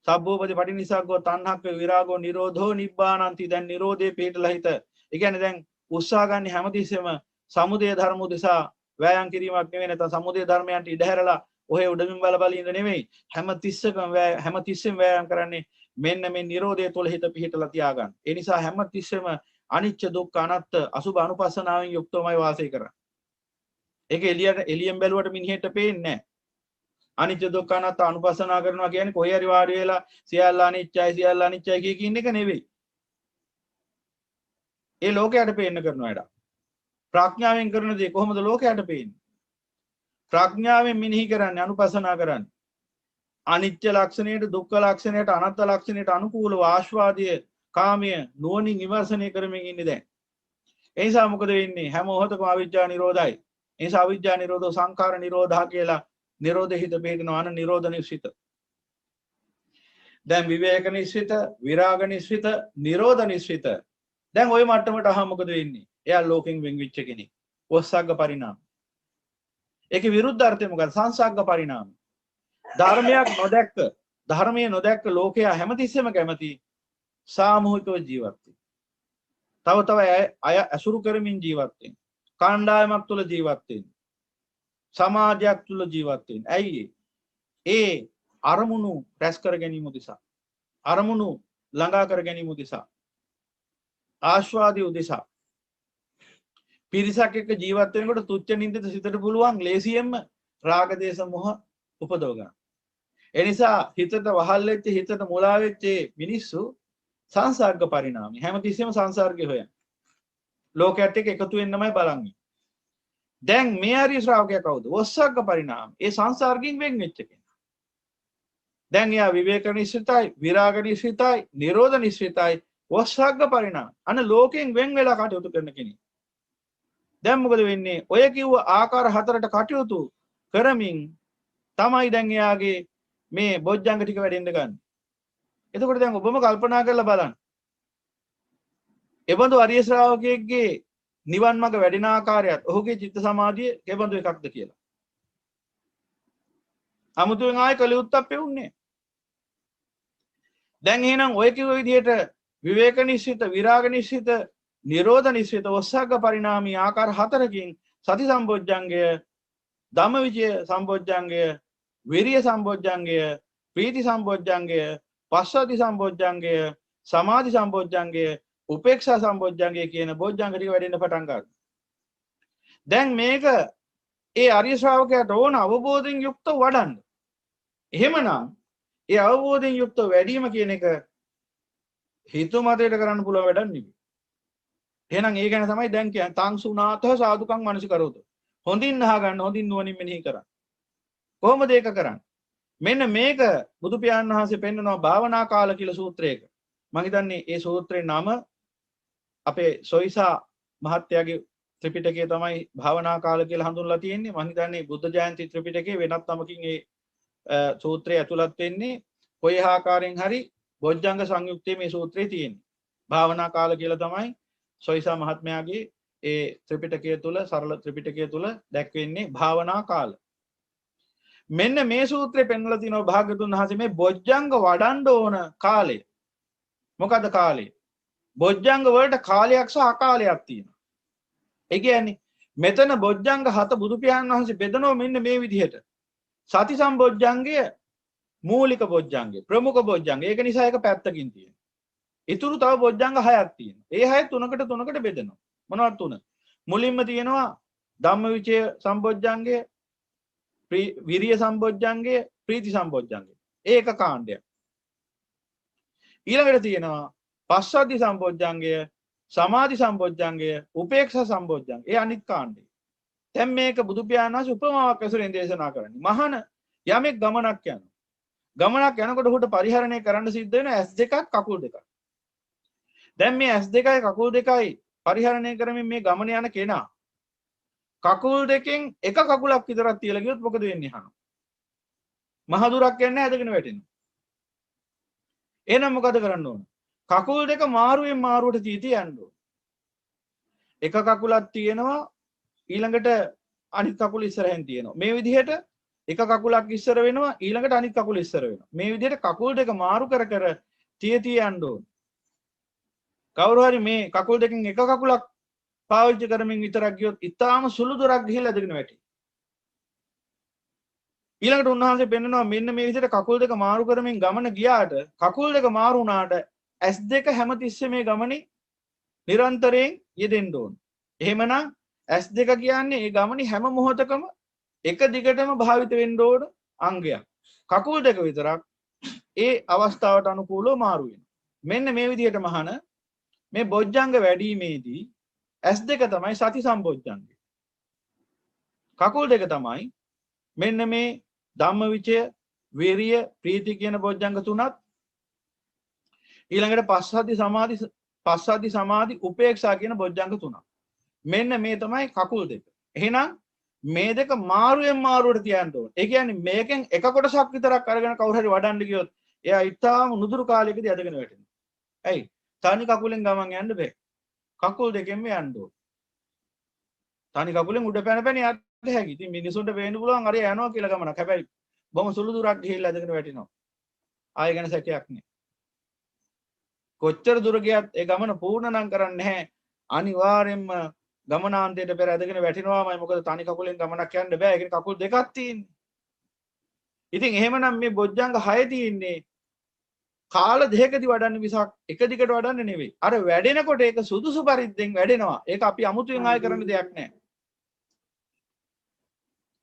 සබ්බෝපදී පටිනිසග්ගෝ තණ්හක්ක විරාගෝ නිරෝධෝ නිබ්බානන්ති. දැන් නිරෝධේ පිහිටලා හිත. ඒ කියන්නේ දැන් උත්සාහ ගන්න හැමතිස්සෙම සමුදය ධර්ම උදෙසා වෑයම් කිරීමක් නෙවෙයි. නැත්නම් සමුදය ධර්මයන්ට ඉඩ හැරලා ඔහේ උඩමින් බල ඉන්න නෙවෙයි. හැමතිස්සෙම වෑයම් කරන්නේ මෙන්න මේ නිරෝධය තුළ හිත පිහිටලා තියාගන්න. ඒ නිසා හැමතිස්සෙම අනිච්ච දුක්ඛ අනාත්ත අසුභ අනුපස්සනාවෙන් යුක්තවමයි වාසය කරන්නේ. ඒක එළියෙන් බැලුවට මිනිහෙට පේන්නේ නැහැ. අනිච්ච දුක්ඛ අනාත්ත අනුපස්සනා කරනවා කියන්නේ කොහේ හරි වාඩි වෙලා සියල්ල අනිච්චයි කියන එක නෙවෙයි. ඒ ලෝකයට පේන්න කරන වැඩ. ප්‍රඥාවෙන් කරන දේ කොහොමද ලෝකයට පේන්නේ? ප්‍රඥාවෙන් මෙනෙහි කරන්නේ අනුපස්සනා කරන්නේ. අනිත්‍ය ලක්ෂණයට, දුක්ඛ ලක්ෂණයට, අනාත්ම ලක්ෂණයට අනුකූලව ආස්වාදයේ කාමය නුවණින් විමර්ශනය කරමින් ඉන්නේ දැන්. ඒ නිසා මොකද වෙන්නේ? හැම මොහොතකම අවිජ්ජා නිරෝධයි. ඒ නිසා අවිජ්ජා නිරෝධෝ සංඛාර නිරෝධා කියලා නිරෝධ හිත පිළිනවා අන නිරෝධ නිස්සිත. දැන් විවේක නිස්සිත, විරාග නිස්සිත, නිරෝධ නිස්සිත. දැන් ওই මට්ටමට අහම මොකද වෙන්නේ? එයා ලෝකෙන් වෙන් වෙච්ච කෙනෙක්. ඔස්සග්ග පරිණාම. ඒකේ විරුද්ධ අර්ථය මොකක්ද? සංසග්ග පරිණාම. ධර්මයක් නොදැක්ක, ධර්මයේ නොදැක්ක ලෝකයා හැමතිස්සෙම කැමති සාමූහිකව ජීවත් වෙන්න. තව තව අය අසුරු කරමින් ජීවත් වෙන්න. කණ්ඩායමක් තුළ ජීවත් වෙන්න. සමාජයක් තුළ ජීවත් වෙන්න. ඇයි ඒ අරමුණු රැස් කර ගැනීම උදෙසා, අරමුණු ළඟා කර ගැනීම උදෙසා, ආස්වාදී උදෙසා. පිරිසක් එක්ක ජීවත් වෙනකොට තුච්ච නින්දිත සිතට පුළුවන් ලේසියෙන්ම රාග දේශ මොහ උපදව ගන්න. ඒ නිසා හිතට වහල් වෙච්ච, හිතට මුලා වෙච්ච මිනිස්සු සංසර්ග පරිණාමي හැමතිස්සෙම සංසර්ගය හොයන. ලෝකයට එක්ක එකතු වෙන්නමයි බලන්නේ. දැන් මේ ආර්ය ශ්‍රාවකයා කවුද? ඔස්සග්ග පරිණාම. ඒ සංසර්ගයෙන් වෙන් වෙච්ච කෙනා. දැන් එයා විවේක නිස්සිතයි, විරාග නිස්සිතයි, නිරෝධ නිස්සිතයි, ඔස්සග්ග පරිණාම. අන ලෝකයෙන් වෙන් වෙලා කටයුතු කරන කෙනෙක්. දැන් මොකද වෙන්නේ? ඔය කිව්ව ආකාර හතරට කටයුතු කරමින් තමයි දැන් එයාගේ මේ බොජ්ජංග ටික වැඩෙන්න ගන්න. එතකොට දැන් ඔබම කල්පනා කරලා බලන්න. එබඳු ආර්ය ශ්‍රාවකයෙක්ගේ නිවන් මඟ වැඩෙන ආකාරයත් ඔහුගේ චිත්ත සමාධිය කෙබඳු එකක්ද කියලා. අමුතුවෙන් ආයෙ කළ යුත්තක් පෙවුන්නේ. දැන් එහෙනම් ඔය කිව්ව විදිහට විවේක නිස්සිත, විරාග නිස්සිත, නිරෝධ නිස්සිත, ඔස්සග්ග පරිණාමී ආකාර හතරකින් සති සම්බොජ්ජංගය, ධම්මවිචය සම්බොජ්ජංගය, විරිය සම්බොජ්ජංගය, ප්‍රීති සම්බොජ්ජංගය, පස්සද්ධි සම්බොජ්ජංගය, සමාධි සම්බොජ්ජංගය, උපේක්ෂා සම්බොජ්ජංගය කියන බොජ්ජංග ටික වැඩෙන්න පටන් ගන්නවා. දැන් මේක ඒ ආර්ය ශ්‍රාවකයාට ඕන අවබෝධයෙන් යුක්තව වඩන්න. එහෙමනම් ඒ අවබෝධයෙන් යුක්තව වැඩිම කියන එක හිතු මතයට කරන්න පුළුවන් වැඩක් නෙවෙයි. එහෙනම් ඒ ගැන තමයි දැන් කියන්නේ තං සුනාතහ සාදුකම් මනසිකරොත. හොඳින් අහගන්න, හොඳින් නුවණින් මෙනෙහි කරන්න. කොහොමද ඒක කරන්නේ? මෙන්න මේක බුදු පියාණන් වහන්සේ පෙන්වනවා භාවනා කාල කියලා සූත්‍රයක. මම හිතන්නේ ඒ සූත්‍රේ නම අපේ සොයිසා මහත්තයාගේ ත්‍රිපිටකයේ තමයි භාවනා කාල කියලා හඳුන්වලා තියෙන්නේ. මම හිතන්නේ බුද්ධ ජයන්ති ත්‍රිපිටකයේ වෙනත් නමකින් ඒ සූත්‍රය ඇතුළත් වෙන්නේ. කොයි ආකාරයෙන් හරි බොජ්ජංග සංයුක්තයේ මේ සූත්‍රය තියෙන්නේ. භාවනා කාල කියලා තමයි සොයිසා මහත්මයාගේ ඒ ත්‍රිපිටකය තුල, සරල ත්‍රිපිටකය තුල දැක්වෙන්නේ භාවනා කාල. මෙන්න මේ සූත්‍රය පෙන්වලා තිනවා භාග්‍යතුන් වහන්සේ මේ බොජ්ජංග වඩන්න ඕන කාලය. මොකද කාලය? බොජ්ජංග වලට කාලයක් සහ අකාලයක් තියෙනවා. ඒ කියන්නේ මෙතන බොජ්ජංග 7 බුදු පියාණන් වහන්සේ බෙදනවා මෙන්න මේ විදිහට. සති සම්බොජ්ජංගය මූලික බොජ්ජංගය, ප්‍රමුඛ බොජ්ජංගය. ඒක නිසා ඒක පැත්තකින් තියෙනවා. ඊතුරු තව බොජ්ජංග 6ක් තියෙනවා. ඒ 6 තුනකට බෙදෙනවා. මොනවද තුන? මුලින්ම තියෙනවා ධම්මවිචය සම්බොජ්ජංගය, විරිය සම්බොජ්ජංගය, ප්‍රීති සම්බොජ්ජංගය. ඒක කාණ්ඩයක්. ඊළඟට තියෙනවා පස්සද්ධි සම්බොජ්ජංගය, සමාධි සම්බොජ්ජංගය, උපේක්ෂා සම්බොජ්ජංගය. ඒ අනිත් කාණ්ඩය. දැන් මේක බුදු පියාණන් වහන්සේ උපමාවක් ඇසුරෙන් දේශනා කරන්නේ. මහාන යමෙක් ගමනක් යනවා. ගමනක් යනකොට ඔහුට පරිහරණය කරන්න සිද්ධ වෙන S2ක් කකුල් දෙකක්. දැන් මේ S2යි කකුල් දෙකයි පරිහරණය කරමින් මේ ගමන යන කෙනා කකුල් දෙකෙන් එක කකුලක් විතරක් තියලා ගියොත් මොකද වෙන්නේ අහනවා. මහ දුරක් යන්නේ ඇදගෙන වැටෙනවා. එහෙනම් මොකද කරන්න ඕන? කකුල් දෙක මාරුවෙන් මාරුවට තීති යන්න ඕන. එක කකුලක් තියෙනවා ඊළඟට අනිත් කකුල ඉස්සරහෙන් තියෙනවා. මේ විදිහට එක කකුලක් ඉස්සර වෙනවා ඊළඟට අනිත් කකුල ඉස්සර වෙනවා. මේ විදිහට කකුල් දෙක මාරු කර කර තීති යන්න ඕන. කවුරු හරි මේ කකුල් දෙකෙන් එක කකුලක් පාවිච්චි කරමින් විතරක් ගියොත් ඊටාම සුළු දුරක් ගිහිල්ලා ඇදගෙන වැටේ. ඊළඟට උන්වහන්සේ පෙන්නනවා මෙන්න මේ විදිහට කකුල් දෙක මාරු කරමින් ගමන ගියාට කකුල් දෙක මාරු වුණාට S2 හැමතිස්සෙම මේ ගමනේ නිරන්තරයෙන් යෙදෙන්න ඕන. එහෙමනම් S2 කියන්නේ ඒ ගමනේ හැම මොහොතකම එක දිගටම භාවිත වෙන්න ඕන අංගයක්. කකුල් දෙක විතරක් ඒ අවස්ථාවට අනුකූලව මාරු වෙනවා. මෙන්න මේ විදිහට මහාන මේ බොජ්ජංග වැඩිීමේදී S2 තමයි සති සම්බොජ්ජංගය. කකුල් දෙක තමයි මෙන්න මේ ධම්මවිචය විරිය ප්‍රීති කියන බොජ්ජංග තුනත් ඊළඟට පස්සද්ධි සමාධි උපේක්ෂා කියන බොජ්ජංග තුනක්. මෙන්න මේ තමයි කකුල් දෙක. එහෙනම් මේ දෙක මාරුවෙන් මාරුවට තියන්න ඕනේ. ඒ කියන්නේ මේකෙන් එක කොටසක් විතරක් අරගෙන කවුරු හරි වඩන්න ගියොත් එයා ඊටාම නුදුරු කාලයකදී ඇදගෙන වැටෙනවා. ඇයි? තනි කකුලෙන් ගමන් යන්න බෑ. කකුල් දෙකෙන්ම යන්න ඕනේ. තනි කකුලෙන් උඩ පැන පැන යන්න හැකි. ඉතින් මිනිසුන්ට වෙන්න පුළුවන් අර යනවා කියලා ගමනක්. හැබැයි බොහොම සුළු දුරක් ගිහිල්ලා ඇදගෙන වැටෙනවා. ආයෙ ගැන සැකයක් නෑ. කොච්චර දුර ගියත් ඒ ගමන පූර්ණ නම් කරන්නේ නැහැ. අනිවාර්යෙන්ම ගමනාන්තයට පෙර ඇදගෙන වැටෙනවාමයි. මොකද තනි කකුලෙන් ගමනක් යන්න බෑ. ඒකේ කකුල් දෙකක් තියෙන්නේ. ඉතින් එහෙමනම් මේ බොජ්ජංග 6 තියෙන්නේ කාල දෙකකදී වඩන්න මිසක් එක දිගට වඩන්න නෙවෙයි. අර වැඩෙනකොට ඒක සුදුසු පරිද්දෙන් වැඩෙනවා. ඒක අපි අමුතුවෙන් ආයෙ කරන්න දෙයක් නැහැ.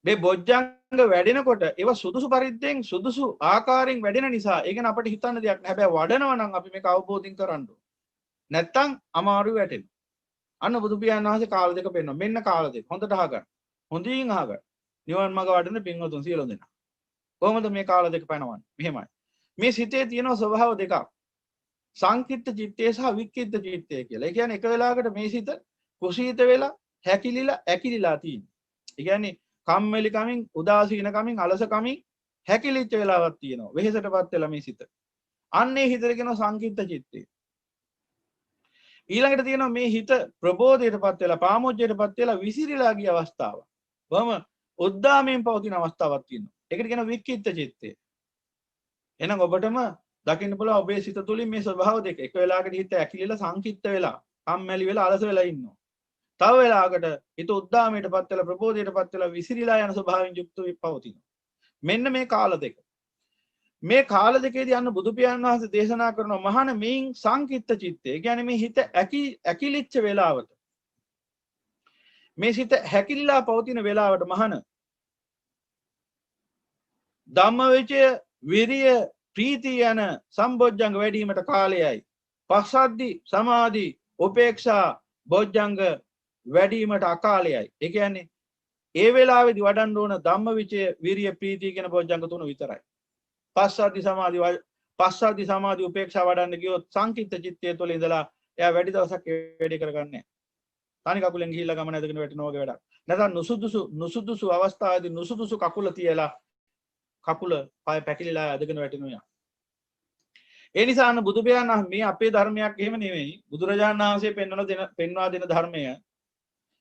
මේ බොජ්ජංග වැඩෙනකොට ඒව සුදුසු පරිද්දෙන් සුදුසු ආකාරයෙන් වැඩෙන නිසා ඒක න අපිට හිතන්න දෙයක් නැහැ. හැබැයි වඩනවා නම් අපි මේක අවබෝධින් කරන්න ඕන. නැත්තම් අමාරු වැටෙනවා. අන්න බුදු පියාණන් වහන්සේ කාල දෙක පෙන්නනවා. මෙන්න කාල දෙක. හොඳට අහගන්න. හොඳින් අහගන්න. නිවන් මාර්ග වඩන පින්වතුන් සියලු දෙනා. කොහොමද මේ කාල දෙක පනවන්නේ? මෙහෙමයි. මේ සිතේ තියෙන ස්වභාව දෙකක්. සංකිට්ඨ චිත්තය සහ වික්කිට්ඨ චිත්තය කියලා. ඒ කියන්නේ එක වෙලාවකට මේ සිත කුසීත වෙලා හැකිලිලා ඇකිලිලා තියෙනවා. ඒ කියන්නේ කම්මැලි කමින් උදාසීන කමින් අලස කමින් හැකිලිච්ච වෙලාවක් තියෙනවා. වෙහෙසටපත් වෙලා මේ සිත. අන්නේ හිතට කියනවා සංකිට්ඨ චිත්තය. ඊළඟට තියෙනවා මේ හිත ප්‍රබෝධයටපත් වෙලා පාමොජ්ජයටපත් වෙලා විසිරීලා ගිය අවස්ථාව. බොහොම උද්දාමයෙන් පවතින අවස්ථාවක් තියෙනවා. ඒකට කියනවා වික්කිට්ඨ චිත්තය. එහෙනම් ඔබටම දකින්න පුළුවන් ඔබේ සිත තුළින් මේ ස්වභාව දෙක එක වෙලාවකට හිත ඇකිලිලා සංකිට්ඨ වෙලා කම්මැලි වෙලා අලස වෙලා ඉන්නවා. තව වෙලාවකට හිත උද්දාමයටපත් වෙලා ප්‍රබෝධයටපත් වෙලා විසිරීලා යන ස්වභාවයෙන් යුක්ත වෙ පවතිනවා. මෙන්න මේ කාල දෙක. මේ කාල දෙකේදී අන්න බුදු පියාණන් වහන්සේ දේශනා කරන මහාන මේන් සංකිට්ඨ චිත්තය. ඒ කියන්නේ මේ හිත ඇකිලිච්ච වෙලාවට මේ සිත හැකිලිලා පවතින වෙලාවට මහාන ධම්මවිචය විරිය ප්‍රීතිය යන සම්බොජ්ජංග වැඩිවීමට කාලයයි. පස්සද්ධි සමාධි උපේක්ෂා බොජ්ජංග වැඩිවීමට අකාලයයි. ඒ කියන්නේ ඒ වෙලාවේදී වඩන්න ඕන ධම්මවිචය විරිය ප්‍රීතිය කියන බොජ්ජංග තුන විතරයි. පස්සද්ධි සමාධි උපේක්ෂා වඩන්න ගියොත් සංකිට්ඨ චිත්තය තුළ ඉඳලා එයා වැඩි දවසක් වැඩි කරගන්නේ නැහැ. තනි කකුලෙන් ගිහිල්ලා ගමන ඇදගෙන වැටෙනවා වගේ වැඩක්. නැත්නම් නුසුදුසු අවස්ථාවේදී නුසුදුසු කකුල තියලා කකුල පය පැකිලිලා ඇදගෙන වැටෙනවා. ඒ නිසා අන්න බුදු පියාණන් මේ අපේ ධර්මයක් එහෙම නෙවෙයි. බුදුරජාණන් වහන්සේ පෙන්වා දෙන ධර්මය.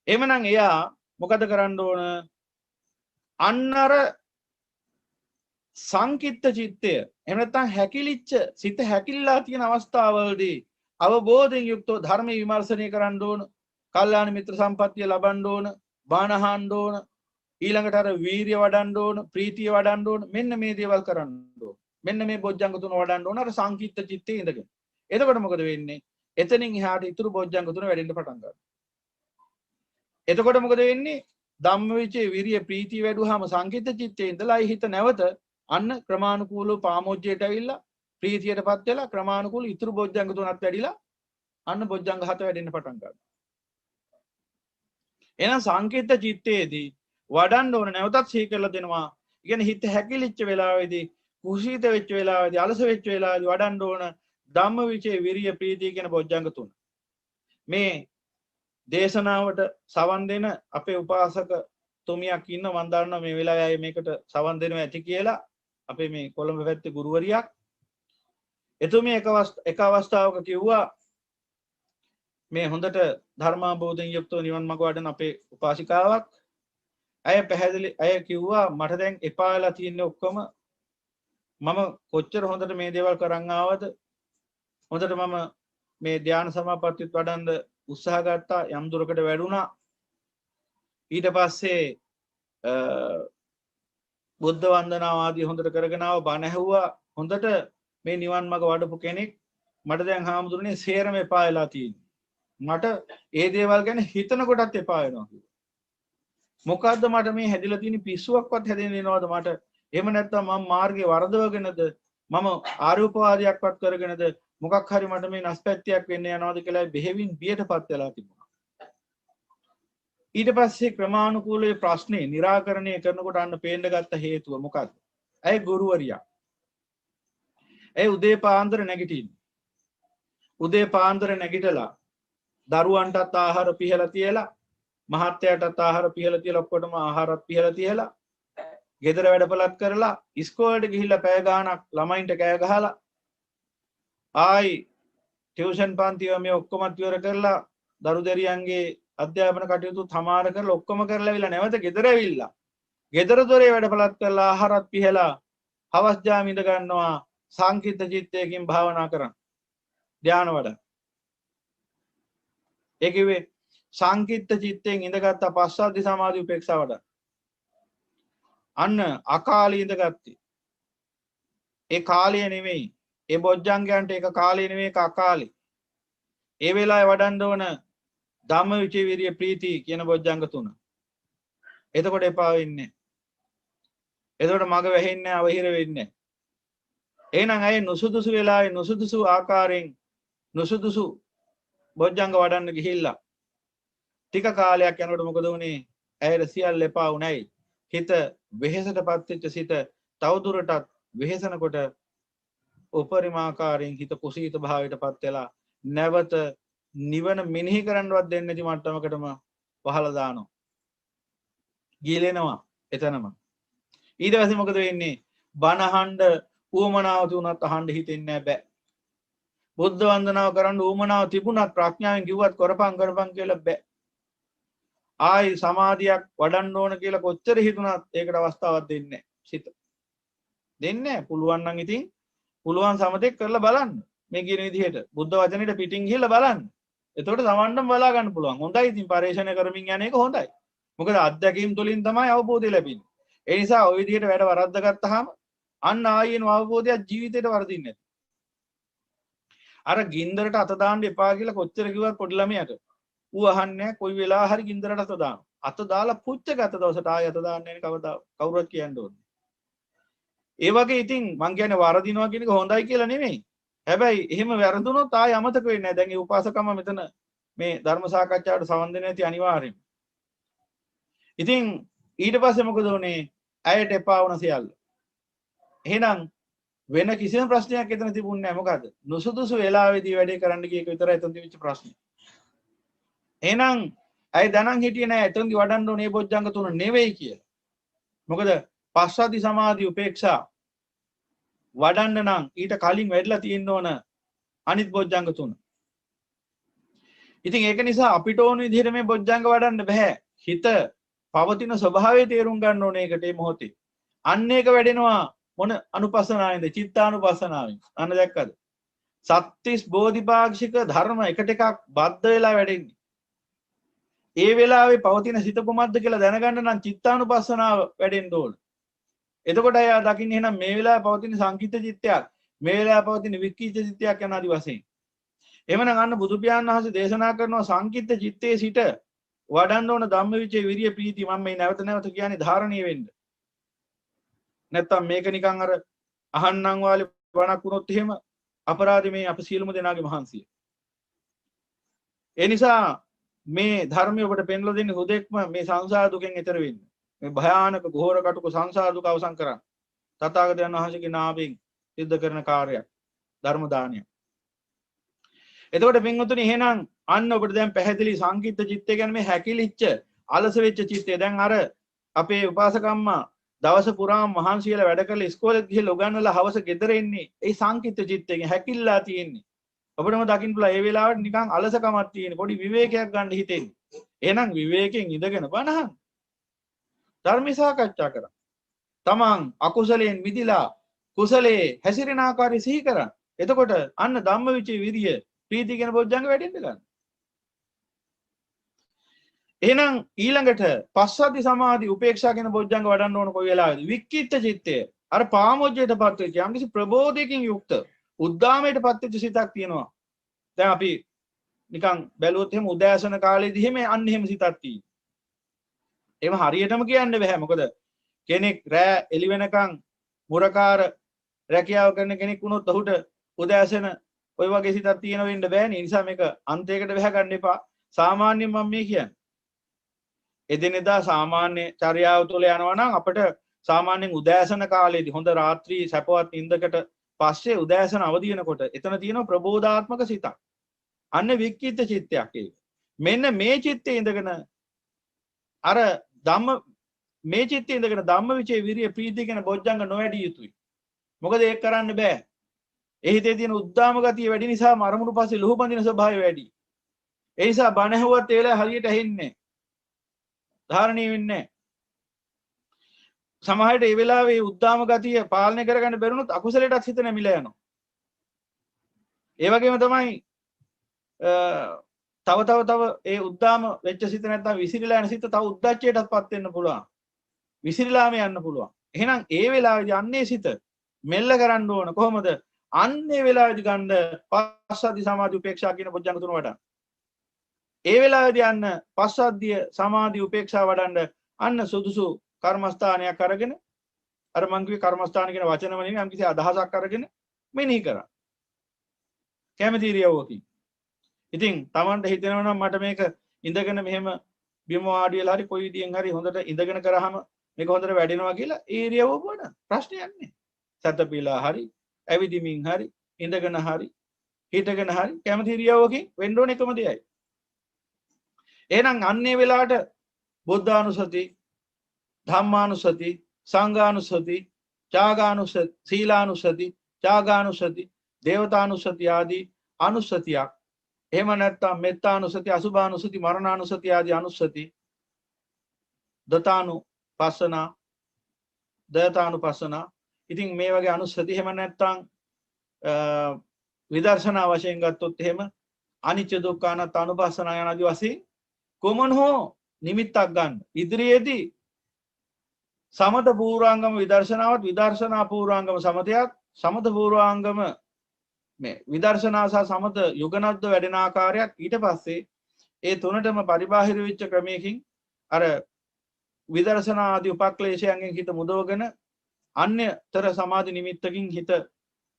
එහෙමනම් එයා මොකද කරන්න ඕන? අන්නර සංකිට්ඨ චිත්තය එහෙම නැත්නම් හැකිලිච්ච සිත හැකිලිලා තියෙන අවස්ථාවවලදී අවබෝධයෙන් යුක්තව ධර්ම විමර්ශනය කරන්න ඕන. කල්යාණ මිත්‍ර සම්පත්තිය ලබන්න ඕන. බණ අහන්න ඕන. ඊළඟට අර වීරිය වඩන්න ඕන, ප්‍රීතිය වඩන්න ඕන. මෙන්න මේ දේවල් කරන්න ඕන. මෙන්න මේ බොජ්ජංග තුන වඩන්න ඕන අර සංකිට්ඨ චිත්තේ ඉඳගෙන. එතකොට මොකද වෙන්නේ? එතනින් එහාට ඊතුරු බොජ්ජංග තුන වැඩෙන්න පටන් ගන්නවා. එතකොට මොකද වෙන්නේ? ධම්මවිචේ විරිය ප්‍රීතිය වැඩුවාම සංකිට්ඨ චිත්තේ ඉඳලා හිත නැවත අන්න ක්‍රමානුකූලව පාමොජ්ජයට ඇවිල්ලා ප්‍රීතියටපත් වෙලා ක්‍රමානුකූල ඊතුරු බොජ්ජංග තුනත් වැඩිලා අන්න බොජ්ජංග 7 වැඩෙන්න පටන් ගන්නවා. එහෙනම් සංකිට්ඨ චිත්තේදී වඩන්න ඕන නැවතත් සිහි කරලා දෙනවා. කියන්නේ හිත හැකිලිච්ච වෙලාවේදී කුසීත වෙච්ච වෙලාවේදී අලස වෙච්ච වෙලාවේදී වඩන්න ඕන ධම්මවිචේ විරිය ප්‍රීතිය කියන බොජ්ජංග තුන. මේ දේශනාවට සවන් දෙන අපේ උපාසක තුමියක් ඉන්න මම දන්නවා මේ වෙලාවේ මේකට සවන් දෙනවා ඇති කියලා. අපේ මේ කොළඹ පැත්තේ ගුරුවරියක්. එතුමිය එක අවස්ථාවක කිව්වා මේ හොඳට ධර්මාබෝධයෙන් යුක්තව නිවන් මඟ වඩන අපේ උපාසිකාවක්. ඇය කිව්වා මට දැන් එපා වෙලා තියෙන්නේ ඔක්කොම මම කොච්චර හොඳට මේ දේවල් කරන් ආවද හොඳට මම මේ ධ්‍යාන සමාපත්තියත් වඩන්න උත්සාහ ගත්තා යම් දුරකට වැඩුණා ඊට පස්සේ බුද්ධ වන්දනාව ආදී හොඳට කරගෙන ආව බණ ඇහුවා හොඳට මේ නිවන් මඟ වඩපු කෙනෙක් මට දැන් හාමුදුරනේ සේරම එපා වෙලා තියෙන්නේ මට ඒ දේවල් ගැන හිතන කොටත් එපා වෙනවා කිව්වා මොකද්ද මට මේ හැදිලා තියෙන පිස්සුවක්වත් හැදෙන්නේ නේද මට එහෙම නැත්නම් මම මාර්ගේ වරදවගෙනද මම ආරූපවාදයක්වත් කරගෙනද මොකක් හරි මට මේ නැස්පැත්තියක් වෙන්න යනවාද කියලා බෙහෙවින් බියටපත් වෙලා තිබුණා ඊට පස්සේ ක්‍රමානුකූලව ප්‍රශ්නේ निराකරණය කරනකොට අන්න පේන්න ගත්ත හේතුව මොකක්ද? ඇයි ගුරුවරියා? ඇයි උදේ පාන්දර නැගිටින්නේ? උදේ පාන්දර නැගිටලා දරුවන්ටත් ආහාර පිහලා තියලා මහත්තයාටත් ආහාර පිහලා තියලා ඔක්කොටම ආහාරත් පිහලා තියලා ගෙදර වැඩපලත් කරලා ඉස්කෝලේට ගිහිල්ලා පැය ගාණක් ළමයින්ට කෑ ගහලා ආයි ටියුෂන් පන්තිව මේ ඔක්කොමත් ඉවර කරලා දරුදැරියන්ගේ අධ්‍යාපන කටයුතු සමාර කරලා ඔක්කොම කරලා ඇවිල්ලා නැවත ගෙදර ඇවිල්ලා ගෙදර දොරේ වැඩපලත් කරලා ආහාරත් පිහලා හවස් ජාම ඉඳ ගන්නවා සංකිට චිත්තයකින් භාවනා කරන්න ධ්‍යාන වඩ. ඒ කිව්වේ සංකිට චිත්තයෙන් ඉඳගත්ත පස්සද්ධි සමාධි උපේක්ෂා වඩ. අන්න අකාලී ඉඳගත්තේ. ඒ කාලය නෙමෙයි. ඒ බොජ්ජංගයන්ට ඒක කාලය නෙමෙයි ඒක අකාලී. ඒ වෙලාවේ වඩන්න ඕන ධම්මවිචේ විරිය ප්‍රීති කියන බොජ්ජංග තුන. එතකොට එපා වෙන්නේ. එතකොට මග වැහෙන්නේ අවහිර වෙන්නේ. එහෙනම් අය නුසුදුසු වෙලාවේ නුසුදුසු ආකාරයෙන් නුසුදුසු බොජ්ජංග වඩන්න ගිහිල්ලා ටික කාලයක් යනකොට මොකද වුනේ? ඇයට සියල්ල එපා වුණයි. හිත වෙහෙසටපත් වෙච්ච සිත තවදුරටත් වෙහෙසනකොට උපරිමාකාරයෙන් හිත කුසීත භාවයටපත් වෙලා නැවත නිවන මෙනෙහි කරන්නවත් දෙන්නේ නැති මට්ටමකටම වහලා දානවා. ගිලෙනවා එතනම. ඊට පස්සේ මොකද වෙන්නේ? බණ අහන්න ඌමනාව තුනත් අහන්න හිතෙන්නේ නැහැ. බුද්ධ වන්දනාව කරන්න ඌමනාව තිබුණත් ප්‍රඥාවෙන් කිව්වත් කරපන් කියලා බෑ. ආයි සමාධියක් වඩන්න ඕන කියලා කොච්චර හිතුණත් ඒකට අවස්ථාවක් දෙන්නේ නැහැ. සිත දෙන්නේ නැහැ. පුළුවන් නම් ඉතින් පුළුවන් සමතෙක් කරලා බලන්න. මේ කියන විදිහට බුද්ධ වචනෙට පිටින් ගිහිල්ලා බලන්න. එතකොට සමණ්ඩම් බලා ගන්න පුළුවන්. හොඳයි ඉතින් පරිශ්‍රණය කරමින් යන එක හොඳයි. මොකද අත්දැකීම් තුලින් තමයි අවබෝධය ලැබෙන්නේ. ඒ නිසා ওই විදිහට වැඩ වරද්ද ගත්තාම අන්න ආයෙන අවබෝධයක් ජීවිතේට වර්ධින්නේ නැහැ. අර ගින්දරට අත දාන්න එපා කියලා කොච්චර කිව්වත් පොඩි ළමයාට ඌ අහන්නේ කොයි වෙලාව හරි ගින්දරට අත දාන. අත දාලා පුච්ච ගත දවසට ආයෙ අත දාන්නේ නැහැ කවදා කවුරුත් කියන්න ඕනේ. ඒ වගේ ඉතින් මං කියන්නේ වරදිනවා කියන එක හොඳයි කියලා නෙමෙයි. හැබැයි එහෙම වැරදුනොත් ආයෙ අමතක වෙන්නේ නැහැ. දැන් ඒ උපාසකම මෙතන මේ ධර්ම සාකච්ඡාවට සවන් දෙන්න ඇති අනිවාර්යෙන්. ඉතින් ඊට පස්සේ මොකද උනේ? ඇයට එපා වුණ සියල්ල. එහෙනම් වෙන කිසිම ප්‍රශ්නයක් එතන තිබුණේ නැහැ. මොකද නුසුදුසු වෙලාවෙදී වැඩේ කරන්න ගිය එක විතරයි එතන තිබිච්ච ප්‍රශ්නේ. එහෙනම් ඇයි දැනන් හිටියේ නැහැ එතනදි වඩන්න ඕනේ බොජ්ජංග තුන නෙවෙයි කියලා. මොකද පස්සද්ධි සමාධි උපේක්ෂා වඩන්න නම් ඊට කලින් වැඩිලා තියෙන්න ඕන අනිත් බොජ්ජංග තුන. ඉතින් ඒක නිසා අපිට ඕන විදිහට මේ බොජ්ජංග වඩන්න බෑ. හිත පවතින ස්වභාවය තේරුම් ගන්න ඕනේ ඒකට මේ මොහොතේ. අන්න ඒක වැඩෙනවා මොන අනුපස්සනාවෙන්ද? චිත්තානුපස්සනාවෙන්. අන්න දැක්කද? සත්‍තිස් බෝධිපාක්ෂික ධර්ම එකට එකක් බද්ධ වෙලා වැඩෙන්නේ. ඒ වෙලාවේ පවතින සිත කුමක්ද කියලා දැනගන්න නම් චිත්තානුපස්සනාව වැඩෙන්න ඕන. එතකොට එයා දකින්නේ එහෙනම් මේ වෙලාවේ පවතින සංකිට චිත්තයක්, මේ වෙලාවේ පවතින වික්කීච්ඡ චිත්තයක් යන ආදි වශයෙන්. එhmenan අන්න බුදු පියාණන් වහන්සේ දේශනා කරනවා සංකිට චිත්තයේ සිට වඩන්න ඕන ධම්මවිචේ විරිය ප්‍රීති මම මේ නැවත නැවත කියන්නේ ධාරණීය වෙන්න. නැත්තම් මේක නිකන් අර අහන්නම් වාලේ වණක් වුණොත් එහෙම අපරාධ මේ අප සියලුම දෙනාගේ මහන්සිය. ඒ නිසා මේ ධර්මය ඔබට පෙන්වලා දෙන්නේ හුදෙක්ම මේ සංසාර දුකෙන් එතර වෙන්න. මේ භයානක घोर කටුක සංසාර දුක අවසන් කරන්න. තථාගතයන් වහන්සේගේ නාමයෙන් සිද්ධ කරන කාර්යයක් ධර්ම දානයක්. එතකොට පින්වතුනි එහෙනම් අන්න ඔබට දැන් පැහැදිලි සංකීර්ත චිත්තය කියන්නේ මේ හැකිලිච්ච අලස වෙච්ච චිත්තය. දැන් අර අපේ උපාසකම්මා දවස පුරාම මහන්සියලා වැඩ කරලා ඉස්කෝලේ ගිහලා උගන්වලා හවස ගෙදර එන්නේ. ඒ සංකීර්ත චිත්තයෙන් හැකිල්ලා තියෙන්නේ. ඔබටම දකින්න පුළුවන් ඒ වෙලාවට නිකන් අලසකමක් තියෙන පොඩි විවේකයක් ගන්න හිතෙන්නේ. එහෙනම් විවේකයෙන් ඉඳගෙන බණහන් ධර්ම සාකච්ඡා කරා. තමන් අකුසලයෙන් මිදිලා කුසලයේ හැසිරෙන ආකාරය සිහි කරා. එතකොට අන්න ධම්මවිචේ විරිය ප්‍රීති කියන බොජ්ජංග වැඩෙන්න ගන්න. එහෙනම් ඊළඟට පස්සද්ධි සමාධි උපේක්ෂා කියන බොජ්ජංග වඩන්න ඕන කොයි වෙලාවෙද? වික්කිට චිත්තය. අර පාමොජ්ජයටපත් වෙච්ච යම්කිසි ප්‍රබෝධයකින් යුක්ත උද්දාමයටපත් වෙච්ච සිතක් තියෙනවා. දැන් අපි නිකන් බැලුවොත් එහෙම උදෑසන කාලේදී එහෙම අන්න එහෙම සිතක් තියෙනවා. එහෙම හරියටම කියන්න බෑ. මොකද කෙනෙක් රෑ එළි වෙනකන් මුරකාර රැකියාව කරන කෙනෙක් වුණොත් ඔහුට උදෑසන ඔය වගේ සිතක් තියෙන වෙන්න බෑනේ. ඒ නිසා මේක අන්තයකට වැහ ගන්න එපා. සාමාන්‍යයෙන් මම මේ කියන්නේ. එදිනෙදා සාමාන්‍ය චර්යාව තුළ යනවා නම් අපිට සාමාන්‍යයෙන් උදෑසන කාලේදී හොඳ රාත්‍රී සැපවත් නිින්දකට පස්සේ උදෑසන අවදි වෙනකොට එතන තියෙන ප්‍රබෝධාත්මක සිතක්. අන්න වික්කිත චිත්තයක් ඒක. මෙන්න මේ චිත්තේ ඉඳගෙන අර ධම්ම මේ චිත්තේ ඉඳගෙන ධම්මවිචේ විරිය ප්‍රීතිය කියන බොජ්ජංග නොවැඩිය යුතුයි. මොකද ඒක කරන්න බෑ. ඒ හිතේ තියෙන උද්දාම ගතිය වැඩි නිසා අරමුණු පස්සේ ලුහු බඳින ස්වභාවය වැඩි. ඒ නිසා බණ ඇහුවත් ඒ වෙලාව හරියට ඇහෙන්නේ නැහැ. ධාරණීය වෙන්නේ නැහැ. සමහරට ඒ වෙලාවේ උද්දාම ගතිය පාලනය කරගන්න බැරුණොත් අකුසලයටත් හිත නැමිලා යනවා. ඒ වගේම තමයි තව ඒ උද්දාම වෙච්ච සිත නැත්නම් විසිරීලා යන සිත තව උද්දච්චයටත්පත් වෙන්න පුළුවන්. විසිරීලාම යන්න පුළුවන්. එහෙනම් ඒ වෙලාවේදී අන්නේ සිත මෙල්ල කරන්න ඕන කොහොමද? අන්නේ වෙලාවේදී ගන්න පස්සද්ධි සමාධි උපේක්ෂා කියන බොජ්ජංග තුන වඩන්න. ඒ වෙලාවේදී අන්න පස්සද්ධිය සමාධි උපේක්ෂා වඩන්න අන්න සුදුසු කර්මස්ථානයක් අරගෙන අර මං කිව්වේ කර්මස්ථාන කියන වචනම නෙමෙයි යම් කිසි අදහසක් අරගෙන මෙනෙහි කරා. කැමති ඉරියව්වකින්. ඉතින් Tamanට හිතෙනවා නම් මට මේක ඉඳගෙන මෙහෙම බිම වාඩි වෙලා හරි කොයි විදියෙන් හරි හොඳට ඉඳගෙන කරාම මේක හොඳට වැඩෙනවා කියලා ඒ ඉරියව්ව වුණ ප්‍රශ්නයක් නෑ. සතපීලා හරි ඇවිදිමින් හරි ඉඳගෙන හරි හිටගෙන හරි කැමති ඉරියව්වකින් වෙන්න ඕන එකම දෙයයි. එහෙනම් අන්නේ වෙලාවට බුද්ධානුසති ධම්මානුසති සංඝානුසති ත්‍යාගානුසති සීලානුසති ත්‍යාගානුසති දේවතානුසති ආදී අනුසතියක් එහෙම නැත්නම් මෙත්තානුසති අසුභානුසති මරණානුසති ආදී අනුසති දතානුපස්සනා දයතානුපස්සනා ඉතින් මේ වගේ අනුසති එහෙම නැත්නම් විදර්ශනා වශයෙන් ගත්තොත් එහෙම අනිච්ච දුක්ඛ අනාත්ම අනුපස්සනා යන ආදී වශයෙන් කොමන් හෝ නිමිත්තක් ගන්න ඉදිරියේදී සමත පූර්වාංගම විදර්ශනාවත් විදර්ශනා පූර්වාංගම සමතයත් සමත පූර්වාංගම මේ විදර්ශනා සහ සමත යුගනද්ද වැඩෙන ආකාරයක් ඊට පස්සේ ඒ තුනටම පරිබාහිර වෙච්ච ක්‍රමයකින් අර විදර්ශනා ආදී උපක්ලේශයන්ගෙන් හිත මුදවගෙන අන්‍යතර සමාධි නිමිත්තකින් හිත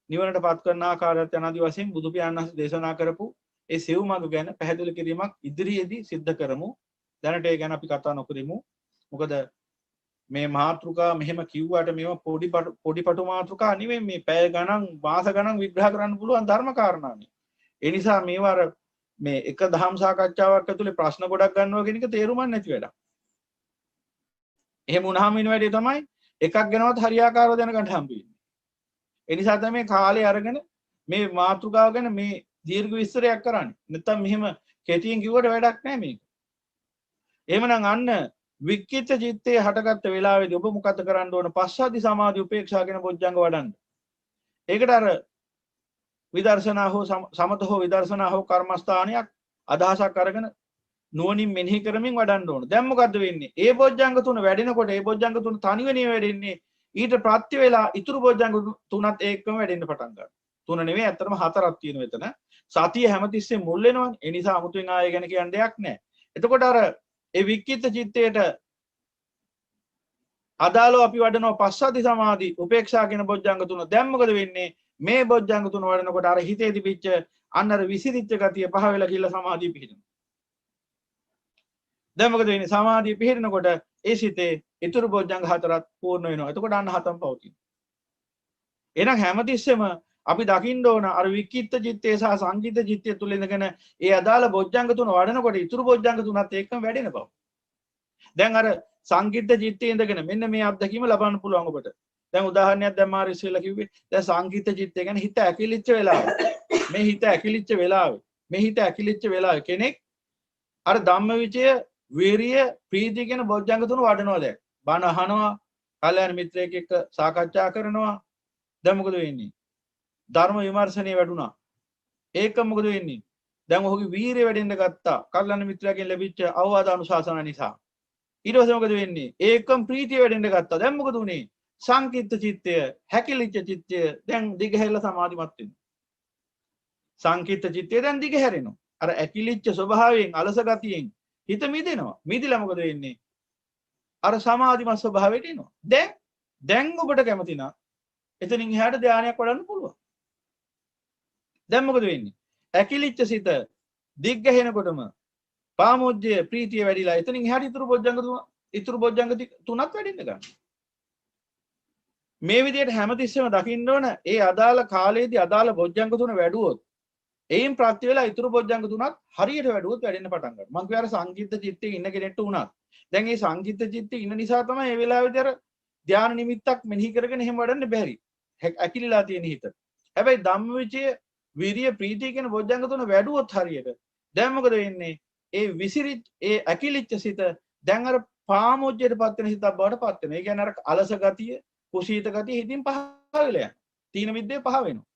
නිවනට පත් කරන ආකාරයත් යනාදී වශයෙන් බුදු පියාණන් වහන්සේ දේශනා කරපු ඒ සිව් මඟ ගැන පැහැදිලි කිරීමක් ඉදිරියේදී සිද්ධ කරමු. දැනට ඒ ගැන අපි කතා නොකරමු. මොකද මේ මාතෘකා මෙහෙම කිව්වට මේවා පොඩිපටු මාතෘකා නෙවෙයි මේ පැය ගණන් මාස ගණන් විග්‍රහ කරන්න පුළුවන් ධර්ම කාරණානේ. ඒ නිසා මේවා මේ එක දහම් සාකච්ඡාවක් ඇතුලේ ප්‍රශ්න ගොඩක් ගන්නවා කියන එක තේරුමක් නැති වැඩක්. එහෙම වුණාම වෙන වැඩේ තමයි එකක් ගැනවත් හරියාකාරව දැනගන්න හම්බ වෙන්නේ. ඒ නිසා තමයි මේ කාලේ අරගෙන මේ මාතෘකාව ගැන මේ දීර්ඝ විස්තරයක් කරන්නේ. නැත්තම් මෙහෙම කෙටියෙන් කිව්වට වැඩක් නැහැ මේක. එහෙමනම් අන්න වික්කිත චිත්තේ හටගත්ත වෙලාවේදී ඔබ මොකද කරන්න ඕන? පස්සද්ධි සමාධි උපේක්ෂා කියන බොජ්ජංග වඩන්න. ඒකට අර විදර්ශනා හෝ සමත හෝ විදර්ශනා හෝ කර්මස්ථානයක් අදහසක් අරගෙන නුවණින් මෙනෙහි කරමින් වඩන්න ඕන. දැන් මොකද්ද වෙන්නේ? ඒ බොජ්ජංග තුන වැඩෙනකොට ඒ බොජ්ජංග තුන තනිවෙනේ වැඩෙන්නේ. ඊට ප්‍රත්‍ය වේලා ඉතුරු බොජ්ජංග තුනත් ඒකම වැඩෙන්න පටන් ගන්නවා. තුන නෙවෙයි ඇත්තටම හතරක් තියෙනවා එතන. සතිය හැමතිස්සෙම මුල් වෙනවනේ. ඒ නිසා 아무තෙන් ආයෙ ගැන කියන්න දෙයක් නැහැ. එතකොට අර ඒ වික්කිත චිත්තයට අදාළව අපි වඩනවා පස්සද්ධි සමාධි උපේක්ෂා කියන බොජ්ජංග තුන. දැන් මොකද වෙන්නේ? මේ බොජ්ජංග තුන වඩනකොට අර හිතේ තිබිච්ච අන්න අර විසිරිච්ච ගතිය පහ වෙලා කියලා සමාධිය පිහිටනවා. දැන් මොකද වෙන්නේ? සමාධිය පිහිටනකොට ඒ සිතේ ඊතුරු බොජ්ජංග හතරත් පූර්ණ වෙනවා. එතකොට අන්න හතම පවතිනවා. එහෙනම් හැමතිස්සෙම අපි දකින්න ඕන අර වික්කිත චිත්තේ සහ සංකිත චිත්තය තුල ඉඳගෙන ඒ අදාළ බොජ්ජංග තුන වඩනකොට ඊතුරු බොජ්ජංග තුනත් ඒකම වැඩෙන බව. දැන් අර සංකිත චිත්තේ ඉඳගෙන මෙන්න මේ අත්දැකීම ලබන්න පුළුවන් ඔබට. දැන් උදාහරණයක් දැන් මාර ඉස්සෙල්ලා කිව්වේ දැන් සංකිත චිත්තය ගැන හිත ඇකිලිච්ච වෙලාව. මේ හිත ඇකිලිච්ච වෙලාවේ කෙනෙක් අර ධම්මවිචය වීරිය ප්‍රීතිය කියන බොජ්ජංග තුන වඩනවා දැන්. බණ අහනවා, කල්‍යාණ මිත්‍රයෙක් එක්ක සාකච්ඡා කරනවා. දැන් මොකද වෙන්නේ? ධර්ම විමර්ශනයේ වැඩුණා. ඒක මොකද වෙන්නේ? දැන් ඔහුගේ වීරිය වැඩෙන්න ගත්තා. කල්‍යාණ මිත්‍රයාගෙන් ලැබිච්ච අවවාද අනුශාසන නිසා. ඊට පස්සේ මොකද වෙන්නේ? ඒකම ප්‍රීතිය වැඩෙන්න ගත්තා. දැන් මොකද උනේ? සංකිට චිත්තය, හැකිලිච්ච චිත්තය දැන් දිගහැරලා සමාධිමත් වෙනවා. සංකිට චිත්තය දැන් දිගහැරෙනවා. අර ඇකිලිච්ච ස්වභාවයෙන් අලස ගතියෙන් හිත මිදෙනවා. මිදිලා මොකද වෙන්නේ? අර සමාධිමත් ස්වභාවයට එනවා. දැන් ඔබට කැමති නම් එතනින් එහාට ධානයක් වඩන්න පුළුවන්. දැන් මොකද වෙන්නේ? ඇකිලිච්ච සිත දිග්ගහෙනකොටම පාමොජ්ජය ප්‍රීතිය වැඩිලා එතනින් එහාට ඉතුරු බොජ්ජංග තුනක් වැඩින්න ගන්න. මේ විදිහට හැමතිස්සෙම දකින්න ඕන ඒ අදාළ කාලයේදී අදාළ බොජ්ජංග තුන වැඩුවොත් එයින් ප්‍රත්‍ය වෙලා ඉතුරු බොජ්ජංග තුනත් හරියට වැඩුවොත් වැඩෙන්න පටන් ගන්නවා. මං කියවර සංකීර්ත චිත්තේ ඉන්න කෙනෙක්ට උනත් දැන් මේ සංකීර්ත චිත්තේ ඉන්න නිසා තමයි මේ වෙලාවේදී අර ධානය නිමිත්තක් මෙනෙහි කරගෙන එහෙම වඩන්න බැරි. ඇකිලිලා තියෙන හිත. හැබැයි ධම්මවිචය විරිය ප්‍රීතිය කියන බොජ්ජංග තුන වැඩුවොත් හරියට දැන් මොකද වෙන්නේ? ඒ විසිරිච්ච ඒ ඇකිලිච්ච සිත දැන් අර පාමොජ්ජයට පත් වෙන හිතක් බවට පත් වෙනවා. ඒ කියන්නේ අර අලස ගතිය, කුසීත ගතිය හිතින් පහ වෙලා යනවා. තීන මිද්දේ පහ වෙනවා.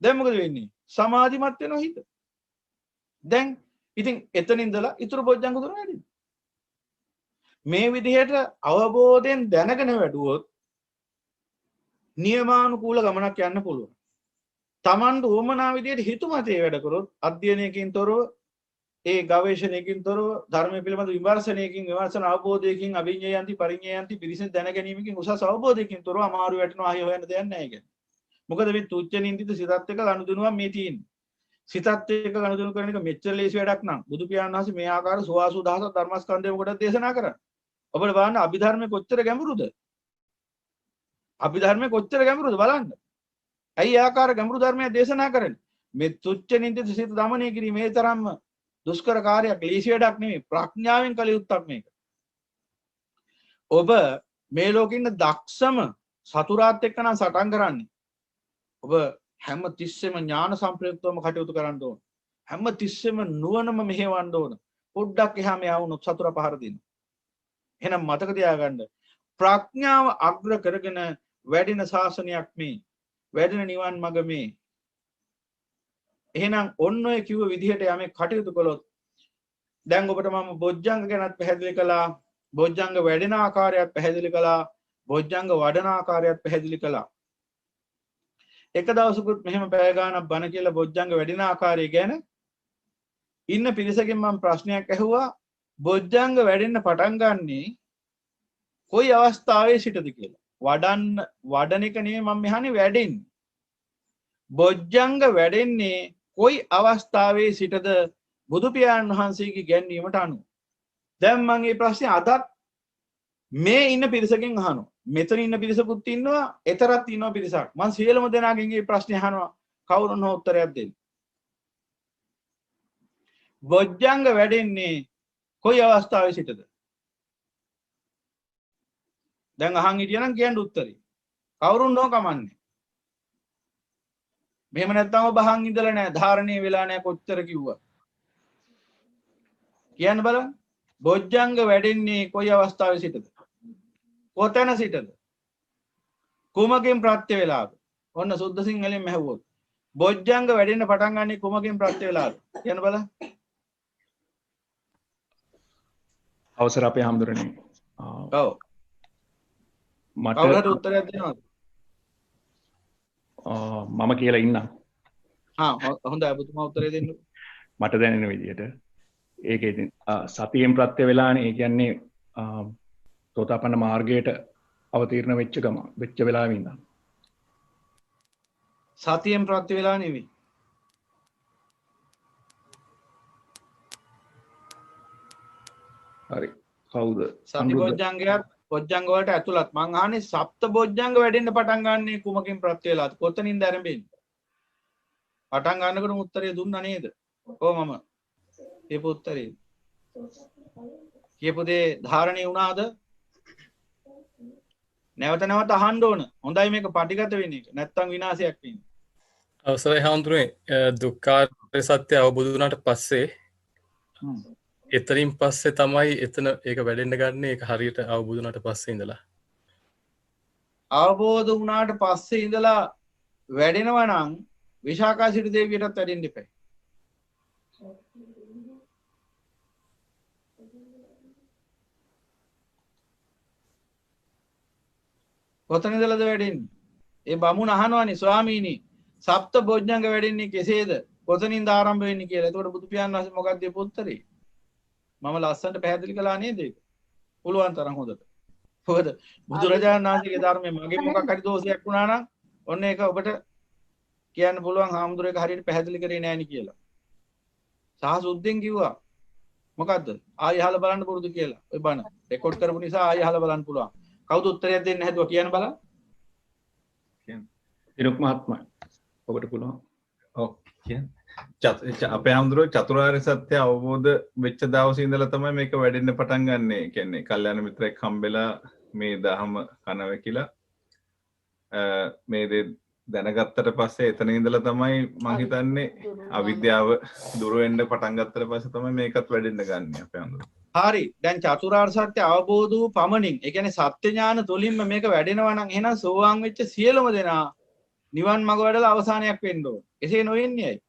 දැන් මොකද වෙන්නේ? සමාධිමත් වෙනවා හිත. දැන් ඉතින් එතන ඉඳලා ඊතුරු බොජ්ජංග තුන වැඩිද? මේ විදිහට අවබෝධයෙන් දැනගෙන වැඩුවොත් නියමානුකූල ගමනක් යන්න පුළුවන්. Tamanට උවමනා විදිහට හිතුමතේ වැඩ කරොත් අධ්‍යයනයකින් තොරව ඒ ගවේෂණයකින් තොරව ධර්මය පිළිබඳ විමර්ශනයකින් විමර්ශන අවබෝධයකින් අභිඤ්ඤයන්ති පරිඤ්ඤයන්ති පිරිසිදු දැන ගැනීමකින් උසස් අවබෝධයකින් තොරව අමාරු වැටෙනවා ආයෙ හොයන්න දෙයක් නැහැ කියන්නේ. මොකද මේ තුච්ච නින්දිත සිතත් එක්ක ගනුදෙනුවක් මේ තියෙන්නේ. සිතත් එක්ක ගනුදෙනු කරන එක මෙච්චර ලේසි වැඩක් නෑ. බුදු පියාණන් වහන්සේ මේ ආකාර 84000ක් ධර්මස්කන්ධය මොකටද දේශනා කරන්නේ? ඔබට බලන්න අභිධර්මයේ කොච්චර ගැඹුරුද? අභිධර්මයේ කොච්චර ගැඹුරුද බලන්න. ඇයි ආකාර ගැඹුරු ධර්මයක් දේශනා කරන්නේ? මේ තුච්ච නින්දිත සිත දමනය කිරීම මේ තරම්ම දුෂ්කර කාර්යයක් ලේසි වැඩක් නෙමෙයි. ප්‍රඥාවෙන් කළ යුත්තක් මේක. ඔබ මේ ලෝකෙ ඉන්න දක්ෂම සතුරාත් එක්ක නම් සටන් කරන්නේ. ඔබ හැම තිස්සෙම ඥාන සම්ප්‍රයුක්තවම කටයුතු කරන්න ඕන. හැම තිස්සෙම නුවණම මෙහෙවන්න ඕන. පොඩ්ඩක් එහා මෙහා වුණොත් සතුරා පහර දෙනවා. එහෙනම් මතක තියාගන්න ප්‍රඥාව අග්‍ර කරගෙන වැඩෙන ශාසනයක් මේ. වැඩෙන නිවන් මඟ මේ. එහෙනම් ඔන්න ඔය කිව්ව විදිහට යමෙක් කටයුතු කළොත් දැන් ඔබට මම බොජ්ජංග ගැනත් පැහැදිලි කළා. බොජ්ජංග වැඩෙන ආකාරයත් පැහැදිලි කළා. බොජ්ජංග වඩන ආකාරයත් පැහැදිලි කළා. එක දවසකුත් මෙහෙම පැය ගාණක් බණ කියලා බොජ්ජංග වැඩින ආකාරය ගැන ඉන්න පිරිසකින් මම ප්‍රශ්නයක් ඇහුවා. බොජ්ජංග වැඩෙන්න පටන් ගන්නේ කොයි අවස්ථාවේ සිටද කියලා. වඩන එක නෙමෙයි මම මෙහානේ වැඩෙන්නේ. බොජ්ජංග වැඩෙන්නේ කොයි අවස්ථාවේ සිටද බුදු පියාණන් වහන්සේගේ ගැන්වීමට අනුව. දැන් මම මේ ප්‍රශ්නේ අදත් මේ ඉන්න පිරිසකින් අහනවා. මෙතන ඉන්න පිරිසකුත් ඉන්නවා, එතරත් ඉන්නවා පිරිසක්. මම සියලුම දෙනාගෙන් මේ ප්‍රශ්නේ අහනවා. කවුරුන් හෝ උත්තරයක් දෙන්න. බොජ්ජංග වැඩෙන්නේ කොයි අවස්ථාවේ සිටද? දැන් අහන් හිටියනම් කියන්න උත්තරේ. කවුරුන් හෝ කමන්නේ. මෙහෙම නැත්නම් ඔබ අහන් ඉඳලා නැහැ, ධාරණය වෙලා නැහැ කොච්චර කිව්වා. කියන්න බලන්න. බොජ්ජංග වැඩෙන්නේ කොයි අවස්ථාවේ සිටද? කොතැන සිටද? කුමකින් ප්‍රත්‍ය වේලාද? ඔන්න සුද්ධ සිංහලෙන් මැහුවොත්. බොජ්ජංග වැඩෙන්න පටන් ගන්නේ කුමකින් ප්‍රත්‍ය වේලාද? කියන්න බලන්න. අවසර අපේ හැමදෙරණේ. ඔව්. මට කවුරුහරි උත්තරයක් දෙනවද? මම කියලා ඉන්නම්. හොඳයි ඔබතුමා උත්තරය දෙන්න. මට දැනෙන විදිහට ඒක ඉතින් සතියෙන් ප්‍රත්‍ය වෙලානේ. ඒ කියන්නේ සෝතාපන්න මාර්ගයට අවතීර්ණ වෙච්ච වෙලාවෙ ඉඳන්. සතියෙන් ප්‍රත්‍ය වෙලා නෙවෙයි. හරි. කවුද? සති බොජ්ජංගයත් බොජ්ජංග වලට ඇතුළත්. මං අහන්නේ සප්ත බොජ්ජංග වැඩෙන්න පටන් ගන්නේ කුමකින් ප්‍රත්‍ය වෙලාද? කොතනින්ද ආරම්භෙන්නේ? පටන් ගන්නකොට උත්තරය දුන්නා නේද? ඔව් මම. කියපු උත්තරේ. කියපු දේ ධාරණය වුණාද? නැවත නැවත අහන්න ඕන. හොඳයි මේක පටිගත වෙන එක. නැත්තම් විනාශයක් වෙන්නේ. අවසරයි හාමුදුරනේ. දුක්ඛාර්ය සත්‍ය අවබෝධ වුණාට පස්සේ එතනින් පස්සේ තමයි එතන ඒක වැඩෙන්න ගන්න. ඒක හරියට අවබෝධ වුණාට පස්සේ ඉඳලා. අවබෝධ වුණාට පස්සේ ඉඳලා වැඩෙනවා නම් විශාකා සිටු දේවියටත් වැඩෙන්න එපා. කොතන ඉඳලාද වැඩෙන්නේ? ඒ බමුණ අහනවානේ ස්වාමීනි සප්ත බොජ්ජංග වැඩෙන්නේ කෙසේද? කොතනින්ද ආරම්භ වෙන්නේ කියලා. එතකොට බුදු පියාණන් වහන්සේ මොකක්ද දීපු උත්තරේ? මම ලස්සනට පැහැදිලි කළා නේද ඒක? පුළුවන් තරම් හොඳට. මොකද බුදුරජාණන් වහන්සේගේ ධර්මයේ මගේ මොකක් හරි දෝෂයක් වුණා නම් ඔන්න ඒක ඔබට කියන්න පුළුවන් හාමුදුරුවෝ ඒක හරියට පැහැදිලි කරේ නෑනේ කියලා. සහ සුද්ධෙන් කිව්වා මොකද්ද? ආයෙ අහලා බලන්න පුරුදු කියලා. ඔය බණ රෙකෝඩ් කරපු නිසා ආයෙ අහලා බලන්න පුළුවන්. කවුද උත්තරයක් දෙන්න හැදුවා කියන්න බලන්න. දිනුක් මහත්මයා ඔබට පුළුවන්. ඔව් කියන්නේ අපේ හැමදෙරෝ චතුරාර්ය සත්‍ය අවබෝධ වෙච්ච දවසේ ඉඳලා තමයි මේක වැඩෙන්න පටන් ගන්නෙ. කියන්නේ කල්යාණ මිත්‍රෙක් හම්බෙලා මේ දහම කනවැකිලා මේ දේ දැනගත්තට පස්සේ එතන ඉඳලා තමයි මම හිතන්නේ අවිද්‍යාව දුර වෙන්න පටන් ගත්තට පස්සේ තමයි මේකත් වැඩෙන්න ගන්න අපේ හැමදෙරෝ. හරි. දැන් චතුරාර්ය සත්‍ය අවබෝධ වූ පමණින්, ඒ කියන්නේ සත්‍ය ඥාන තුලින්ම මේක වැඩෙනවා නම් එහෙනම් සෝවාන් වෙච්ච සියලුම දෙනා නිවන් මඟ වැඩලා අවසානයක් වෙන්න ඕන. එසේ නොවෙන්නේ ඇයි?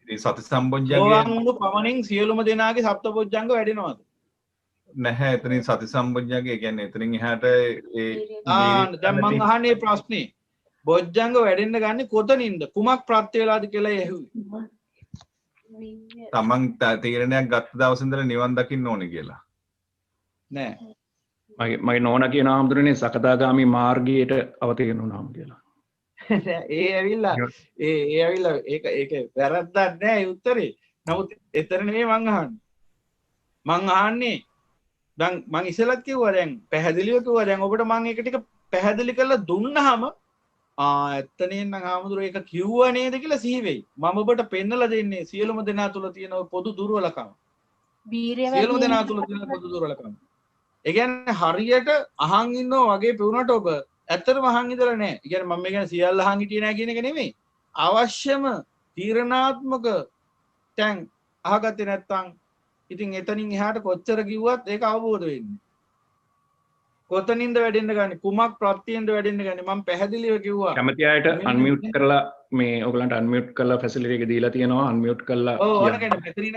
ඉතින් සති සම්බොජ්ජංගේ සෝවාන් වුණු පමණින් සියලුම දෙනාගේ සප්තබොජ්ජංග වැඩෙනවද? නැහැ. එතනින් සති සම්බොජ්ජංගේ කියන්නේ එතනින් එහාට ඒ දැන් මං අහන්නේ ප්‍රශ්නේ. බොජ්ජංග වැඩෙන්න ගන්නේ කොතනින්ද? කුමක් ප්‍රත්‍ය වේලාද කියලා ඇහුවේ. තමන් තීරණයක් ගත්ත දවසේ ඉඳලා නිවන් දකින්න ඕනේ කියලා. නෑ. මගේ නෝනා කියන ආම්දුරනේ සකදාගාමි මාර්ගයට අවතීර්ණ වුණාම කියලා. ඒ ඇවිල්ලා ඒක වැරද්දක් නෑ ඒ උත්තරේ. නමුත් එතන නෙමෙයි මං අහන්නේ. මං අහන්නේ දැන් මං ඉස්සෙල්ලත් කිව්වා දැන් පැහැදිලිව කිව්වා දැන් ඔබට මං ඒක ටික පැහැදිලි කරලා දුන්නාම ඇත්තනේ නම් ආමුදුර ඒක කිව්වා නේද කියලා සිහි වෙයි. මම ඔබට පෙන්නලා දෙන්නේ සියලුම දෙනා තුල තියෙන පොදු දුර්වලකම්. සියලුම දෙනා තුල තියෙන පොදු දුර්වලකම්. ඒ කියන්නේ හරියට අහන් ඉන්නවා වගේ පෙවුනට ඔබ ඇත්තටම අහන් ඉඳලා නැහැ. ඒ කියන්නේ මම මේ කියන්නේ සියල්ල අහන් හිටියේ නැහැ කියන එක නෙමෙයි. අවශ්‍යම තීරණාත්මක තැන් අහගත්තේ නැත්නම් ඉතින් එතනින් එහාට කොච්චර කිව්වත් ඒක අවබෝධ වෙන්නේ. කොතනින්ද වැඩෙන්න ගන්නේ? කුමක් ප්‍රත්‍යෙන්ද වැඩෙන්න ගන්නේ? මම පැහැදිලිව කිව්වා. කැමති අයට අන්මියුට් කරලා මේ ඔයගලන්ට අන්මියුට් කරලා ෆැසිලිටි එක දීලා තියෙනවා. අන්මියුට් කරලා ඔව් ඕන කෙනෙක් මෙතනින්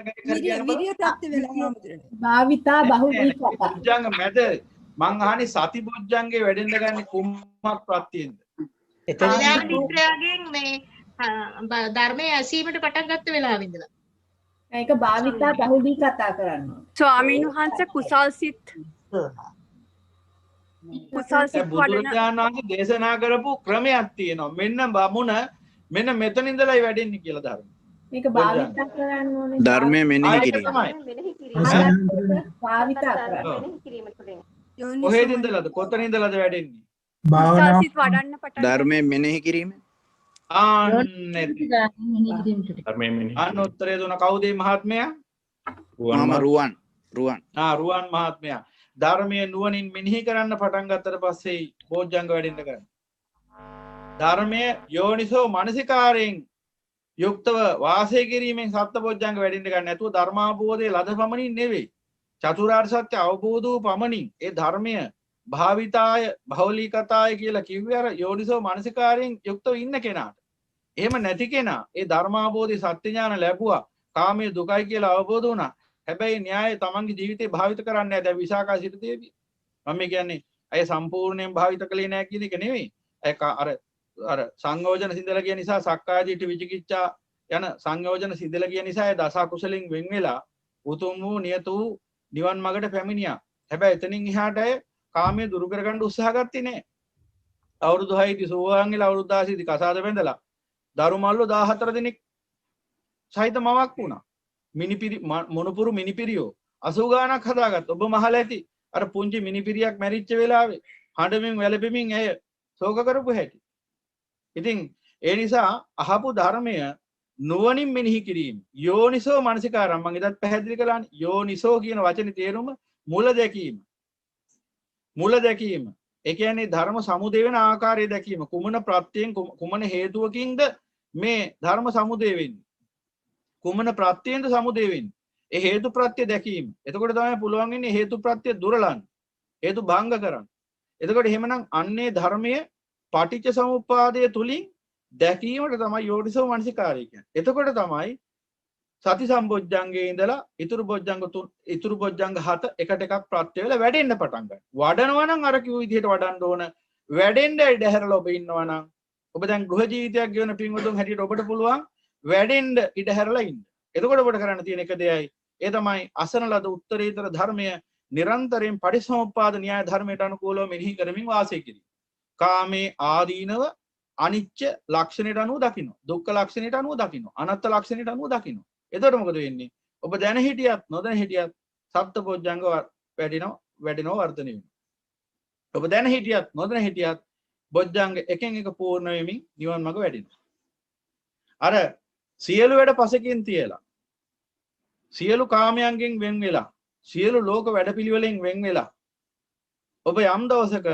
විරිය ප්‍රත්‍ය වෙලා භාවිතා බහුලී කතා. බොජ්ජංග මැද මං අහන්නේ සති බොජ්ජංගේ වැඩෙන්න ගන්නේ කුමක් ප්‍රත්‍යෙන්ද? කල්යාණ මිත්‍රයාගෙන් මේ ධර්මයේ ඇසීමට පටන් ගත්ත වෙලාවෙ ඉඳලා. ඒක භාවිතා බහුලී කතා කරනවා. ස්වාමීන් වහන්සේ කුසල් සිත් බුදුරජාණන් වහන්සේ දේශනා කරපු ක්‍රමයක් තියෙනවා. මෙන්න බමුණ මෙන්න මෙතන ඉඳලායි වැඩෙන්නේ කියලා ධර්ම. මේක භාවිතා කරන්න ඕනේ. ධර්මයේ මෙනෙහි කිරීම. භාවිතා කරන්න. කොහෙද ඉඳලාද? කොතන ඉඳලාද වැඩෙන්නේ? කුසල් සිත් වඩන්න පටන් ධර්මයේ මෙනෙහි කිරීම. අන්න උත්තරේ දුන කවුද මේ මහත්මයා? මම රුවන්. රුවන් මහත්මයා. ධර්මයේ නුවණින් මෙනෙහි කරන්න පටන් ගත්තට පස්සේ බොජ්ජංග වැඩෙන්න ගන්න. ධර්මයේ යෝනිසෝ මනසිකාරයෙන් යුක්තව වාසය කිරීමෙන් සත්‍ය බොජ්ජංග වැඩෙන්න ගන්න. නැතුව ධර්මාභෝධයේ ලද පමණින් නෙවෙයි. චතුරාර්ය සත්‍ය අවබෝධ වූ පමණින් ඒ ධර්මය භාවිතාය බහුලීකතාය කියලා කිව්වේ අර යෝනිසෝ මනසිකාරයෙන් යුක්තව ඉන්න කෙනාට. එහෙම නැති කෙනා ඒ ධර්මාභෝධයේ සත්‍ය ඥාන ලැබුවා. කාමයේ දුකයි කියලා අවබෝධ වුණා. හැබැයි න්‍යාය තමන්ගේ ජීවිතේ භාවිත කරන්නේ නැහැ. දැන් විසාකා සිටුදේවි මම කියන්නේ අය සම්පූර්ණයෙන් භාවිත කළේ නැහැ කියන එක නෙවෙයි. අර සංයෝජන සිඳලා කියන නිසා සක්කාය දිට්ඨි විචිකිච්ඡා යන සංයෝජන සිඳලා කියන නිසා ඒ දස කුසලින් වෙන් වෙලා උතුම් වූ නියත වූ නිවන් මාර්ගට පැමිණියා. හැබැයි එතනින් එහාට අය කාමයේ දුරු කරගන්න උත්සාහ ගත්තේ නැහැ. අවුරුදු 6යි සෝවාන් වෙලා අවුරුදු 16යි කසාද බැඳලා දරුමල්ලෝ 14 දිනක් සහිත මවක් වුණා. මොනපුරු මිනිපිරියෝ 80 ගාණක් හදාගත්ත. ඔබ මහල ඇති අර පුංචි මිනිපිරියක් මැරිච්ච වෙලාවේ හඬමින් වැළපෙමින් ඇය ශෝක කරපු හැටි. ඉතින් ඒ නිසා අහපු ධර්මය නුවණින් මෙනෙහි කිරීම යෝනිසෝ මනසිකාරම් මම ඉදත් පැහැදිලි කළානේ. යෝනිසෝ කියන වචනේ තේරුම මුල දැකීම. මුල දැකීම. ඒ කියන්නේ ධර්ම සමුදය වෙන ආකාරය දැකීම. කුමන ප්‍රත්‍යයෙන් කුමන හේතුවකින්ද මේ ධර්ම සමුදය වෙන්නේ? කුමන ප්‍රත්‍යයෙන්ද සමුදය වෙන්නේ? ඒ හේතු ප්‍රත්‍ය දැකීම. එතකොට තමයි පුළුවන් වෙන්නේ හේතු ප්‍රත්‍ය දුරලන්න. හේතු භංග කරන්න. එතකොට එහෙමනම් අන්නේ ධර්මයේ පටිච්ච සමුප්පාදය තුලින් දැකීමට තමයි යෝනිසෝ මනසිකාරය කියන්නේ. එතකොට තමයි සති සම්බොජ්ජංගේ ඉඳලා ඉතුරු බොජ්ජංග 7 එකට එකක් ප්‍රත්‍ය වෙලා වැඩෙන්න පටන් ගන්නවා. වඩනවා නම් අර කිව්ව විදිහට වඩන්න ඕන. වැඩෙන්න ඉඩ හැරලා ඔබ ඉන්නවා නම් ඔබ දැන් ගෘහ ජීවිතයක් ගෙවන පින්වතුන් හැටියට ඔබට පුළුවන් වැඩෙන්න ඉඩ හැරලා ඉන්න. එතකොට ඔබට කරන්න තියෙන එක දෙයයි. ඒ තමයි අසන ලද උත්තරීතර ධර්මය නිරන්තරයෙන් පටිසමුප්පාද න්‍යාය ධර්මයට අනුකූලව මෙනෙහි කරමින් වාසය කිරීම. කාමේ ආදීනව අනිච්ච ලක්ෂණයට අනුව දකින්න. දුක්ඛ ලක්ෂණයට අනුව දකින්න. අනාත්ම ලක්ෂණයට අනුව දකින්න. එතකොට මොකද වෙන්නේ? ඔබ දැන හිටියත් නොදැන හිටියත් සප්තබොජ්ජංග වැඩිනවා වර්ධනය වෙනවා. ඔබ දැන හිටියත් නොදැන හිටියත් බොජ්ජංග එකෙන් එක පූර්ණ වෙමින් නිවන් මඟ වැඩෙනවා. අර සියලු වැඩ පසකින් තියලා සියලු කාමයන්ගෙන් වෙන් වෙලා සියලු ලෝක වැඩපිළිවෙලෙන් වෙන් වෙලා ඔබ යම් දවසක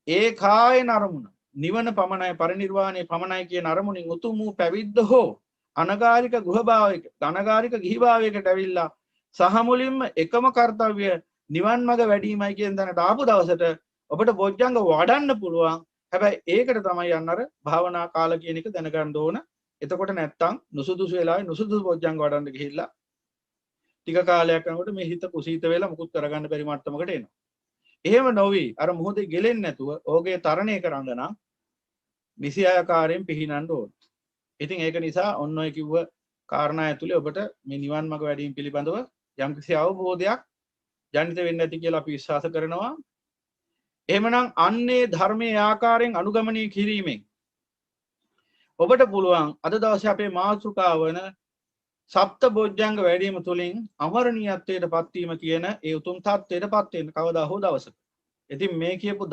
ඒ කායන අරමුණ නිවන පමණයි පරිනිර්වාණය පමණයි කියන අරමුණින් උතුම් වූ පැවිද්ද හෝ අනගාരിക ගෘහභාවයක අනගාരിക ගිහිභාවයකට ඇවිල්ලා සහ මුලින්ම එකම කාර්යය නිවන් මඟ වැඩිමයි කියන දැනට ආපු දවසට ඔබට බොජ්ජංග වඩන්න පුළුවන්. හැබැයි ඒකට තමයි යන්න අර භාවනා කාල කියන එක දැනගන්න ඕන. එතකොට නැත්තම් නුසුදුසු වෙලාවේ නුසුදුසු බොජ්ජංග වඩන්න ගිහිල්ලා ටික කාලයක් යනකොට මේ හිත කුසීත වෙලා මුකුත් කරගන්න බැරි මට්ටමකට එනවා. එහෙම නොවි අර මොහොතේ ගෙලෙන්නේ නැතුව ඕගේ තරණය කරන්න නම් නිසි ආකාරයෙන් පිහිනන්න ඕන. ඉතින් ඒක නිසා ඔන්න ඔය කිව්ව කාරණා ඇතුලේ ඔබට මේ නිවන් මඟ වැඩීම පිළිබඳව යම්කිසි අවබෝධයක් ජනිත වෙන්න ඇති කියලා අපි විශ්වාස කරනවා. එහෙමනම් අන්නේ ධර්මයේ ආකාරයෙන් අනුගමනය කිරීමෙන් ඔබට පුළුවන් අද දවසේ අපේ මාතෘකාව වන සප්ත බොජ්ජංග වැඩිම තුලින් අමරණීයත්වයට පත්වීම කියන ඒ උතුම් තත්ත්වයට පත් වෙන්න කවදා හෝ දවසක. ඉතින් මේ කියපු